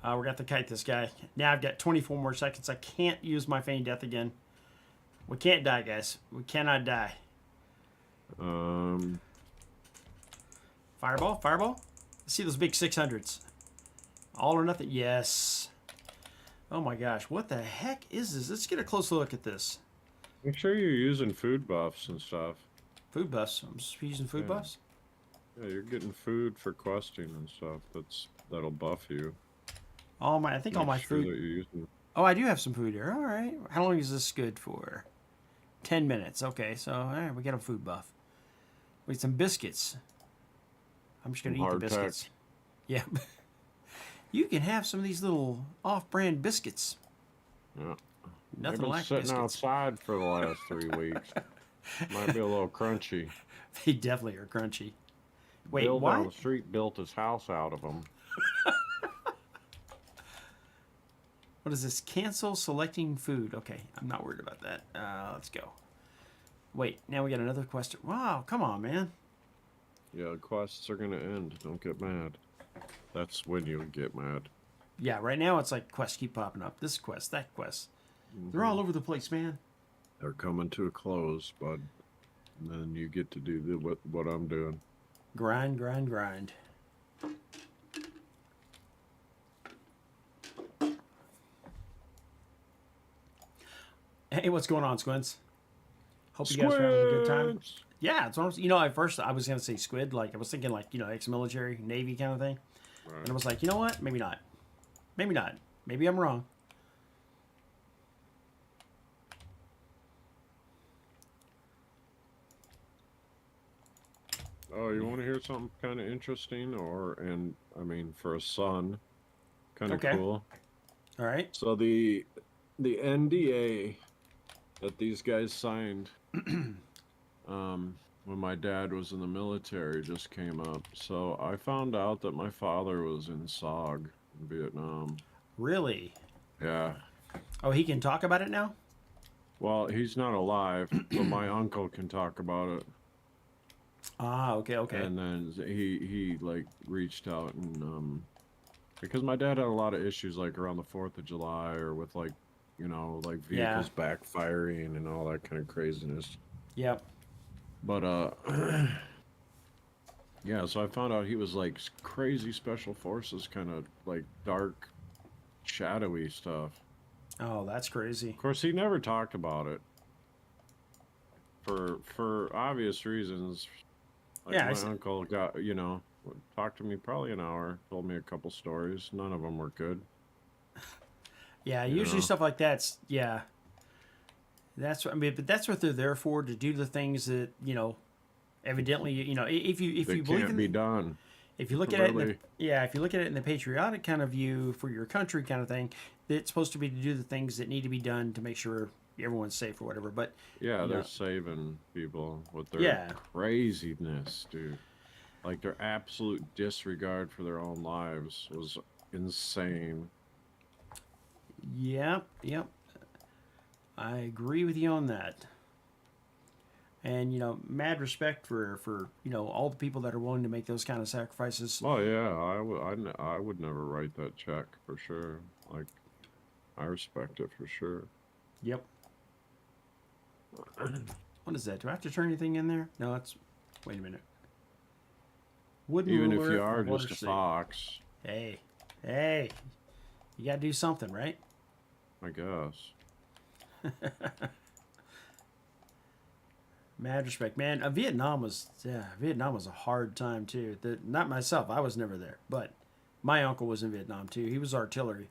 We got to kite this guy. Now I've got 24 more seconds. I can't use my feign death again. We can't die, guys. We cannot die. Fireball. Let's see those big 600s. All or nothing. Yes. Oh my gosh. What the heck is this? Let's get a close look at this. Make sure you're using food buffs and stuff. Food buffs. I'm just using food Yeah. buffs. Yeah, you're getting food for questing and stuff. That'll buff you. I think all my Make sure food. that you're using. Oh, I do have some food here. All right. How long is this good for? 10 minutes. Okay, so all right, we got a food buff. We got some biscuits. I'm just gonna Some eat the hardtack. biscuits. Yeah. You can have some of these little off-brand biscuits. Yeah. Nothing They've been like sitting biscuits. outside for the last 3 weeks. Might be a little crunchy. They definitely are crunchy. Wait, Bill why? down the street built his house out of them. What is this? Cancel selecting food. Okay, I'm not worried about that. Let's go. Wait, now we got another question. Wow, come on, man. Yeah, quests are gonna end. Don't get mad. That's when you get mad. Yeah, right now it's like quests keep popping up. This quest, that quest. They're all over the place, man. They're coming to a close, bud. And then you get to do what I'm doing. Grind. Hey, what's going on, Squints? Hope you guys are having a good time. Squids! Yeah, it's almost, you know, at first I was gonna say squid, like I was thinking like, you know, ex-military, Navy kind of thing. And Right. I was like, you know what? Maybe not. Maybe not. Maybe I'm wrong. Oh, you want to hear something kind of interesting, and I mean, for a son, kind of Okay. cool. All right. So the NDA that these guys signed, when my dad was in the military just came up. So I found out that my father was in SOG in Vietnam. Really? Yeah. Oh, he can talk about it now? Well, he's not alive, but my uncle can talk about it. Ah, okay, okay. And then he like reached out and because my dad had a lot of issues like around the 4th of July or with like, you know, like Yeah. vehicles backfiring and all that kind of craziness. Yep. But yeah, so I found out he was like crazy special forces kind of like dark shadowy stuff. Oh, that's crazy. Of course, he never talked about it for obvious reasons. Like Yeah, my it's- uncle got, you know, talked to me probably an hour, told me a couple stories. None of them were good. Yeah, You usually know? stuff like that's, yeah. That's what I mean, but that's what they're there for, to do the things that, you know, evidently, you know, if you They believe can't in be done. if you look at it in the, Really? yeah, if you look at it in the patriotic kind of view for your country kind of thing, it's supposed to be to do the things that need to be done to make sure everyone's safe or whatever. But Yeah, they're Yeah. saving people with their Yeah. craziness, dude. Like their absolute disregard for their own lives was insane. yep, yep, I agree with you on that. And you know, mad respect for you know all the people that are willing to make those kind of sacrifices. Oh yeah, I would never write that check for sure. Like, I respect it for sure. Yep. What is that? Do I have to turn anything in there? No, it's. Wait a minute. Wooden Even if ruler, you are water just a seat. fox, Hey, hey, you gotta do something, right? I guess. Mad respect, man. Vietnam was a hard time too. Not myself, I was never there, but my uncle was in Vietnam too. He was artillery,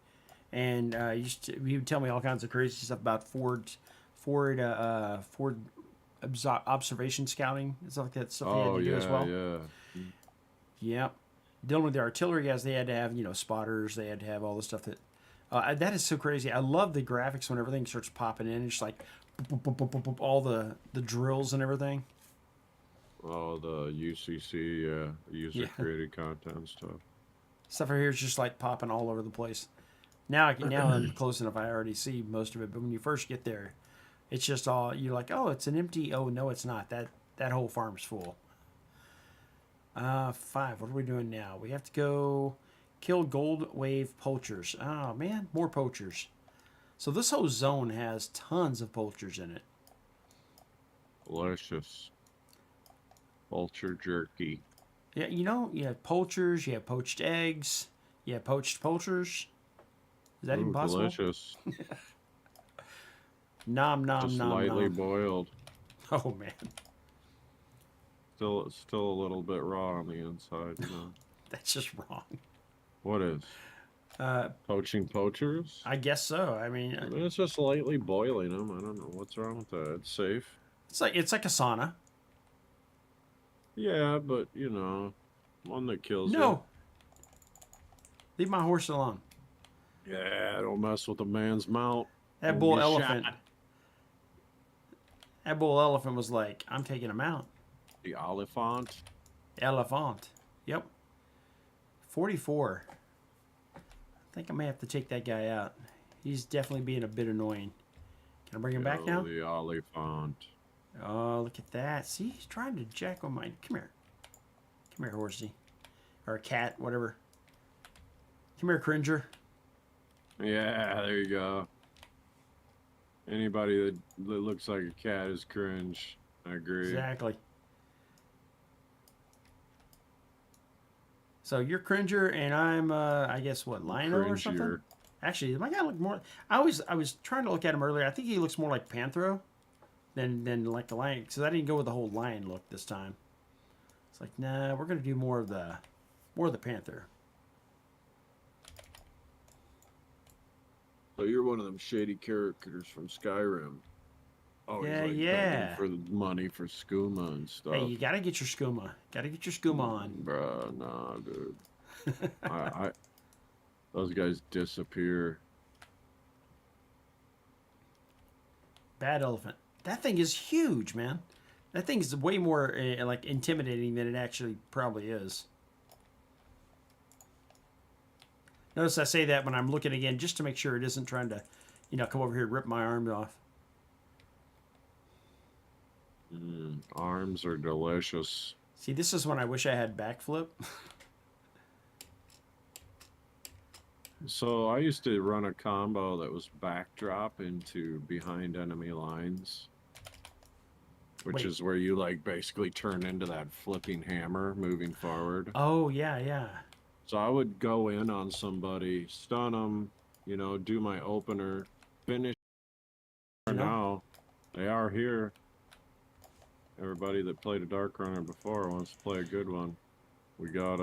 and he would tell me all kinds of crazy stuff about Ford observation scouting and stuff like that. Stuff he had Oh to do as well. yeah. Yep. Dealing with the artillery guys, they had to have, you know, spotters. They had to have all the stuff that. That is so crazy. I love the graphics when everything starts popping in. It's like boop, boop, boop, boop, boop, all the drills and everything. Oh, the UCC, yeah, user created content stuff. Stuff right here is just like popping all over the place. Now I'm close enough. I already see most of it. But when you first get there, it's just all you're like, oh, it's an empty. Oh no, it's not. That whole farm's full. 5. What are we doing now? We have to go kill gold wave poachers. Oh man, more poachers. So this whole zone has tons of poachers in it. Delicious. Vulture jerky. Yeah, you know, you have poachers, you have poached eggs, you have poached poachers. Is that even Ooh, possible? delicious. Nom nom Just nom lightly nom. boiled. Oh man, Still a little bit raw on the inside, you know. that's just wrong. What is? Poaching poachers? I guess so. I mean, I mean, it's just lightly boiling them. I don't know what's wrong with that. It's safe. it's like a sauna. Yeah, but you know, one that kills No, leave my horse alone. you. Yeah, don't mess with a man's mount. That Don't bull get elephant. shot. That bull elephant was like, I'm taking him out. The Oliphant. Elephant. Yep. 44. I think I may have to take that guy out. He's definitely being a bit annoying. Can I bring him back Yeah, now? The Oliphant. Oh, look at that. See, he's trying to jack on my... Come here. Come here, horsey. Or a cat, whatever. Come here, cringer. Yeah, there you go. Anybody that looks like a cat is cringe. I agree. Exactly. So you're cringer and I'm, I guess, what, lino or something? Cringier. Actually, my guy look more. I was trying to look at him earlier. I think he looks more like Panthro than like the lion. Because I didn't go with the whole lion look this time. It's like, nah, we're gonna do more of the panther. So you're one of them shady characters from Skyrim. Always Yeah, like yeah. begging for the money for skooma and stuff. Hey, you gotta get your skooma. Gotta get your skooma on. Bruh, nah, dude. I those guys disappear. Bad elephant. That thing is huge, man. That thing is way more like intimidating than it actually probably is. Notice I say that when I'm looking again, just to make sure it isn't trying to, come over here and rip my arms off. Arms are delicious. See, this is when I wish I had backflip. So I used to run a combo that was backdrop into behind enemy lines. Which Wait. is where you like basically turn into that flipping hammer moving forward. Oh, yeah, yeah. So I would go in on somebody, stun them, do my opener, finish. Now they are here. Everybody that played a Dark Runner before wants to play a good one. We got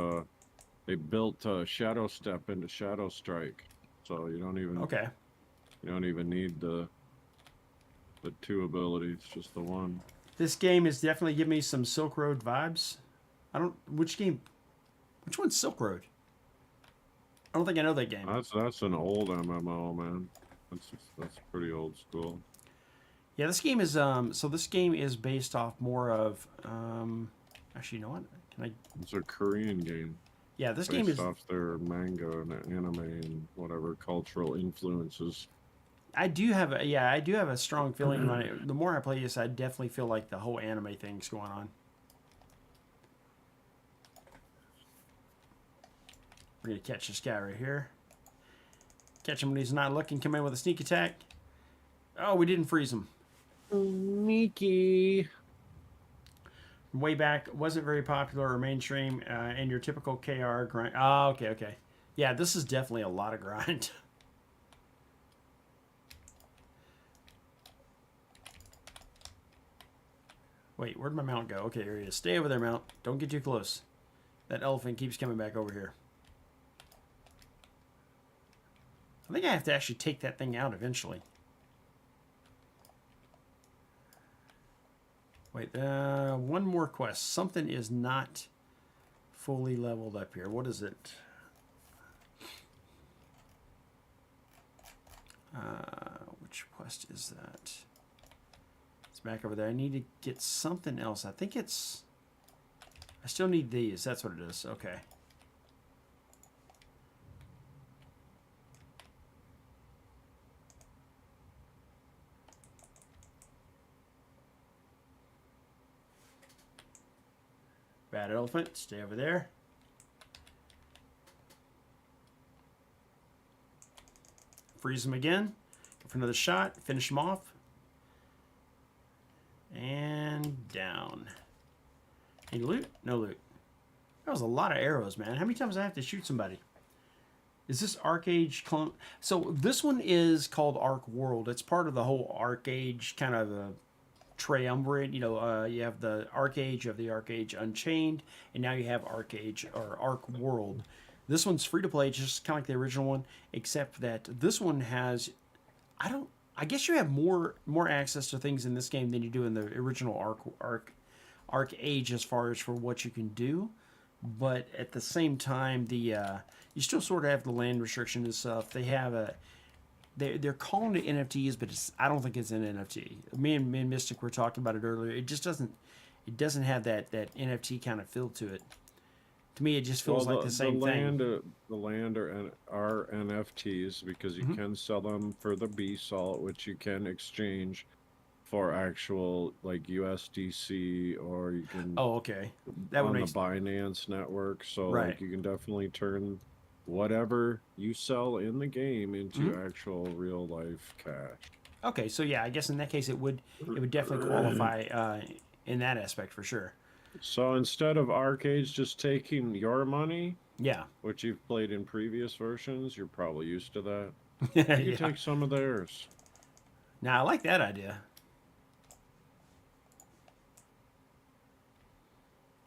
they built Shadow Step into Shadow Strike, so you don't even need the two abilities, just the one. This game is definitely giving me some Silk Road vibes. Which one's Silk Road? I don't think I know that game. That's an old MMO, man. That's pretty old school. Yeah, this game is this game is based off more of actually, you know what? Can I? It's a Korean game. Yeah, this based game is off their manga and anime and whatever cultural influences. I do have a strong feeling on it. The more I play this, I definitely feel like the whole anime thing's going on. We're gonna catch this guy right here. Catch him when he's not looking. Come in with a sneak attack. Oh, we didn't freeze him. Mickey. Way back, wasn't very popular or mainstream, and your typical KR grind. Oh, okay. Yeah, this is definitely a lot of grind. Wait, where'd my mount go? Okay, here he is. Stay over there, mount. Don't get too close. That elephant keeps coming back over here. I think I have to actually take that thing out eventually. Wait, one more quest. Something is not fully leveled up here. What is it? Which quest is that? It's back over there. I need to get something else. I think it's... I still need these. That's what it is. Okay. Bad elephant, stay over there. Freeze him again. Go for another shot. Finish him off. And down. Any loot? No loot. That was a lot of arrows, man. How many times do I have to shoot somebody? Is this Arcade clone? So this one is called Arc World. It's part of the whole Arcade kind of a triumvirate. You have the Arcade, you have the Arcade Unchained, and now you have Arcade or Arc World. This one's free to play, just kind of like the original one, except that this one has, I guess you have more access to things in this game than you do in the original Arc Age as far as for what you can do. But at the same time, you still sort of have the land restriction and stuff. They have they're calling it NFTs, but I don't think it's an NFT. Me and Mystic were talking about it earlier. It just doesn't have that NFT kind of feel to it. To me, it just feels like the same thing. The land are NFTs because you can sell them for the B salt, which you can exchange for actual like USDC, or you can. Oh, okay. That would on make the Binance network, so Right. like you can definitely turn whatever you sell in the game into actual real life cash. Okay, so yeah, I guess in that case it would definitely qualify in that aspect for sure. So instead of Arcades just taking your money, Yeah. which you've played in previous versions, you're probably used to that. You Yeah. take some of theirs. Now I like that idea.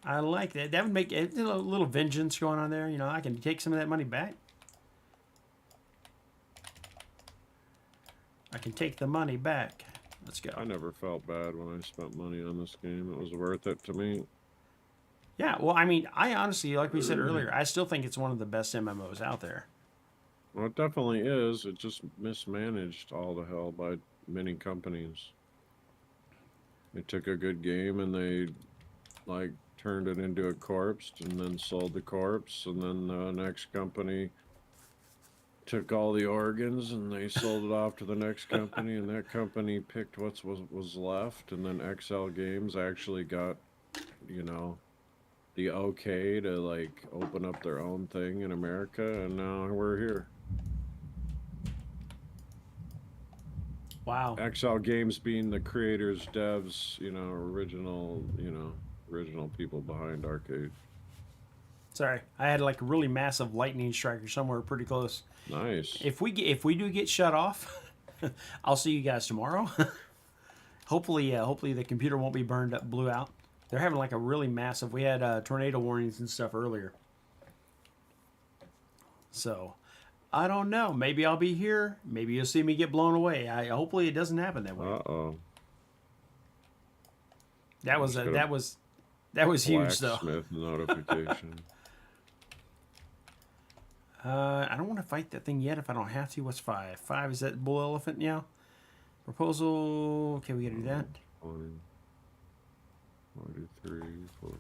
I like that. That would make a little vengeance going on there. You know, I can take some of that money back. I can take the money back. Let's go. I never felt bad when I spent money on this game. It was worth it to me. Yeah, well, I mean, I honestly, like we said earlier, I still think it's one of the best MMOs out there. Well, it definitely is. It just mismanaged all the hell by many companies. They took a good game and they, like, turned it into a corpse and then sold the corpse, and then the next company took all the organs and they sold it off to the next company, and that company picked what was left, and then XL Games actually got, you know, the okay to like open up their own thing in America, and now we're here. Wow. XL Games being the creators, devs, original people behind Arcade. Sorry, I had like a really massive lightning striker somewhere pretty close. Nice. If we do get shut off, I'll see you guys tomorrow. hopefully the computer won't be blew out. They're having like a really massive. We had tornado warnings and stuff earlier. So, I don't know. Maybe I'll be here. Maybe you'll see me get blown away. Hopefully it doesn't happen that way. Uh-oh. That was Just got a that was huge though. Blacksmith notification. I don't want to fight that thing yet if I don't have to. What's 5? 5 is that bull elephant? Yeah. Proposal. Okay, we gotta do that. 20, 43, 42.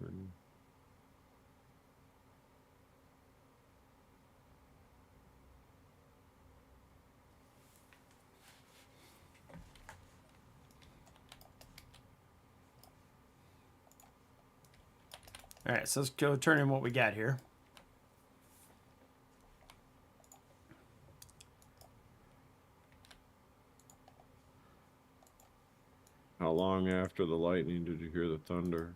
30. All right, so let's go turn in what we got here. How long after the lightning did you hear the thunder?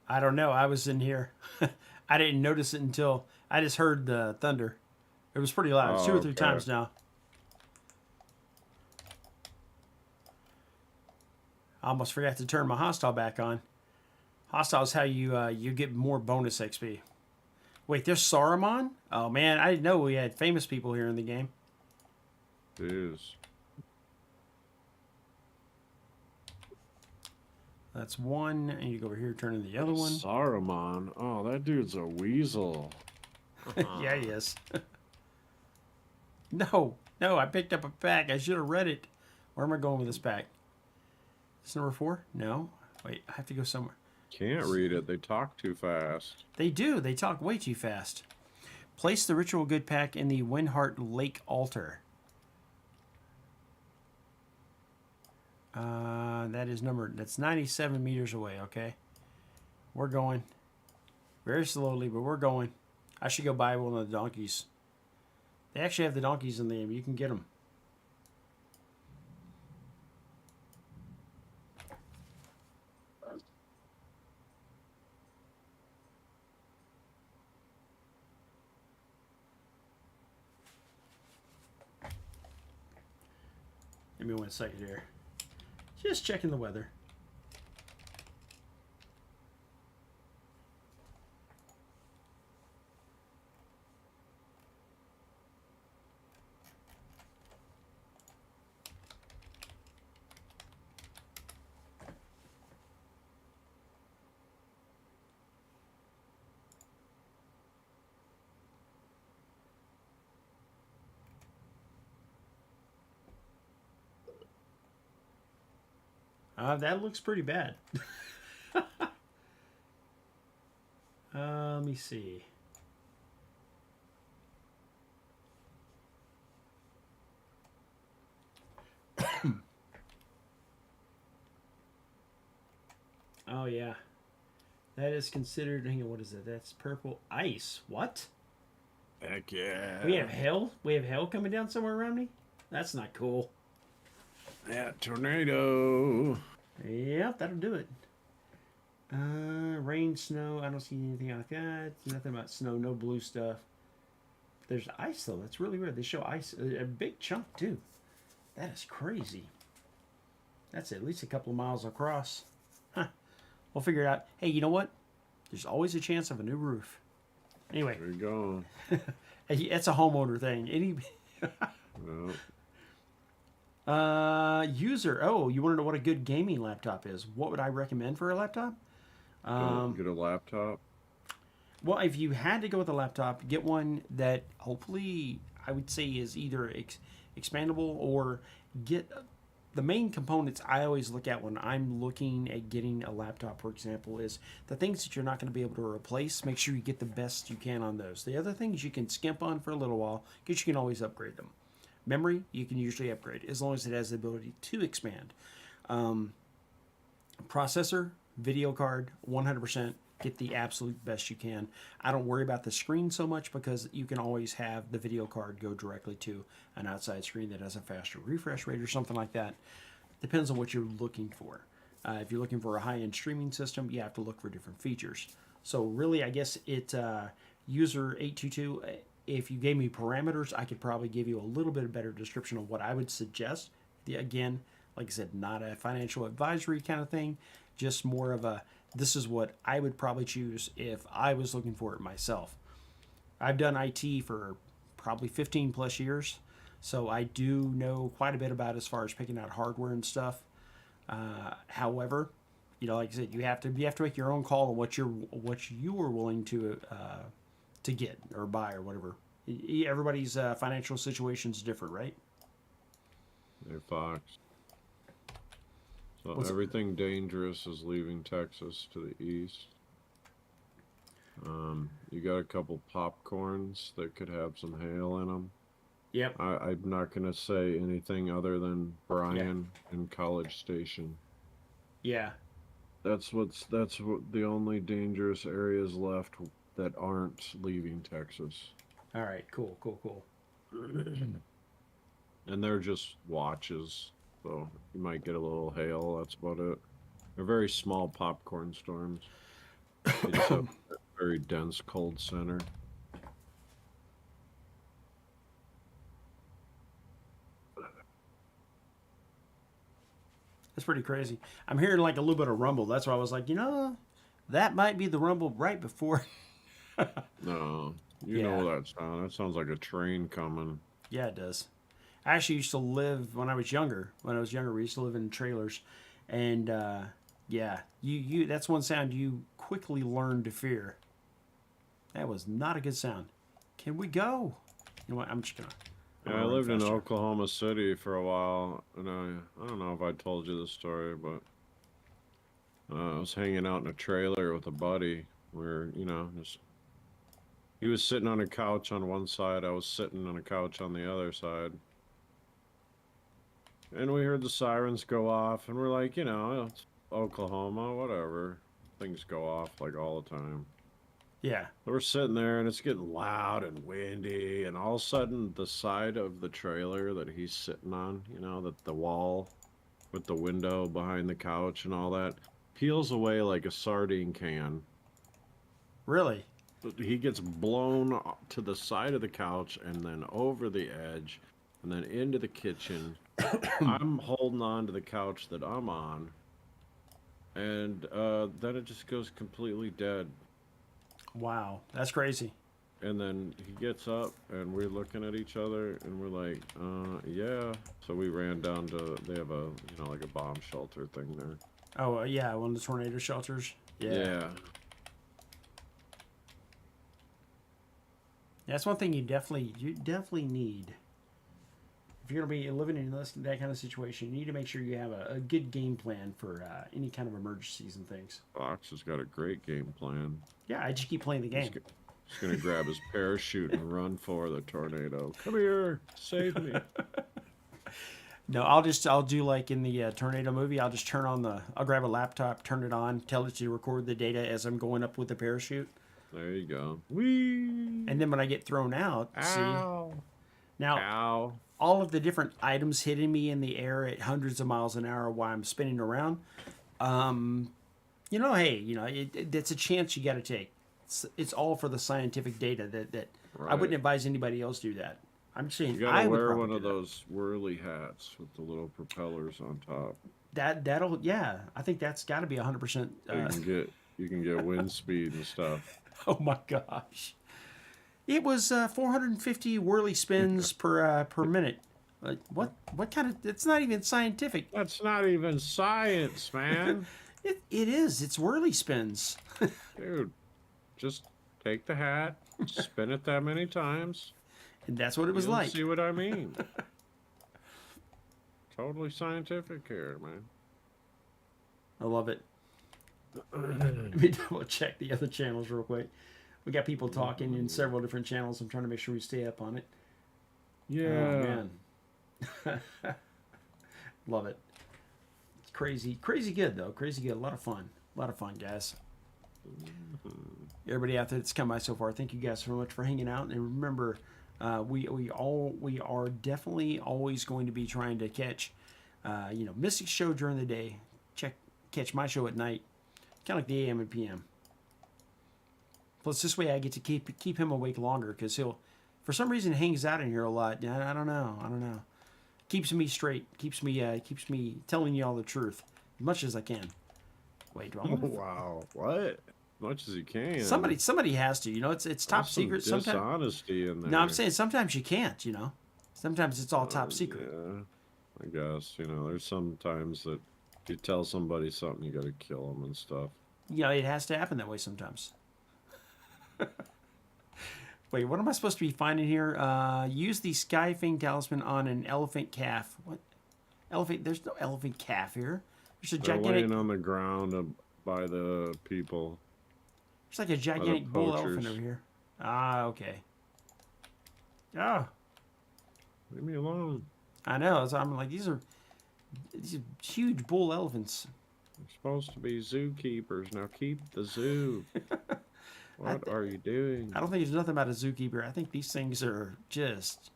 I don't know. I was in here. I didn't notice it until I just heard the thunder. It was pretty loud. Oh, 2 or 3 okay. times now. I almost forgot to turn my hostile back on. Hostile is how you get more bonus XP. Wait, there's Saruman? Oh man, I didn't know we had famous people here in the game. It is. That's one. And you go over here, turn in the other one. Saruman. Oh, that dude's a weasel. Yeah, he is. No, I picked up a pack. I should have read it. Where am I going with this pack? Is number 4? No. Wait, I have to go somewhere. Can't read it. They talk too fast. They do. They talk way too fast. Place the ritual good pack in the Windheart Lake altar. That's 97 meters away, okay? We're going. Very slowly, but we're going. I should go buy one of the donkeys. They actually have the donkeys in the game. You can get them. Give me 1 second here. Just checking the weather. That looks pretty bad. Let me see. Oh yeah, that is considered. Hang on, what is that? That's purple ice. What? Heck yeah. We have hell. We have hell coming down somewhere around me. That's not cool. That tornado. Yeah, that'll do it. Rain, snow. I don't see anything like that. Nothing about snow. No blue stuff. There's ice though. That's really weird. They show ice, a big chunk too. That is crazy. That's at least a couple of miles across. Huh. We'll figure it out. Hey, you know what? There's always a chance of a new roof. Anyway, There you go. it's a homeowner thing. Well, User. Oh, you want to know what a good gaming laptop is? What would I recommend for a laptop? get a laptop. Well, if you had to go with a laptop, get one that hopefully I would say is either expandable or get the main components I always look at when I'm looking at getting a laptop, for example, is the things that you're not going to be able to replace. Make sure you get the best you can on those. The other things you can skimp on for a little while because you can always upgrade them. Memory, you can usually upgrade as long as it has the ability to expand. Processor, video card, 100%. Get the absolute best you can. I don't worry about the screen so much because you can always have the video card go directly to an outside screen that has a faster refresh rate or something like that. Depends on what you're looking for. If you're looking for a high-end streaming system, you have to look for different features. So really, I guess it user 822. If you gave me parameters, I could probably give you a little bit better description of what I would suggest. Again, like I said, not a financial advisory kind of thing, just more of a this is what I would probably choose if I was looking for it myself. I've done IT for probably 15 plus years, so I do know quite a bit about as far as picking out hardware and stuff. However, you know, like I said, you have to make your own call on what you are willing to get or buy or whatever. Everybody's financial situation is different, right? Hey, Fox. So What's it? everything dangerous is leaving Texas to the east. You got a couple popcorns that could have some hail in them. Yep. I'm not gonna say anything other than Bryan and College Station. Yeah. That's what the only dangerous areas left that aren't leaving Texas. All right. Cool. And they're just watches, so you might get a little hail. That's about it. They're very small popcorn storms. They just have a very dense cold center. That's pretty crazy. I'm hearing like a little bit of rumble. That's why I was like, that might be the rumble right before. No, you Yeah. know that sound. That sounds like a train coming. Yeah, it does. I actually used to live when I was younger. When I was younger, we used to live in trailers, and yeah, you that's one sound you quickly learn to fear. That was not a good sound. Can we go? You know what? I'm just gonna. I'm Yeah, I gonna run lived in faster. Oklahoma City for a while, and I don't know if I told you this story, but I was hanging out in a trailer with a buddy. Where just he was sitting on a couch on one side, I was sitting on a couch on the other side. And we heard the sirens go off, and we're like, it's Oklahoma, whatever. Things go off like all the time. Yeah. So we're sitting there, and it's getting loud and windy, and all of a sudden, the side of the trailer that he's sitting on, that the wall with the window behind the couch and all that, peels away like a sardine can. Really? He gets blown to the side of the couch and then over the edge and then into the kitchen. I'm holding on to the couch that I'm on, and then it just goes completely dead. Wow. That's crazy. And then he gets up, and we're looking at each other, and we're like, yeah. So we ran down to, they have a, like a bomb shelter thing there. Oh yeah, one of the tornado shelters. Yeah. That's one thing you definitely need. If you're gonna be living in that kind of situation, you need to make sure you have a good game plan for any kind of emergencies and things. Fox has got a great game plan. Yeah, I just keep playing the game. He's gonna grab his parachute and run for the tornado. Come here, save me. No, I'll do like in the tornado movie. I'll just I'll grab a laptop, turn it on, tell it to record the data as I'm going up with the parachute. There you go. Whee! And then when I get thrown out, Ow! see, now Ow! all of the different items hitting me in the air at hundreds of miles an hour while I'm spinning around, you know, hey, you know, it's a chance you got to take. It's all for the scientific data that I Right. wouldn't advise anybody else do that. I'm saying You I gotta would wear probably one do of that. those whirly hats with the little propellers on top. That'll yeah. I think that's got to be 100%. So you can get wind speed and stuff. Oh my gosh. It was 450 whirly spins per minute. Like what kind of? It's not even scientific. That's not even science, man. It is. It's whirly spins. Dude, just take the hat, spin it that many times. And that's what it was You'll like. see what I mean. Totally scientific here, man. I love it. Let me double check the other channels real quick. We got people talking in several different channels. I'm trying to make sure we stay up on it. Yeah. Oh man. Love it. It's crazy. Crazy good though. Crazy good. A lot of fun. A lot of fun, guys. Everybody out there that's come by so far, thank you guys so much for hanging out. And remember, we are definitely always going to be trying to catch, Mystic's show during the day. Catch my show at night, kind of like the AM and PM. Plus, this way I get to keep him awake longer because he'll, for some reason, hangs out in here a lot. I don't know. Keeps me straight. Keeps me telling you all the truth as much as I can. Wait, do I want to? Wow. What? As much as you can. Somebody has to. You know, it's top There's some secret. Sometimes. dishonesty in there. No, I'm saying sometimes you can't. You know, sometimes it's all top secret. Yeah. I guess, there's sometimes that you tell somebody something, you gotta kill them and stuff. You know, it has to happen that way sometimes. Wait, what am I supposed to be finding here? Use the Skyfang talisman on an elephant calf. What? Elephant? There's no elephant calf here. There's a They're gigantic. laying on the ground by the people. There's like a gigantic bull elephant poachers. over here. Ah, okay. Oh, Leave me alone. I know. So I'm like, these are huge bull elephants. We're supposed to be zookeepers. Now keep the zoo. What are you doing? I don't think there's nothing about a zookeeper. I think these things are just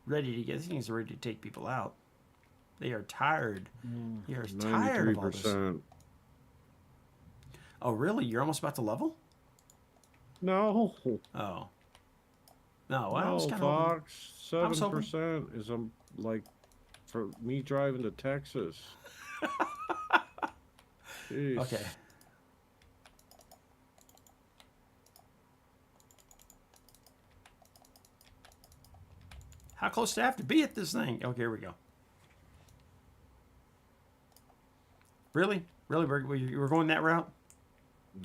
ready to get. These things are ready to take people out. They are tired. They are tired of all this. 93%. Oh, really? You're almost about to level? No. Oh. No, well, I No, was kind of hoping. Fox. I was hoping- 7% is like for me driving to Texas. Jeez. Okay. How close do I have to be at this thing? Okay, here we go. Really? Really? We're going that route?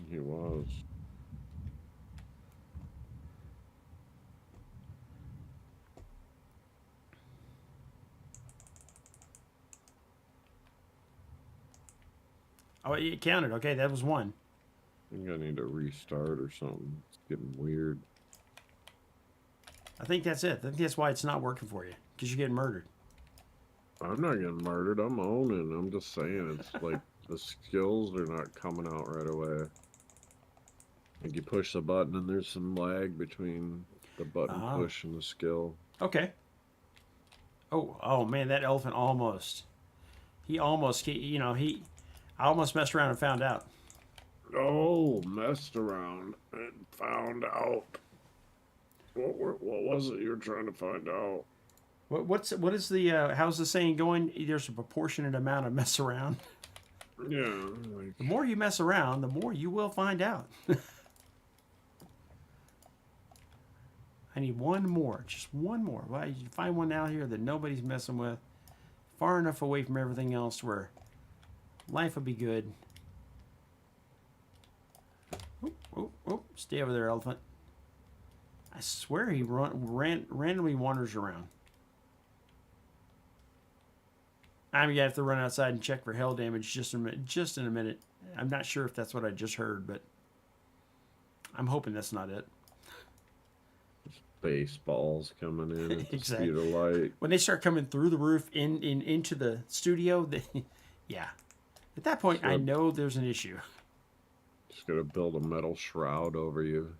He was. Oh, it counted. Okay, that was one. I think I need to restart or something. It's getting weird. I think that's it. I think that's why it's not working for you. Because you're getting murdered. I'm not getting murdered. I'm owning. I'm just saying, it's like the skills are not coming out right away. Like you push the button and there's some lag between the button Ah. push and the skill. Okay. Oh man, that elephant almost. I almost messed around and found out. Oh, messed around and found out. What was it you were trying to find out? What is the how's the saying going? There's a proportionate amount of mess around. Yeah, The like more you mess around, the more you will find out. I need one more, just one more. Well, you find one out here that nobody's messing with, far enough away from everything else where life will be good. Oh, stay over there, elephant. I swear he randomly wanders around. I'm gonna have to run outside and check for hail damage just in a minute. I'm not sure if that's what I just heard, but I'm hoping that's not it. baseballs coming in at the Exactly. speed of light. When they start coming through the roof into the studio, yeah. At that point, I Yep. know there's an issue. Just gotta build a metal shroud over you.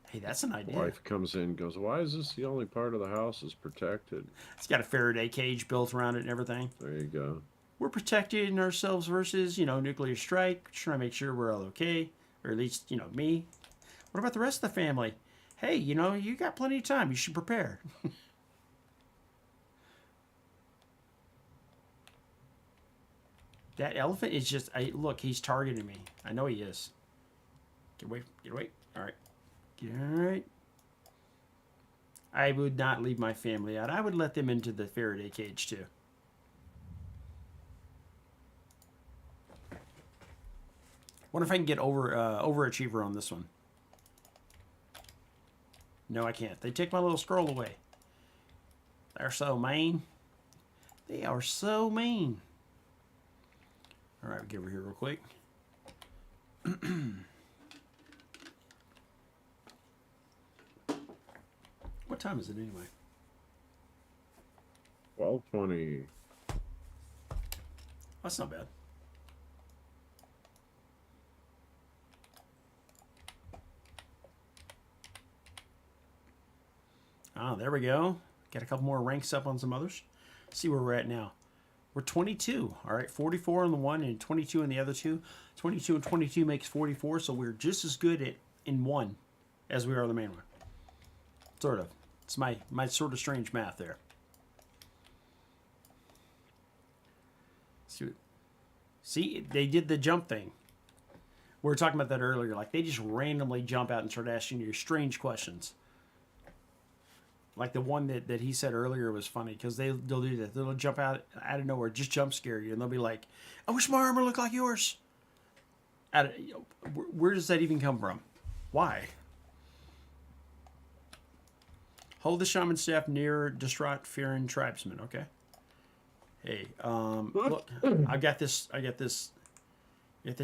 Hey, that's an idea. Wife comes in and goes, why is this the only part of the house is protected? It's got a Faraday cage built around it and everything. There you go. we're protecting ourselves versus, you know, nuclear strike. Trying to make sure we're all okay, or at least, you know, me. What about the rest of the family? Hey, you know, you got plenty of time. You should prepare. That elephant is just, look, he's targeting me. I know he is. Get away, get away. All right. All right. I would not leave my family out. I would let them into the Faraday cage too. Wonder if I can get overachiever on this one. No, I can't. They take my little scroll away. They're so mean. They are so mean. All right, get over here real quick. What time is it anyway? 12:20. That's not bad. Oh, there we go. Got a couple more ranks up on some others. See where we're at now. We're 22. All right, 44 on the one and 22 on the other two. 22 and 22 makes 44, so we're just as good at in one as we are the main one. Sort of. It's my sort of strange math there. See, they did the jump thing. We were talking about that earlier. Like, they just randomly jump out and start asking you strange questions. Like the one that he said earlier was funny because they'll do that. They'll jump out of nowhere, just jump scare you, and they'll be like, "I wish my armor looked like yours." Where does that even come from? Why? Hold the shaman staff near distraught Farron tribesmen. Okay. Hey, look, I got this. Get this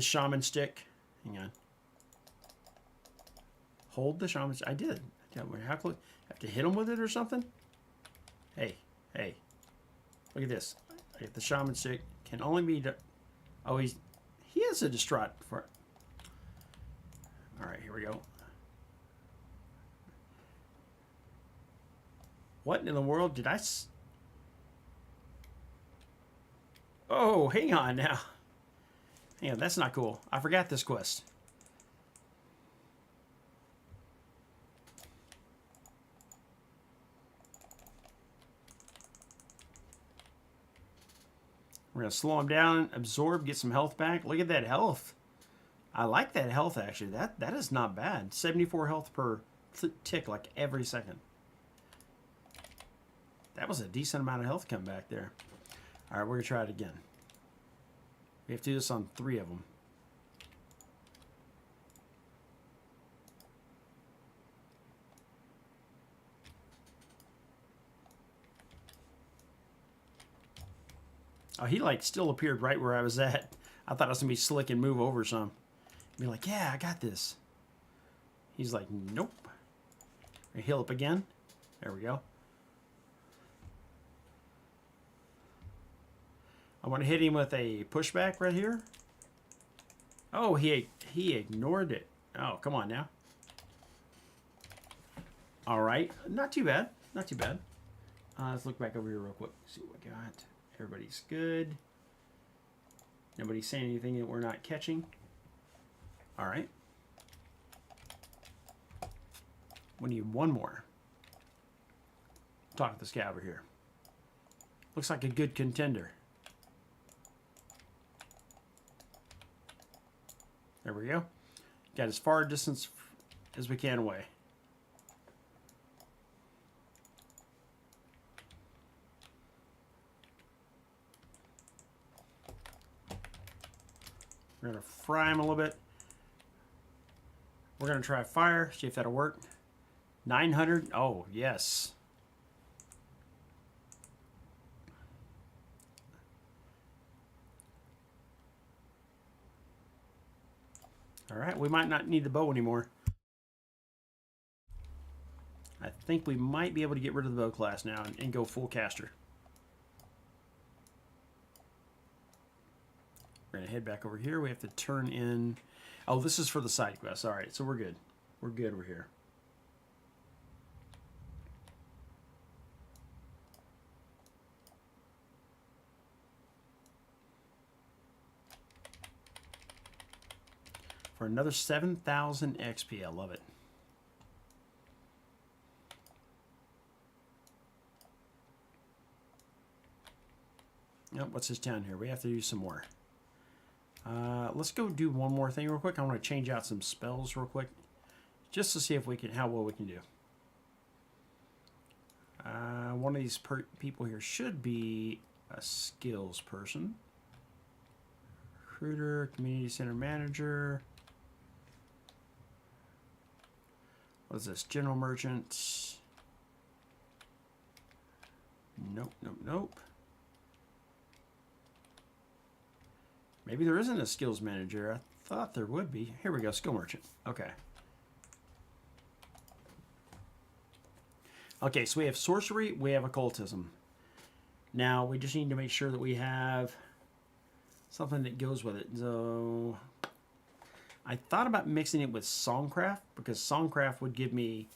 shaman stick. Hang on. Hold the shaman. I did. How close? Have to hit him with it or something? Hey. Look at this. I get the shaman stick. Can only be. Oh, he has a distraught for. All right, here we go. What in the world did I? Oh, hang on now. Hang on, that's not cool. I forgot this quest. We're going to slow him down, absorb, get some health back. Look at that health. I like that health, actually. That is not bad. 74 health per tick, like every second. That was a decent amount of health come back there. All right, we're going to try it again. We have to do this on 3 of them. Oh, he like still appeared right where I was at. I thought I was going to be slick and move over some. Be like, yeah, I got this. He's like, nope. Heal up again. There we go. I want to hit him with a pushback right here. Oh, he ignored it. Oh, come on now. All right. Not too bad. Not too bad. Let's look back over here real quick. See what we got. Everybody's good. Nobody's saying anything that we're not catching. All right. We need one more. Talk to this guy over here. Looks like a good contender. There we go. Got as far a distance as we can away. We're going to fry him a little bit. We're going to try fire, see if that'll work. 900. Oh, yes. All right, we might not need the bow anymore. I think we might be able to get rid of the bow class now and go full caster. We're going to head back over here. We have to turn in... Oh, this is for the side quest. All right, so we're good. We're good over here. for another 7,000 XP. I love it. Yep, what's this down here? We have to do some more. Let's go do one more thing real quick. I want to change out some spells real quick, just to see if we can, how well we can do. One of these people here should be a skills person. Recruiter, community center manager. What is this? General merchant. Nope, nope, nope. Maybe there isn't a skills manager. I thought there would be. Here we go, skill merchant. Okay. Okay, so we have sorcery, we have occultism. Now, we just need to make sure that we have something that goes with it. So, I thought about mixing it with Songcraft, because Songcraft would give me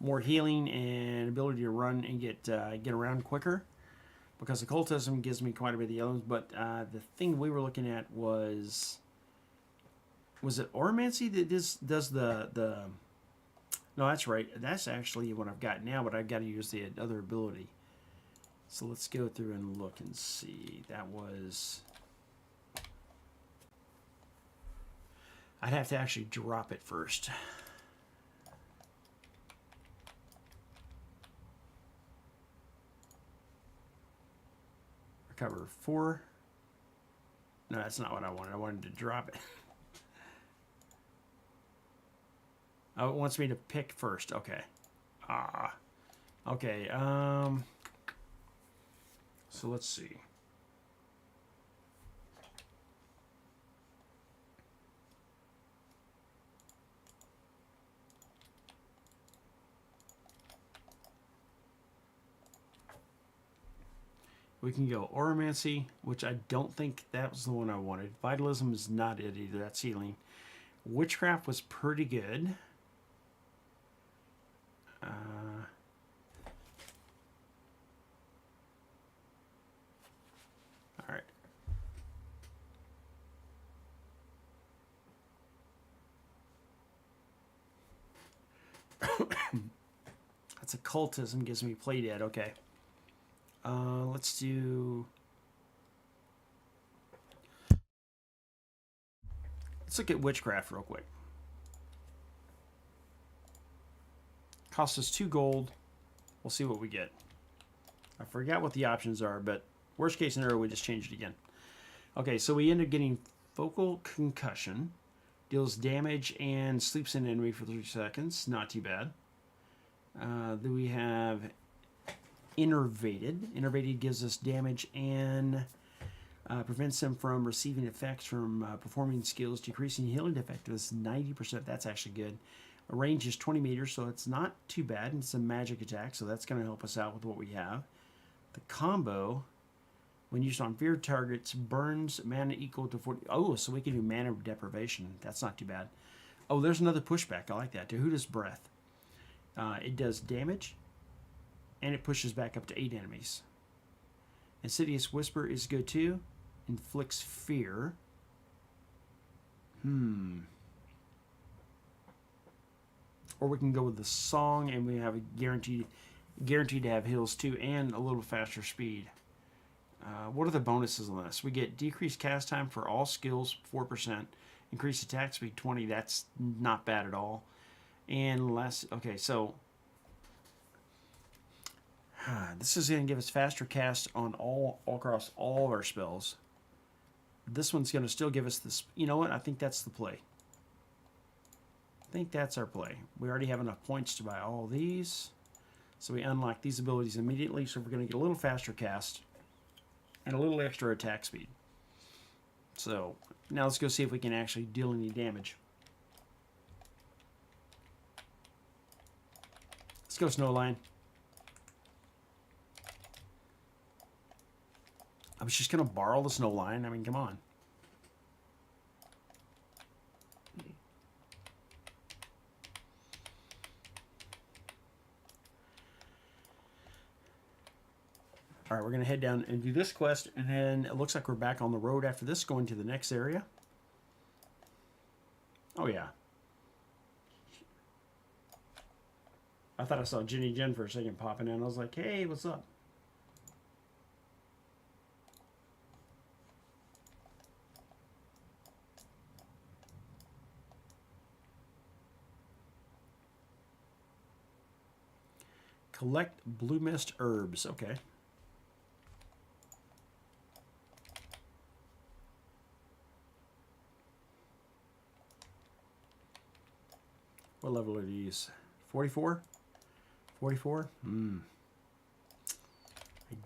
more healing and ability to run and get around quicker. Because occultism gives me quite a bit of the elements, but the thing we were looking at was it Oromancy that does the no, that's right. That's actually what I've got now, but I've got to use the other ability. So let's go through and look and see. That was... I'd have to actually drop it first. Recover 4. No, that's not what I wanted. I wanted to drop it. Oh, it wants me to pick first. Okay. Okay. So let's see. We can go Oromancy, which I don't think that was the one I wanted. Vitalism is not it either. That's healing. Witchcraft was pretty good. All right. That's occultism, gives me play dead. Okay. Let's do... Let's look at witchcraft real quick. Costs us 2 gold. We'll see what we get. I forgot what the options are, but worst case scenario, we just change it again. Okay, so we end up getting focal concussion. Deals damage and sleeps an enemy for 3 seconds. Not too bad. Then we have Innervated. Innervated gives us damage and prevents them from receiving effects from performing skills, decreasing healing effectiveness 90%. That's actually good. A range is 20 meters, so it's not too bad. It's a magic attack, so that's going to help us out with what we have. The combo, when used on feared targets, burns mana equal to 40. Oh, so we can do mana deprivation. That's not too bad. Oh, there's another pushback. I like that. Tehuda's Breath. It does damage, and it pushes back up to 8 enemies. Insidious Whisper is good too. Inflicts fear. Or we can go with the song, and we have a guaranteed to have heals too, and a little faster speed. What are the bonuses on this? We get decreased cast time for all skills, 4%. Increased attack speed, 20. That's not bad at all. And less. Okay, so this is going to give us faster cast on all across all of our spells. This one's going to still give us this. You know what? I think that's the play. I think that's our play. We already have enough points to buy all these. So we unlock these abilities immediately. So we're going to get a little faster cast and a little extra attack speed. So now let's go see if we can actually deal any damage. Let's go Snowline. I was just going to borrow the Snowline. I mean, come on. All right, we're going to head down and do this quest, and then it looks like we're back on the road after this, going to the next area. Oh yeah. I thought I saw Jenny Jen for a second popping in. I was like, hey, what's up? Collect blue mist herbs. Okay. What level are these? 44? 44? I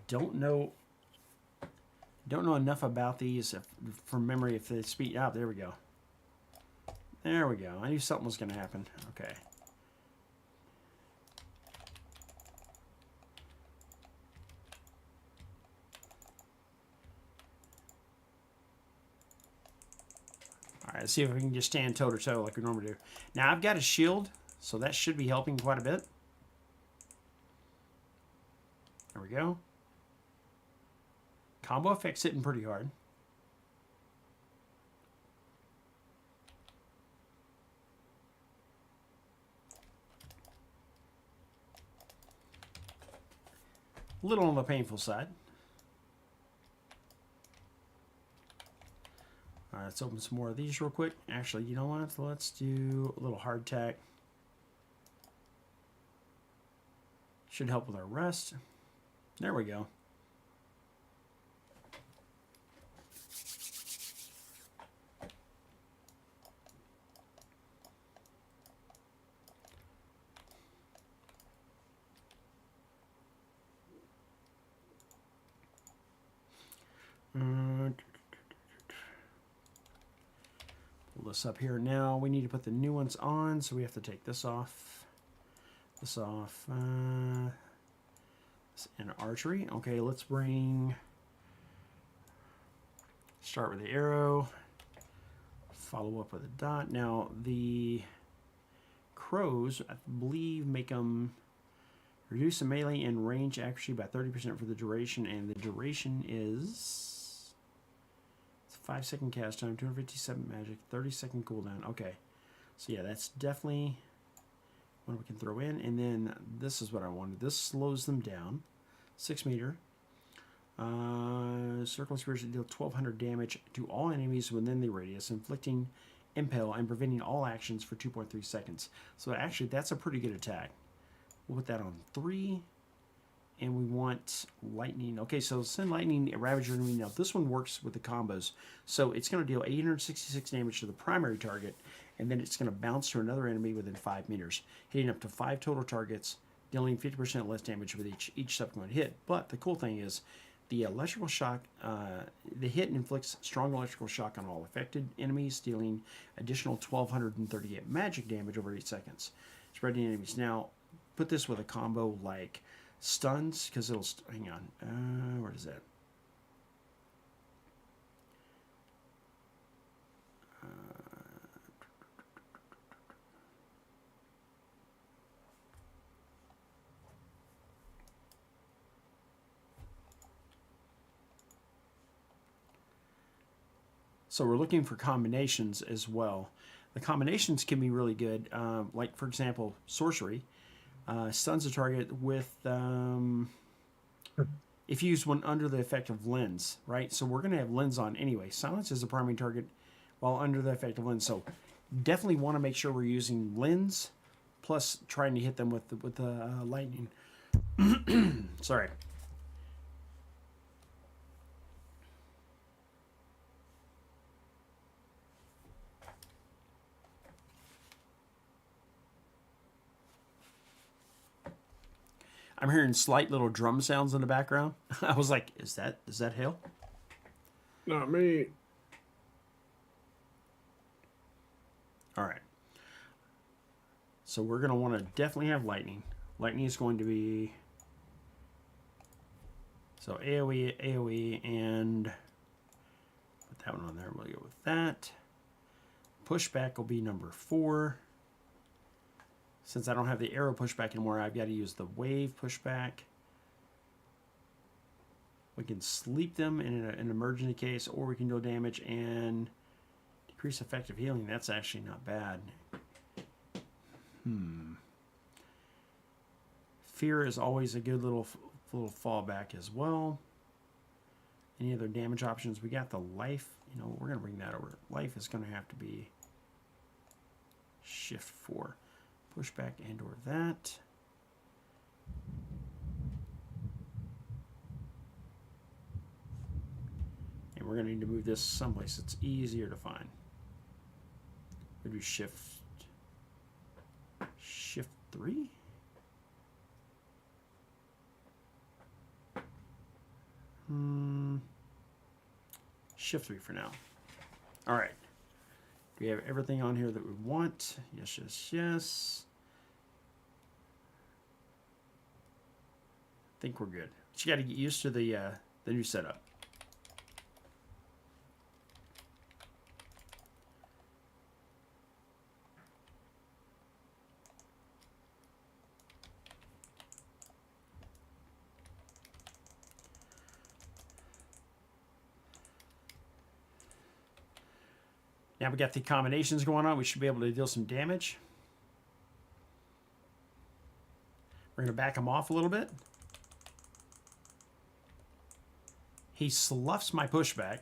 don't know. Don't know enough about these from memory if they speed out. There we go. There we go. I knew something was going to happen. Okay. All right, let's see if we can just stand toe to toe like we normally do. Now I've got a shield, so that should be helping quite a bit. There we go. Combo effect's hitting pretty hard. A little on the painful side. All right, let's open some more of these real quick. Actually, you know what? Let's do a little hardtack. Should help with our rest. There we go. Pull this up here. Now we need to put the new ones on, so we have to take this off. This off. And archery. Okay, let's bring. Start with the arrow. Follow up with a dot. Now the crows, I believe, make them reduce the melee and range accuracy by 30% for the duration, and the duration is 5-second cast time, 257 magic, 30-second cooldown. Okay, so yeah, that's definitely one we can throw in. And then this is what I wanted. This slows them down, 6 meter. Circle spears deal 1,200 damage to all enemies within the radius, inflicting impale and preventing all actions for 2.3 seconds. So actually, that's a pretty good attack. We'll put that on 3, and we want lightning. Okay, so send lightning, Ravager enemy. Now this one works with the combos, so it's going to deal 866 damage to the primary target, and then it's going to bounce to another enemy within 5 meters, hitting up to 5 total targets, dealing 50% less damage with each subsequent hit. But the cool thing is, the electrical shock, the hit inflicts strong electrical shock on all affected enemies, dealing additional 1,238 magic damage over 8 seconds, spreading enemies. Now, put this with a combo like stuns, because it'll, hang on, where is that? So we're looking for combinations as well. The combinations can be really good, like for example, sorcery. Stuns a target with, if you use one under the effect of lens, right? So we're going to have lens on anyway. Silence is the primary target while under the effect of lens. So definitely want to make sure we're using lens plus trying to hit them with the lightning. Sorry. I'm hearing slight little drum sounds in the background. I was like, is that hail? Not me. All right. So we're going to want to definitely have lightning. Lightning is going to be, so AoE, and put that one on there. We'll go with that. Pushback will be number 4. Since I don't have the arrow pushback anymore, I've got to use the wave pushback. We can sleep them in an emergency case, or we can deal damage and Increase effective healing. That's actually not bad. Fear is always a good little fallback as well. Any other damage options? We got the life. You know, we're going to bring that over. Life is going to have to be shift 4. Pushback and or that. And we're going to need to move this someplace that's easier to find. We do shift 3. Shift 3 for now. All right. Do we have everything on here that we want? Yes, yes, yes. I think we're good. But you got to get used to the new setup. Now we got the combinations going on. We should be able to deal some damage. We're going to back him off a little bit. He sloughs my pushback.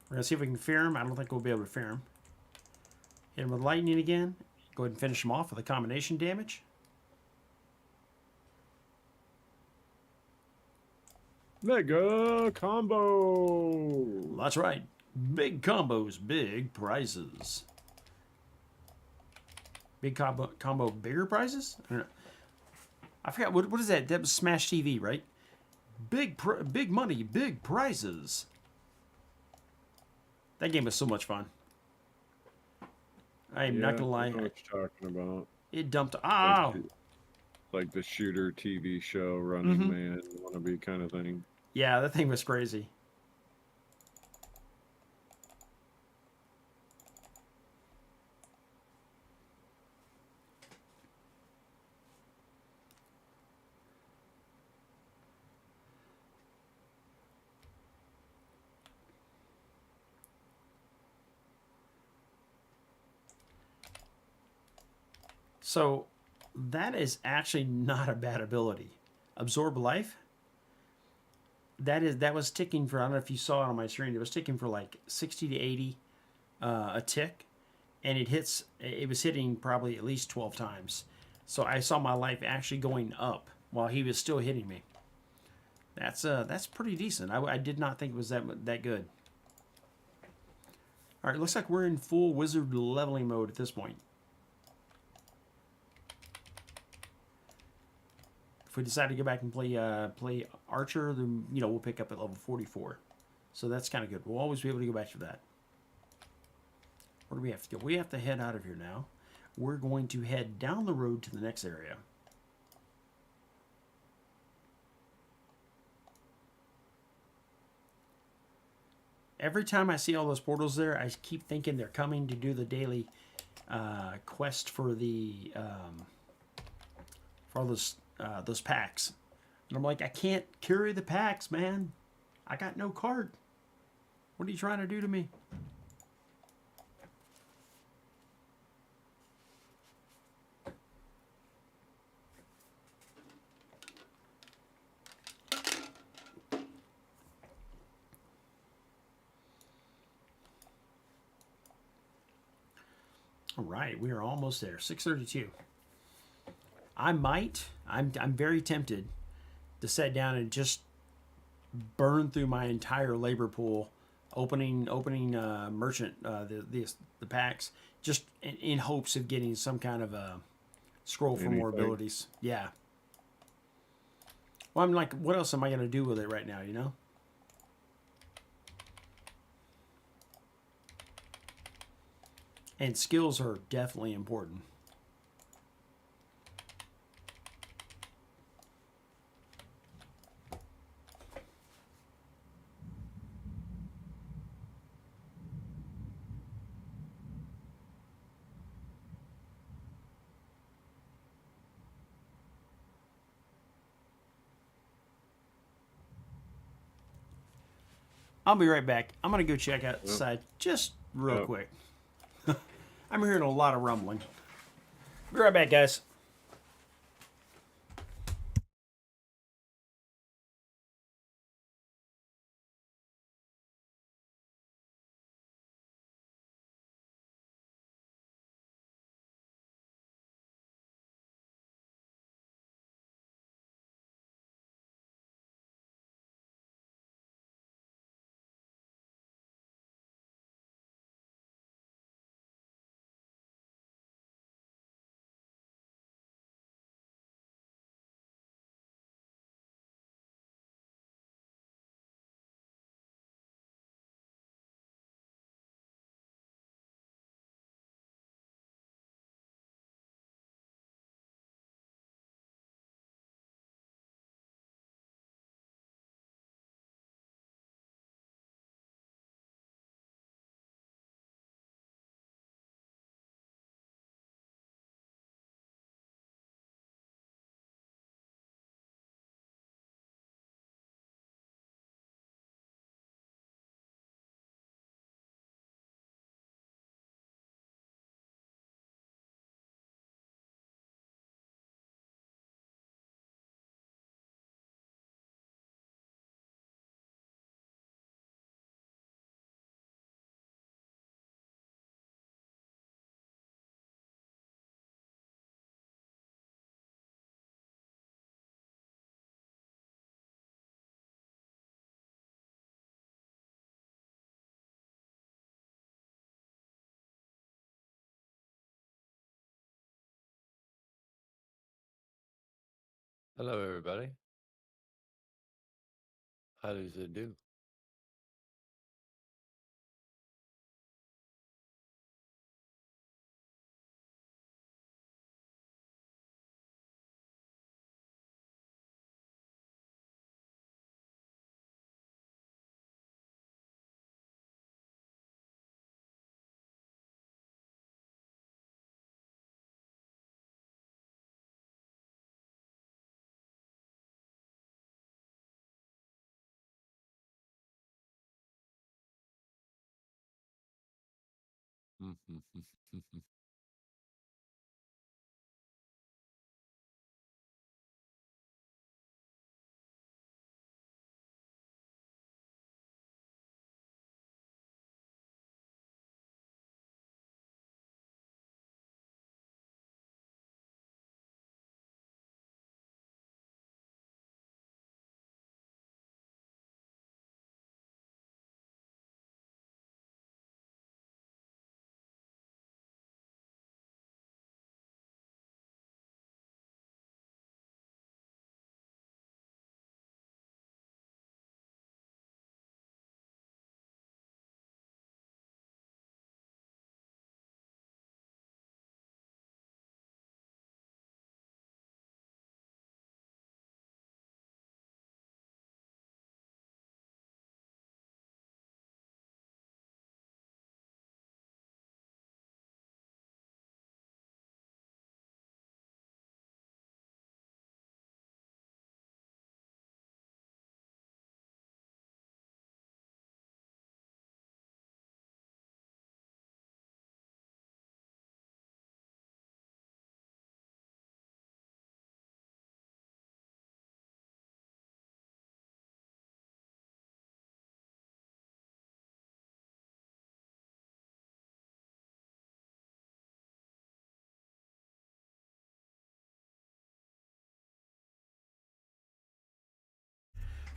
We're going to see if we can fear him. I don't think we'll be able to fear him. Hit him with lightning again. Go ahead and finish him off with a combination damage. Mega combo. That's right. Big combos, big prizes. Big combo, bigger prizes? I don't know. I forgot, what is that? That was Smash TV, right? Big money, big prizes. That game was so much fun. I am not gonna lie. I know what you're talking about. It dumped. Oh! Like the shooter TV show, Running Man, wannabe kind of thing. Yeah, that thing was crazy. So that is actually not a bad ability. Absorb life. That was ticking for, I don't know if you saw it on my screen, it was ticking for like 60 to 80 a tick, and it was hitting probably at least 12 times. So I saw my life actually going up while he was still hitting me. That's pretty decent. I did not think it was that good. All right, looks like we're in full wizard leveling mode at this point. If we decide to go back and play Archer, then we'll pick up at level 44. So that's kind of good. We'll always be able to go back to that. Where do we have to go? We have to head out of here now. We're going to head down the road to the next area. Every time I see all those portals there, I keep thinking they're coming to do the daily quest for the for all those packs. And I'm like, I can't carry the packs, man. I got no card. What are you trying to do to me? All right, we are almost there. 6:32. I'm very tempted to sit down and just burn through my entire labor pool, opening merchant the packs, just in hopes of getting some kind of a scroll for more abilities. Yeah. Well, I'm like, what else am I gonna do with it right now? And skills are definitely important. I'll be right back. I'm gonna go check outside just real Yep. quick. I'm hearing a lot of rumbling. Be right back, guys. Hello, everybody. How does it do?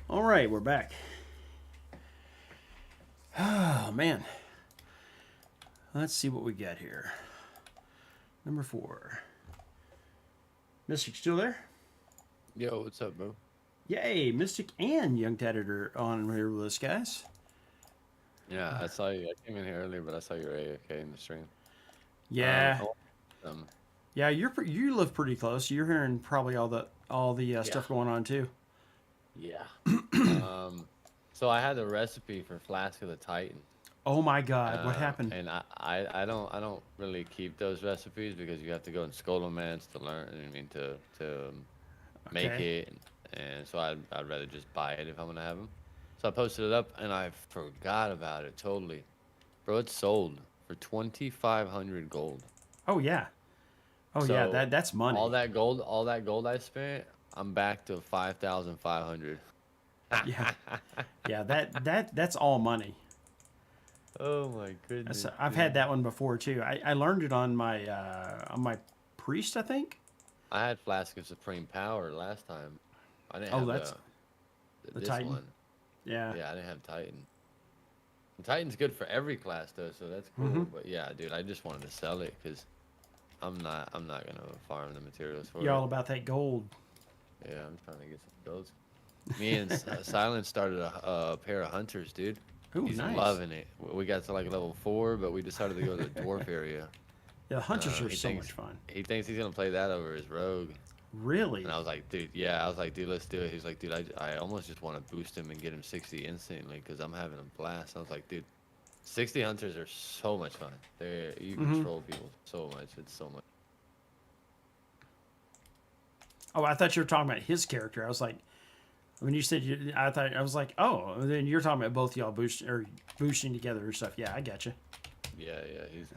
All right, we're back. Oh man. Let's see what we got here. Number 4. Mystic still there? Yo, what's up, bro? Yay, Mystic and Young Tatted are on here with us, guys. Yeah, I saw you. I came in here earlier, but I saw you were AFK in the stream. Yeah, Um, yeah, you live pretty close. You're hearing probably all the stuff going on too. yeah. So I had a recipe for Flask of the Titan. Oh my God, what happened? And I don't really keep those recipes because you have to go in Scholomance to learn. I mean, to make Okay. it, and so I'd rather just buy it if I'm gonna have them. So So I posted it up and I forgot about it totally. Bro, it's sold for 2,500 gold. Oh yeah. Oh yeah. So, That's money. all that gold I spent, I'm back to 5,500. Yeah. Yeah. That's all money. Oh my goodness. I've had that one before too. I learned it on my priest, I think. I had Flask of Supreme Power last time. I didn't Oh, have that's the this Titan? one. Yeah. Yeah, I didn't have Titan. And Titan's good for every class though, so that's cool. Mhm. But yeah, dude, I just wanted to sell it because I'm not gonna farm the materials for You're all it. about that gold. Yeah, I'm trying to get some goals. Me and Silence started a pair of hunters, dude. Ooh, He's nice. loving it. We got to like level 4, but we decided to go to the dwarf area. Yeah, the hunters are he so thinks- much fun. He thinks he's gonna play that over his rogue. Really? And I was like, dude, yeah. I was like, dude, let's do it. He's like, dude, I almost just want to boost him and get him 60 instantly because I'm having a blast. I was like, dude, 60 hunters are so much fun. You Mhm. control people so much. It's so much. Oh, I thought you were talking about his character. I was like, when you said I was like, oh, then you're talking about both y'all boosting together and stuff. Yeah, I got you. Yeah, he's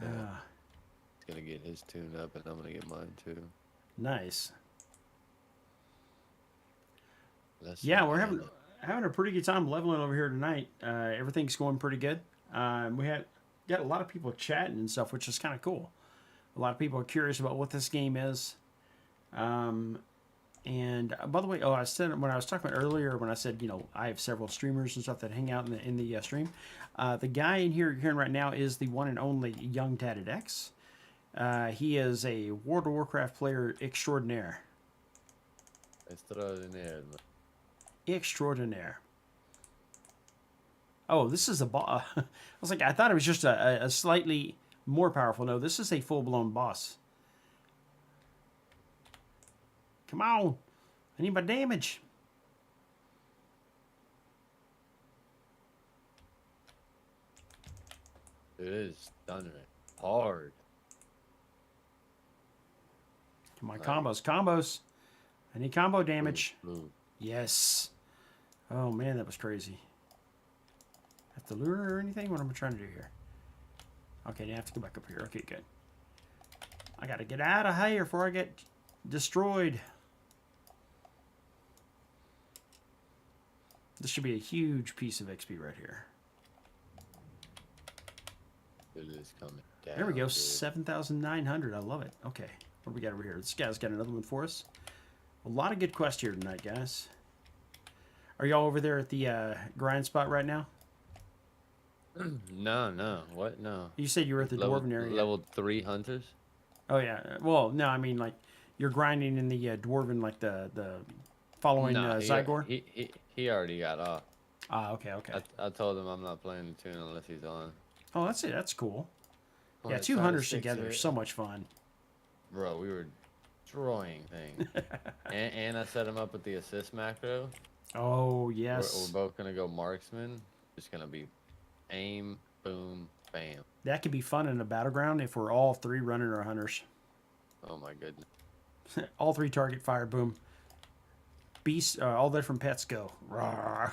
gonna get his tune up, and I'm gonna get mine too. Nice. That's Yeah, we're having a pretty good time leveling over here tonight. Everything's going pretty good. We got a lot of people chatting and stuff, which is kind of cool. A lot of people are curious about what this game is. And by the way, I said when I was talking about earlier when I said I have several streamers and stuff that hang out in the stream. The guy in here you're hearing right now is the one and only Young Tatted X. He is a World of Warcraft player extraordinaire. Extraordinaire. Extraordinaire. Oh, this is a boss. I was like, I thought it was just a slightly more powerful. No, this is a full-blown boss. Come on. I need my damage. It is stunning. Hard. Come on, Nice. combos. I need combo damage. Blue. Yes. Oh, man, that was crazy. Have to lure or anything? What am I trying to do here? Okay, now I have to go back up here. Okay, good. I got to get out of here before I get destroyed. This should be a huge piece of XP right here. It is coming down. There we go, dude. 7,900. I love it. Okay, what do we got over here? This guy's got another one for us. A lot of good quests here tonight, guys. Are y'all over there at the grind spot right now? No. What? No. You said you were at the Dwarven area. Level 3 hunters? Oh, yeah. Well, no, I mean, like, you're grinding in the Dwarven, like the following Nah, Zygor? He already got off. Ah, okay. I told him I'm not playing the tune unless he's on. Oh, that's it. That's cool. Well, Yeah, it's 2 not a hunters 6 together or- is so much fun. Bro, we were destroying things. and I set him up with the assist macro. Oh, We're yes. both gonna go marksman. It's gonna be aim, boom, bam. That could be fun in a battleground if we're all 3 running our hunters. Oh my goodness. All 3 target fire, boom. Beasts, all different pets go. Rawr.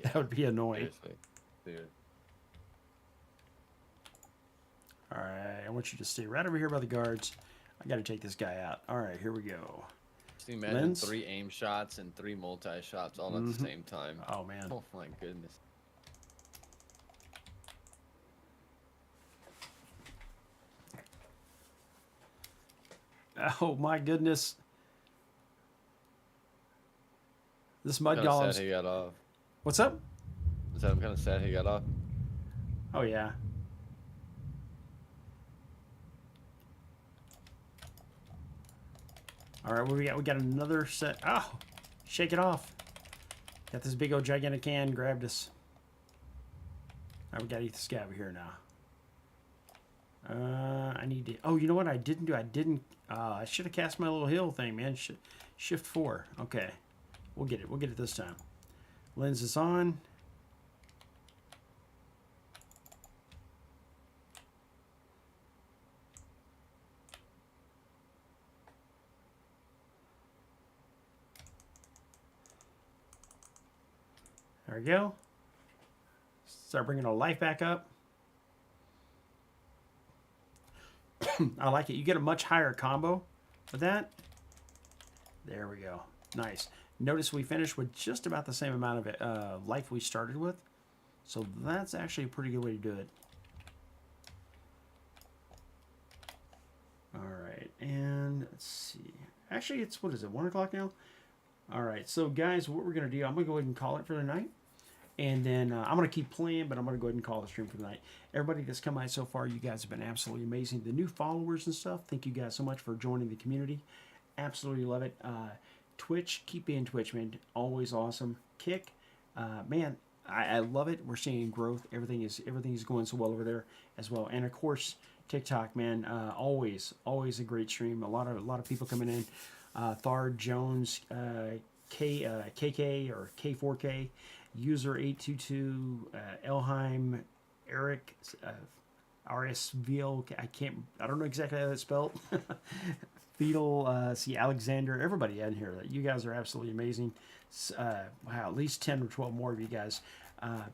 That would be annoying. Seriously, dude. All right, I want you to stay right over here by the guards. I got to take this guy out. All right, here we go. Just imagine Lens? 3 aim shots and 3 multi shots all at the same time. Oh, man. Oh my goodness. Oh, my goodness. This mud I'm kinda golem's... sad he got off. What's up? I said I'm kind of sad he got off. Oh, yeah. All right, what we got? We got another set. Oh, shake it off. Got this big old gigantic can. Grabbed us. All right, we got to eat the scab here now. I need to... Oh, you know what I didn't do? I should have cast my little hill thing, man. Shift 4. Okay. We'll get it. We'll get it this time. Lens is on. There we go. Start bringing our life back up. I like it. You get a much higher combo with that. There we go. Nice. Notice we finished with just about the same amount of life we started with. So that's actually a pretty good way to do it. All right. And let's see. Actually, it's, what is it, 1 o'clock now? All right. So, guys, what we're going to do, I'm going to go ahead and call it for the night. And then I'm going to keep playing, but I'm going to go ahead and call the stream for the night. Everybody that's come by so far, you guys have been absolutely amazing. The new followers and stuff, thank you guys so much for joining the community. Absolutely love it. Twitch, keep being Twitch, man. Always awesome. Kick, man, I love it. We're seeing growth. Everything is going so well over there as well. And of course, TikTok, man, always a great stream. A lot of people coming in. Thard Jones, KK or K4K. User 822, Elheim, Eric, RSVL, I don't know exactly how that's spelled. Fetal, see Alexander, everybody in here. You guys are absolutely amazing. Wow, at least 10 or 12 more of you guys.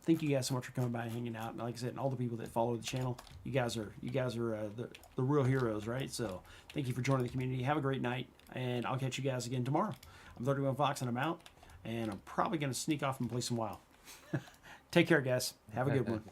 Thank you guys so much for coming by and hanging out. And like I said, and all the people that follow the channel, you guys are the real heroes, right? So thank you for joining the community. Have a great night, and I'll catch you guys again tomorrow. I'm 31 Fox, and I'm out. And I'm probably going to sneak off and play some WoW. Take care, guys. Have a good one.